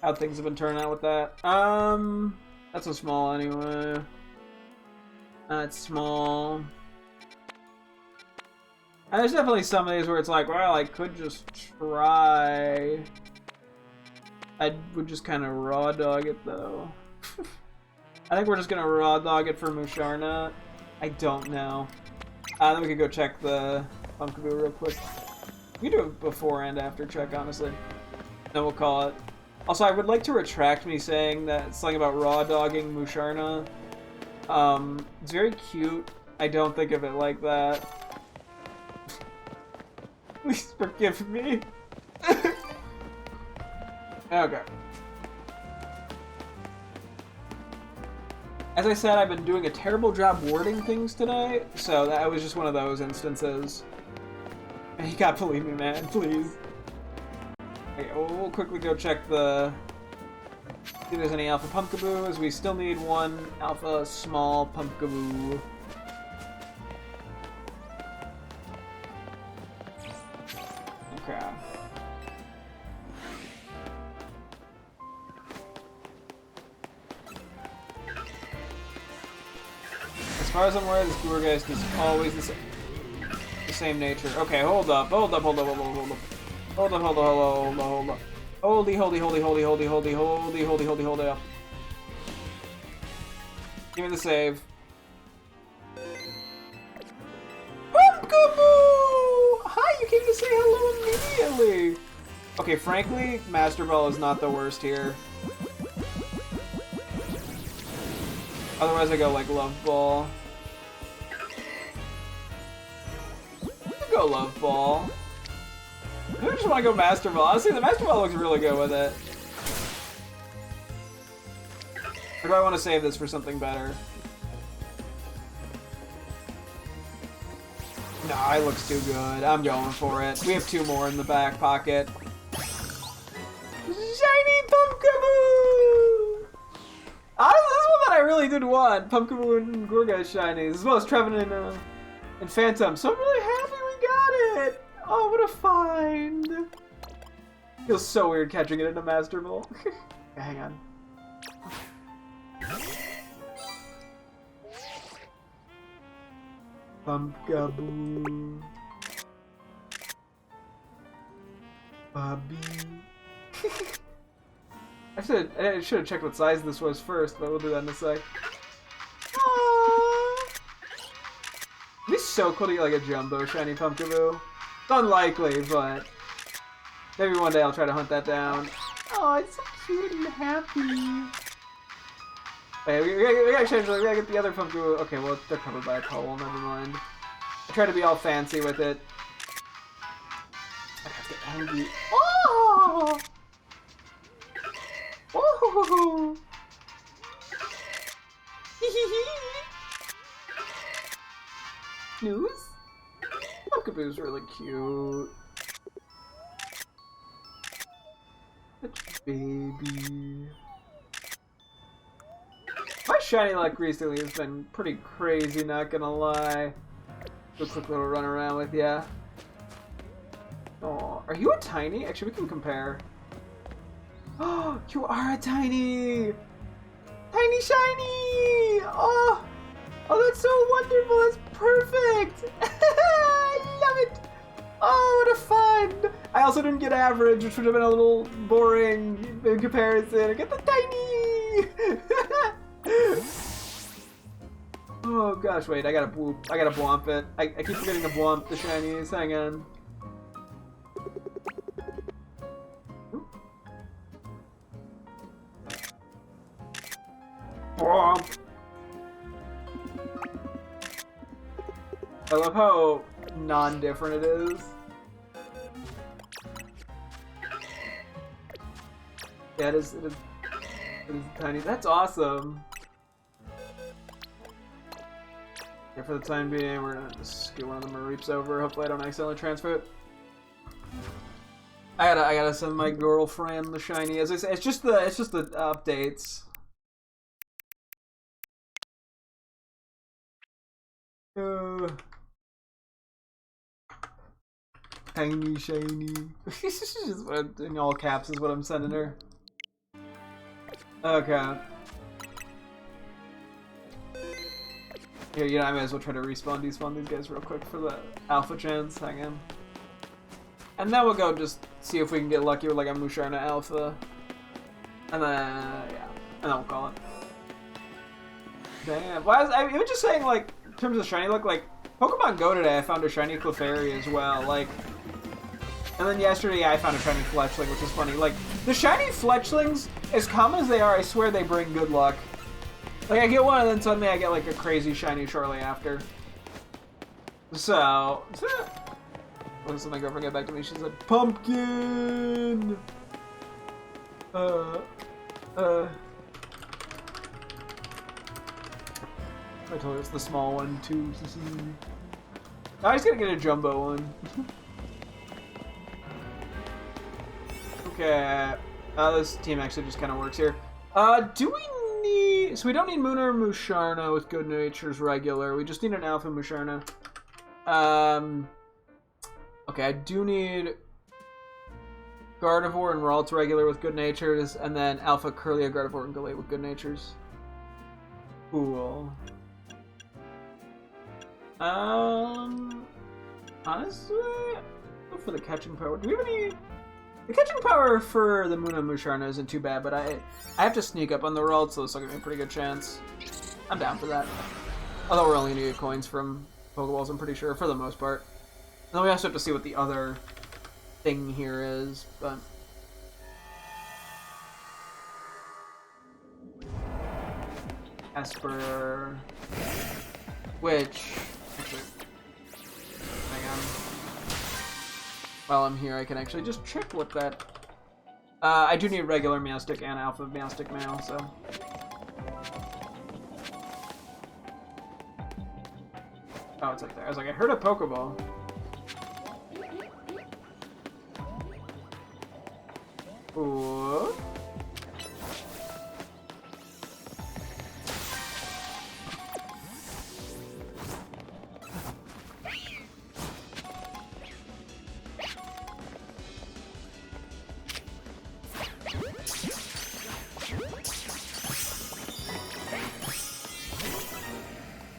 how things have been turning out with that. That's so small anyway. That's small. And there's definitely some of these where it's like, well, I could just try. I would just kind of raw dog it though. I think we're just gonna raw dog it for Musharna. I don't know. Then we could go check the Pumpkaboo real quick. We can do it before and after check, honestly. Then we'll call it. Also, I would like to retract me saying that something about raw dogging Musharna. It's very cute. I don't think of it like that. Please forgive me. Okay. As I said, I've been doing a terrible job wording things today, so that was just one of those instances. You gotta believe me, man, please. Okay, we'll quickly go check the... see if there's any alpha Pumpkaboos. We still need one alpha small Pumpkaboo. Okay. As far as I'm aware, this Gorgeist is always the same nature. Okay, hold up. Holy, hold up. Give me the save. Pumpkaboo! Hi, you came to say hello immediately! Okay, frankly, Master Ball is not the worst here. Otherwise I go like Love Ball. Go Love Ball. I just want to go Master Ball. Honestly, the Master Ball looks really good with it. Or do I want to save this for something better? Nah, it looks too good. I'm going for it. We have 2 more in the back pocket. Shiny Pumpkaboo! This is one that I really did want. Pumpkaboo and Gorga shinies, as well as Trevenant and Phantom. So I'm really happy we got it. Oh, what a find! Feels so weird catching it in a Master Ball. Hang on. Pumpkaboo. Bobby. I should have checked what size this was first, but we'll do that in a sec. Aww. It'd be so cool to get like a jumbo shiny Pumpkaboo. It's unlikely, but maybe one day I'll try to hunt that down. Oh, it's so cute and happy. Wait, we gotta get the other Pumpkaboo. Okay, well, they're covered by a pole, never mind. I try to be all fancy with it. I have to get angry. Oh! Oh! Snooze? Pumpkaboo's really cute. Such a baby. My shiny luck recently has been pretty crazy, not gonna lie. Do a quick little run around with ya. Oh, are you a tiny? Actually, we can compare. Oh, you are a tiny! Tiny shiny! Oh, that's so wonderful. That's perfect. I love it. Oh, what a fun! I also didn't get average, which would have been a little boring in comparison. I get the tiny. Oh gosh, wait, I gotta blomp it. I keep forgetting to blomp the shinies, hang on. Blomp! I love how non-different it is. Yeah, it is tiny. That's awesome. Yeah, for the time being, we're gonna just get one of the Mareeps over. Hopefully I don't accidentally transfer it. I gotta send my girlfriend the shiny. As I say, it's just the updates. Tiny shiny. Just in all caps is what I'm sending her. Okay. Here, you know, I might as well try to despawn these guys real quick for the alpha chance. Hang on. And then we'll go just see if we can get lucky with like a Musharna alpha. And then, yeah. And then we'll call it. Damn. Well, I was just saying, like, in terms of shiny look, like, Pokemon Go today I found a shiny Clefairy as well. Like, and then yesterday I found a shiny Fletchling, which is funny. Like, the shiny Fletchlings, as common as they are, I swear they bring good luck. Like, I get one and then suddenly I get like a crazy shiny shortly after. So, listen, my girlfriend got back to me, she said, pumpkin! I told her it's the small one too. I just gotta get a jumbo one. Okay. This team actually just kind of works here. Do we need... So we don't need Munar or Musharna with Good Nature's regular. We just need an Alpha Musharna. Okay, I do need Gardevoir and Ralts regular with Good Natures, and then Alpha Curlia, Gardevoir, and Galate with Good Natures. Cool. Honestly, go for the catching power. Do we have any... The catching power for the Muna Musharna isn't too bad, but I have to sneak up on the Ralts, so this will give me a pretty good chance. I'm down for that. Although we're only going to get coins from Pokeballs, I'm pretty sure, for the most part. And then we also have to see what the other thing here is, but... Esper... Which... Actually... Hang on. while I'm here, I can actually just check what that... I do need regular Meowstic and Alpha Meowstic now, so... Oh, it's up there. I was like, I heard a Pokeball. Ooh.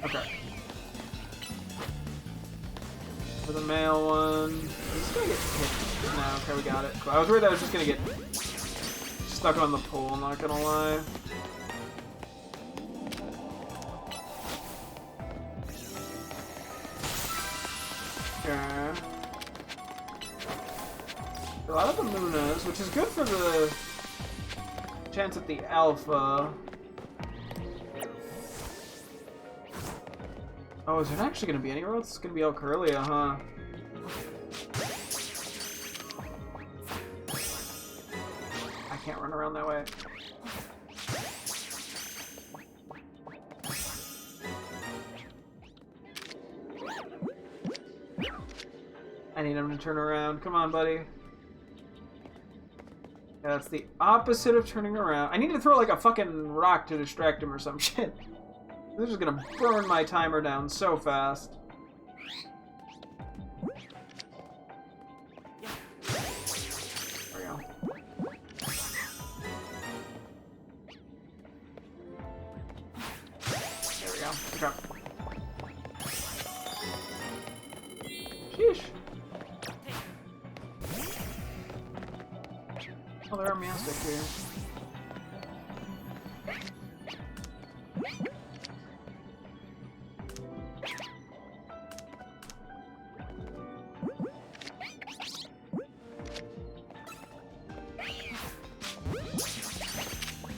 Okay. For the male one. Is this gonna get hit? No, okay, we got it. Cool. I was worried I was just gonna get stuck on the pole, I'm not gonna lie. Okay. A lot of the Munas, which is good for the chance at the Alpha. Oh, is there actually going to be any roads? It's going to be Alcurlia, huh? I can't run around that way. I need him to turn around. Come on, buddy. Yeah, that's the opposite of turning around. I need to throw like a fucking rock to distract him or some shit. This is gonna burn my timer down so fast. There we go. There we go. Okay. Sheesh. Oh, there are Meowstic here.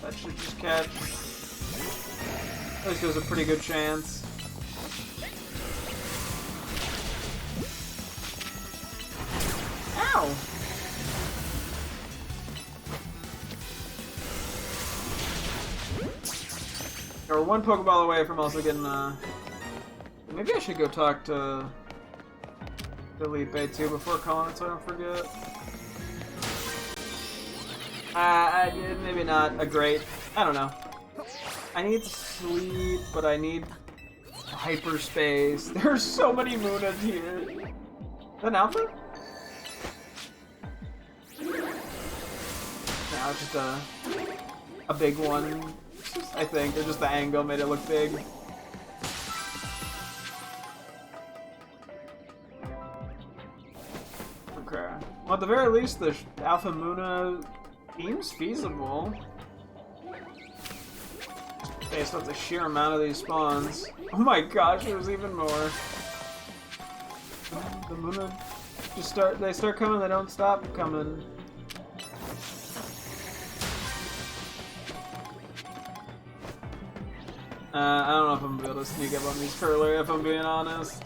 That should just catch. At least there's a pretty good chance. Ow! We're one Pokeball away from also getting, maybe I should go talk to Felipe too before calling it so I don't forget. Maybe not a great. I don't know. I need sleep, but I need hyperspace. There's so many Munas here. Is that an Alpha? No, it's just a big one. I think, or just the angle made it look big. Okay. Well, at the very least, the Alpha Muna seems feasible. Based off the sheer amount of these spawns. Oh my gosh, there's even more. The Muna just start coming, they don't stop coming. I don't know if I'm gonna be able to sneak up on these Curler, if I'm being honest.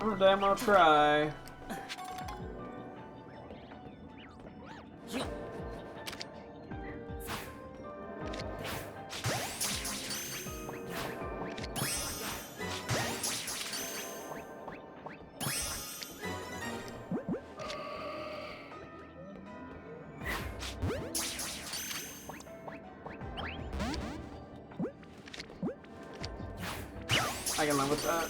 I'm gonna damn well try. I can live with that.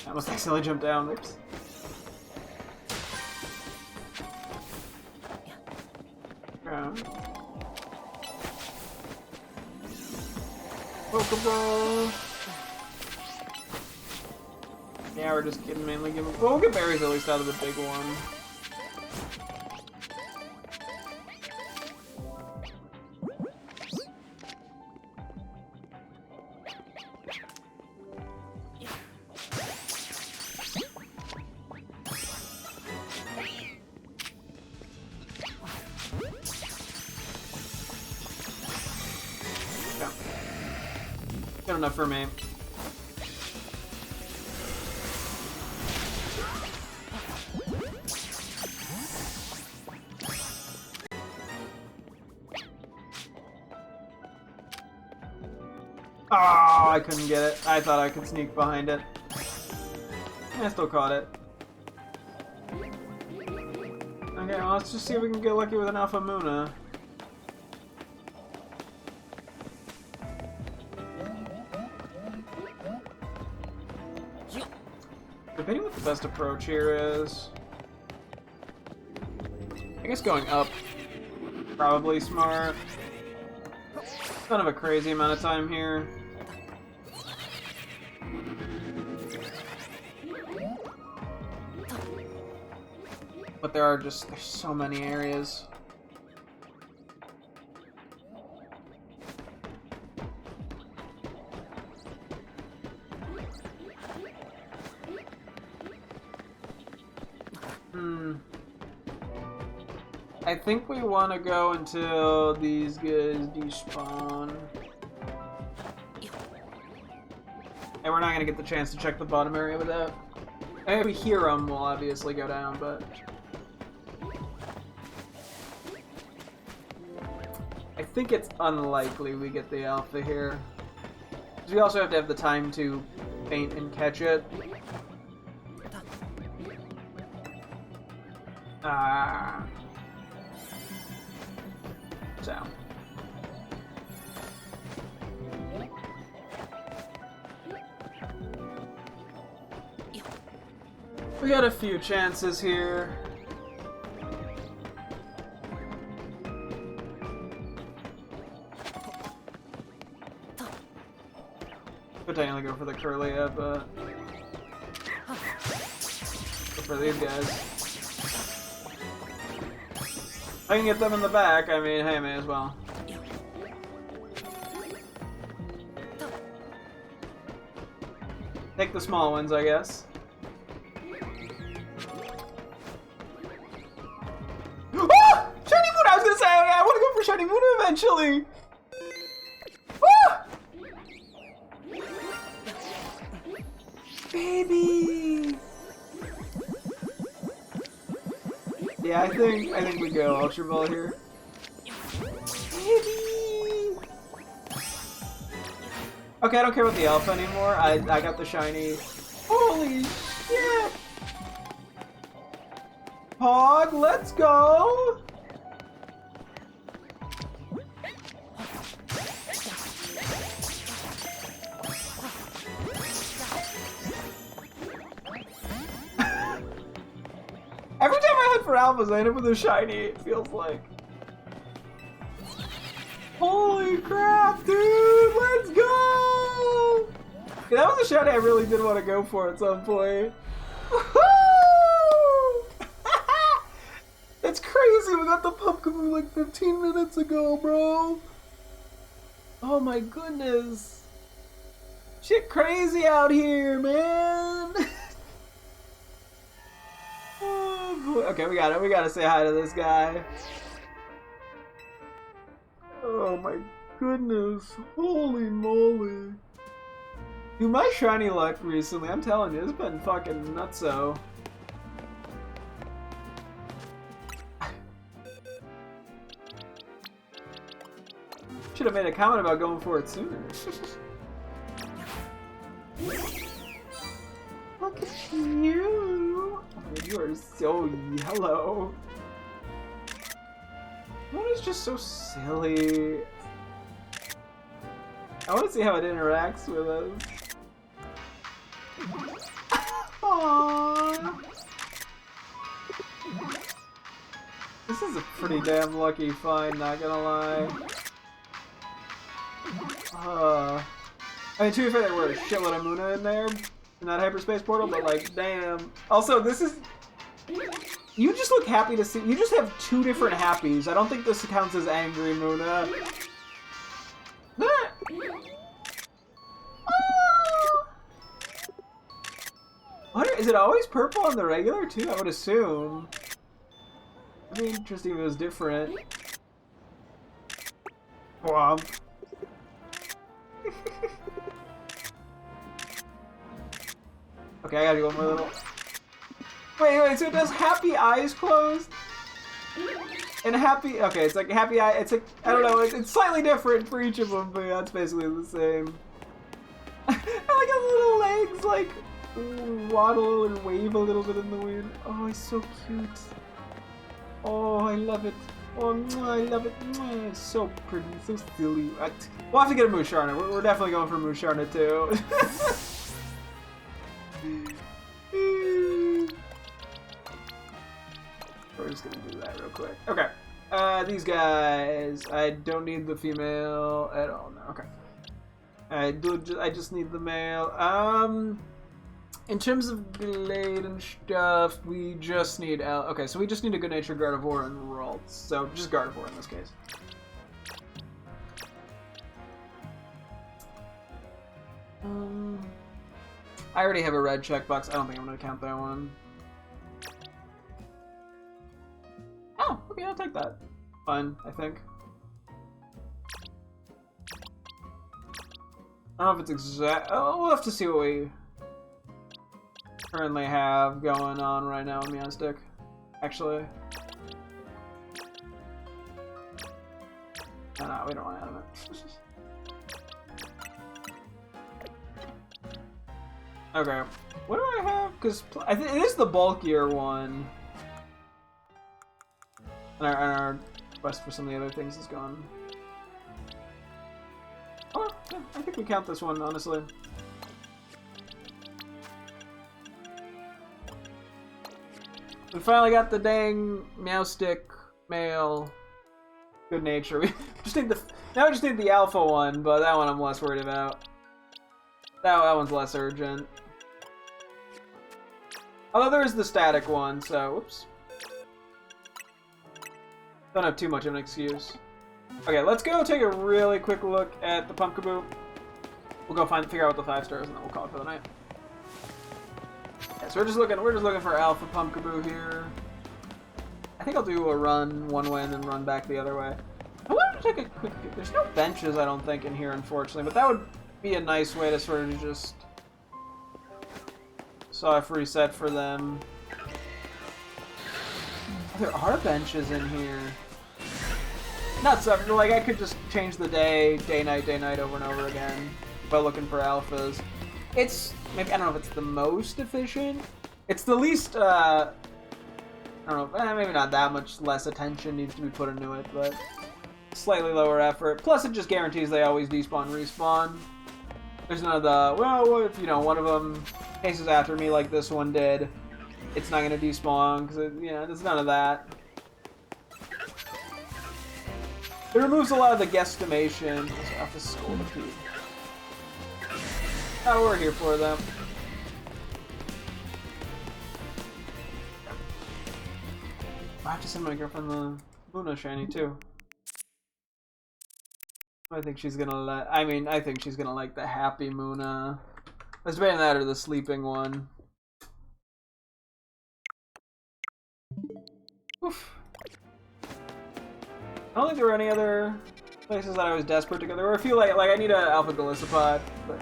I almost accidentally jumped down. Oops. Pokeball. Yeah, we're just kidding, mainly giving. Well, we'll get berries at least out of the big one. enough for me. Oh, I couldn't get it. I thought I could sneak behind it. I still caught it. Okay, well, let's just see if we can get lucky with an Alpha Muna. Debating what the best approach here is. I guess going up. Probably smart. Kind of a crazy amount of time here. But there's so many areas. I think we want to go until these guys despawn. And we're not going to get the chance to check the bottom area with that. If we hear them, we'll obviously go down, but... I think it's unlikely we get the alpha here. Because we also have to have the time to faint and catch it. So. We got a few chances here. Potentially go for the Curlia, but go for these guys. I can get them in the back, I mean, hey, may as well. Take the small ones, I guess. Ah! Shiny Moon! I was gonna say, I want to go for Shiny Moon eventually! Ah! Baby! Yeah, I think we go Ultra Ball here. Baby! Okay, I don't care about the Alpha anymore. I got the shiny. Holy shit! Pog, let's go! Every time I head for alphas, I end up with a shiny, it feels like. Holy crap, dude! Let's go! Yeah, that was a shiny I really did want to go for at some point. That's crazy! We got the Pokémon like 15 minutes ago, bro! Oh my goodness! Shit crazy out here, man! Okay, we got it. We gotta say hi to this guy. Oh my goodness. Holy moly. Dude, my shiny luck recently, I'm telling you, it's been fucking nutso. Should have made a comment about going for it sooner. Look at you! Oh, you are so yellow. What is just so silly? I want to see how it interacts with us. Aww. This is a pretty damn lucky find, not gonna lie. I mean, to be fair, there were a shitload of Muna in there, in that hyperspace portal, but like, damn. Also, this is... You just look happy to see... You just have two different happies. I don't think this counts as angry Muna. What, is it always purple on the regular, too? I would assume. It'd be interesting if it was different. Womp. Okay, I gotta go more little. Wait, so it does happy eyes closed? And happy, okay, it's like happy eye, it's like, I don't know, it's slightly different for each of them, but yeah, it's basically the same. I like his little legs, like, waddle and wave a little bit in the wind. Oh, he's so cute. Oh, I love it. Oh, I love it. It's so pretty, so silly. We'll have to get a Musharna. We're definitely going for Musharna, too. We're just gonna do that real quick. Okay. These guys, I don't need the female at all. No. Okay. I just need the male. In terms of Glade and stuff, we just need okay, so we just need a good natured Gardevoir and Ralt. So just Gardevoir in this case. I already have a red checkbox. I don't think I'm gonna count that one. Oh, okay, I'll take that. Fine, I think. I don't know if it's exact. Oh, we'll have to see what we currently have going on right now in Meowstic. Actually. No, we don't want to have it. Okay. What do I have? Because I think it is the bulkier one. And our quest for some of the other things is gone. Oh, yeah, I think we count this one, honestly. We finally got the dang Meowstic male good nature. We just need the now we just need the alpha one, but that one I'm less worried about. That one's less urgent. Although there is the static one, so whoops. Don't have too much of an excuse. Okay, let's go take a really quick look at the Pumpkaboo. We'll go figure out what the 5 stars, and then we'll call it for the night. Yeah, so we're just looking for Alpha Pumpkaboo here. I think I'll do a run one way and then run back the other way. I wanted to take a quick. There's no benches, I don't think, in here, unfortunately, but that would be a nice way to sort of just soft reset for them. There are benches in here. Not so, like I could just change the day night over and over again by looking for alphas. It's maybe I don't know if it's the most efficient. It's the least I don't know, maybe not that much less attention needs to be put into it, but slightly lower effort. Plus it just guarantees they always despawn, respawn. There's none of the, well, what if, you know, one of them chases after me like this one did. It's not going to despawn, because, you know, there's none of that. It removes a lot of the guesstimation. Let's have to scold the food. Oh, we're here for them. I have to send my girlfriend the Luna shiny, too. I think she's gonna I think she's gonna like the happy Muna. I was debating that or the sleeping one. Oof. I don't think there were any other places that I was desperate to go. There were a few like I need an Alpha Golisopod, but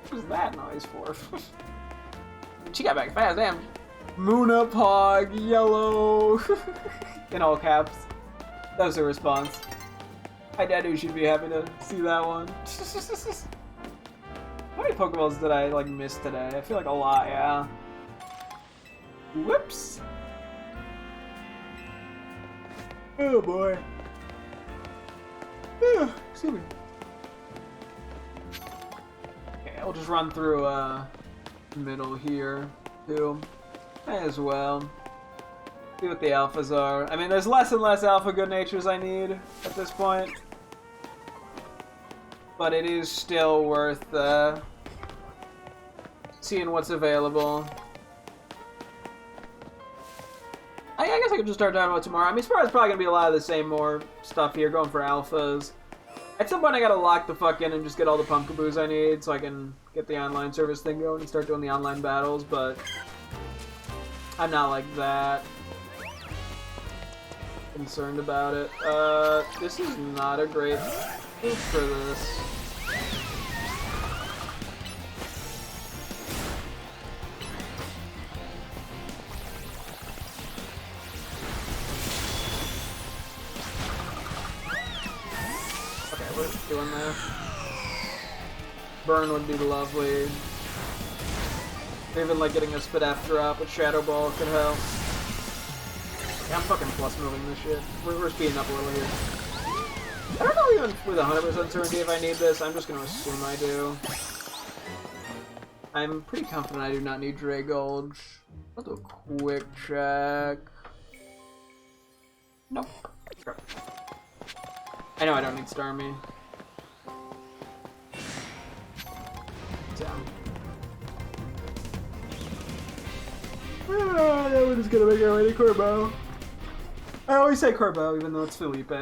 what was that noise for? She got back fast, damn. Muna Pog, yellow, in all caps. That was her response. I knew she'd be happy to see that one. How many Pokeballs did I like miss today? I feel like a lot, yeah. Whoops. Oh boy. Excuse me. Okay, I'll just run through middle here too. May as well. See what the alphas are. I mean, there's less and less alpha good natures I need at this point. But it is still worth seeing what's available. I guess I could just start talking about tomorrow. I mean, it's probably gonna be a lot of the same more stuff here, going for alphas. At some point I gotta lock the fuck in and just get all the Pumpkaboos I need so I can get the online service thing going and start doing the online battles, but I'm not like that concerned about it. This is not a great move for this. we're doing this. Burn would be lovely. Even like getting a spit after drop with Shadow Ball could help. Yeah, I'm fucking plus moving this shit. We're speeding up a little here. I don't know even with 100% certainty if I need this. I'm just gonna assume I do. I'm pretty confident I do not need Dre Gulch. I'll do a quick check. Nope. I know I don't need Starmie. So. Now we're just gonna make our way to Corbo. I always say Corbo, even though it's Felipe.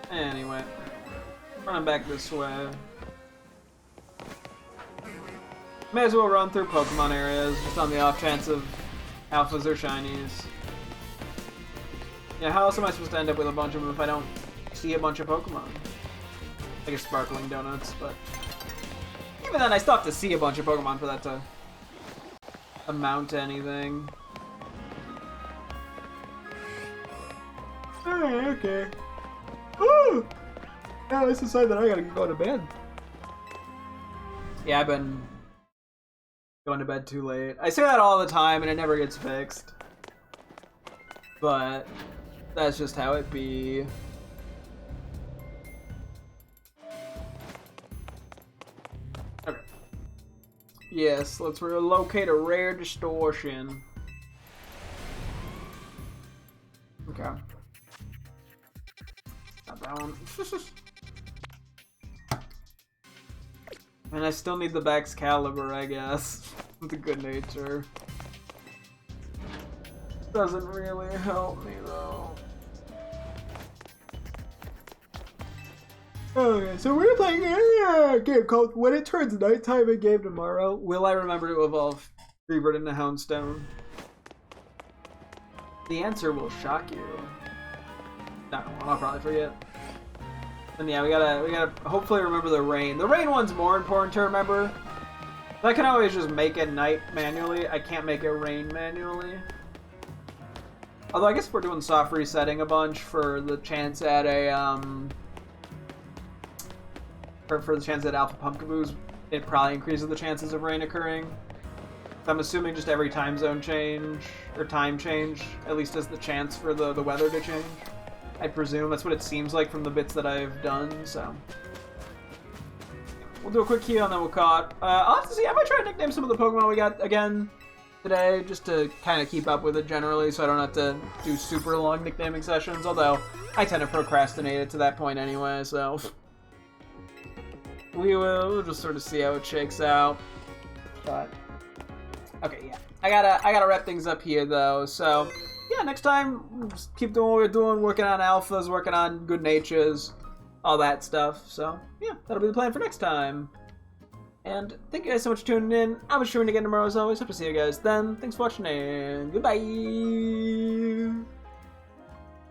Anyway. Running back this way. May as well run through Pokemon areas, just on the off chance of alphas or shinies. Yeah, how else am I supposed to end up with a bunch of them if I don't see a bunch of Pokemon? I guess Sparkling Donuts, but... Even then, I still have to see a bunch of Pokemon for that to amount to anything. Alright, okay. Woo! Now let's decide that I gotta go to bed. Yeah, I've been going to bed too late. I say that all the time and it never gets fixed. But that's just how it be. Okay. Yes, let's relocate a rare distortion. Okay. Not that one. And I still need the Baxcalibur, I guess. With the good nature. Doesn't really help me though. Okay, so we're playing a game called When It Turns Nighttime in Game Tomorrow. Will I remember to evolve Freebird into Houndstone? The answer will shock you. No, I'll probably forget. And yeah, we gotta hopefully remember the rain. The rain one's more important to remember. I can always just make it night manually. I can't make it rain manually. Although I guess if we're doing soft resetting a bunch for the chance at a for the chance at Alpha Pumpkaboos, it probably increases the chances of rain occurring. I'm assuming just every time zone change or time change at least has the chance for the weather to change. I presume that's what it seems like from the bits that I've done, so. We'll do a quick key and then we'll call it. I'll have to see. I might try to nickname some of the Pokemon we got again today, just to kind of keep up with it generally, so I don't have to do super long nicknaming sessions, although I tend to procrastinate it to that point anyway, so. We'll just sort of see how it shakes out. But, okay, yeah. I gotta wrap things up here, though, so. Yeah, next time, we'll just keep doing what we're doing, working on alphas, working on good natures, all that stuff. So, yeah, that'll be the plan for next time. And thank you guys so much for tuning in. I'll be streaming again tomorrow as always. Hope to see you guys then. Thanks for watching and goodbye!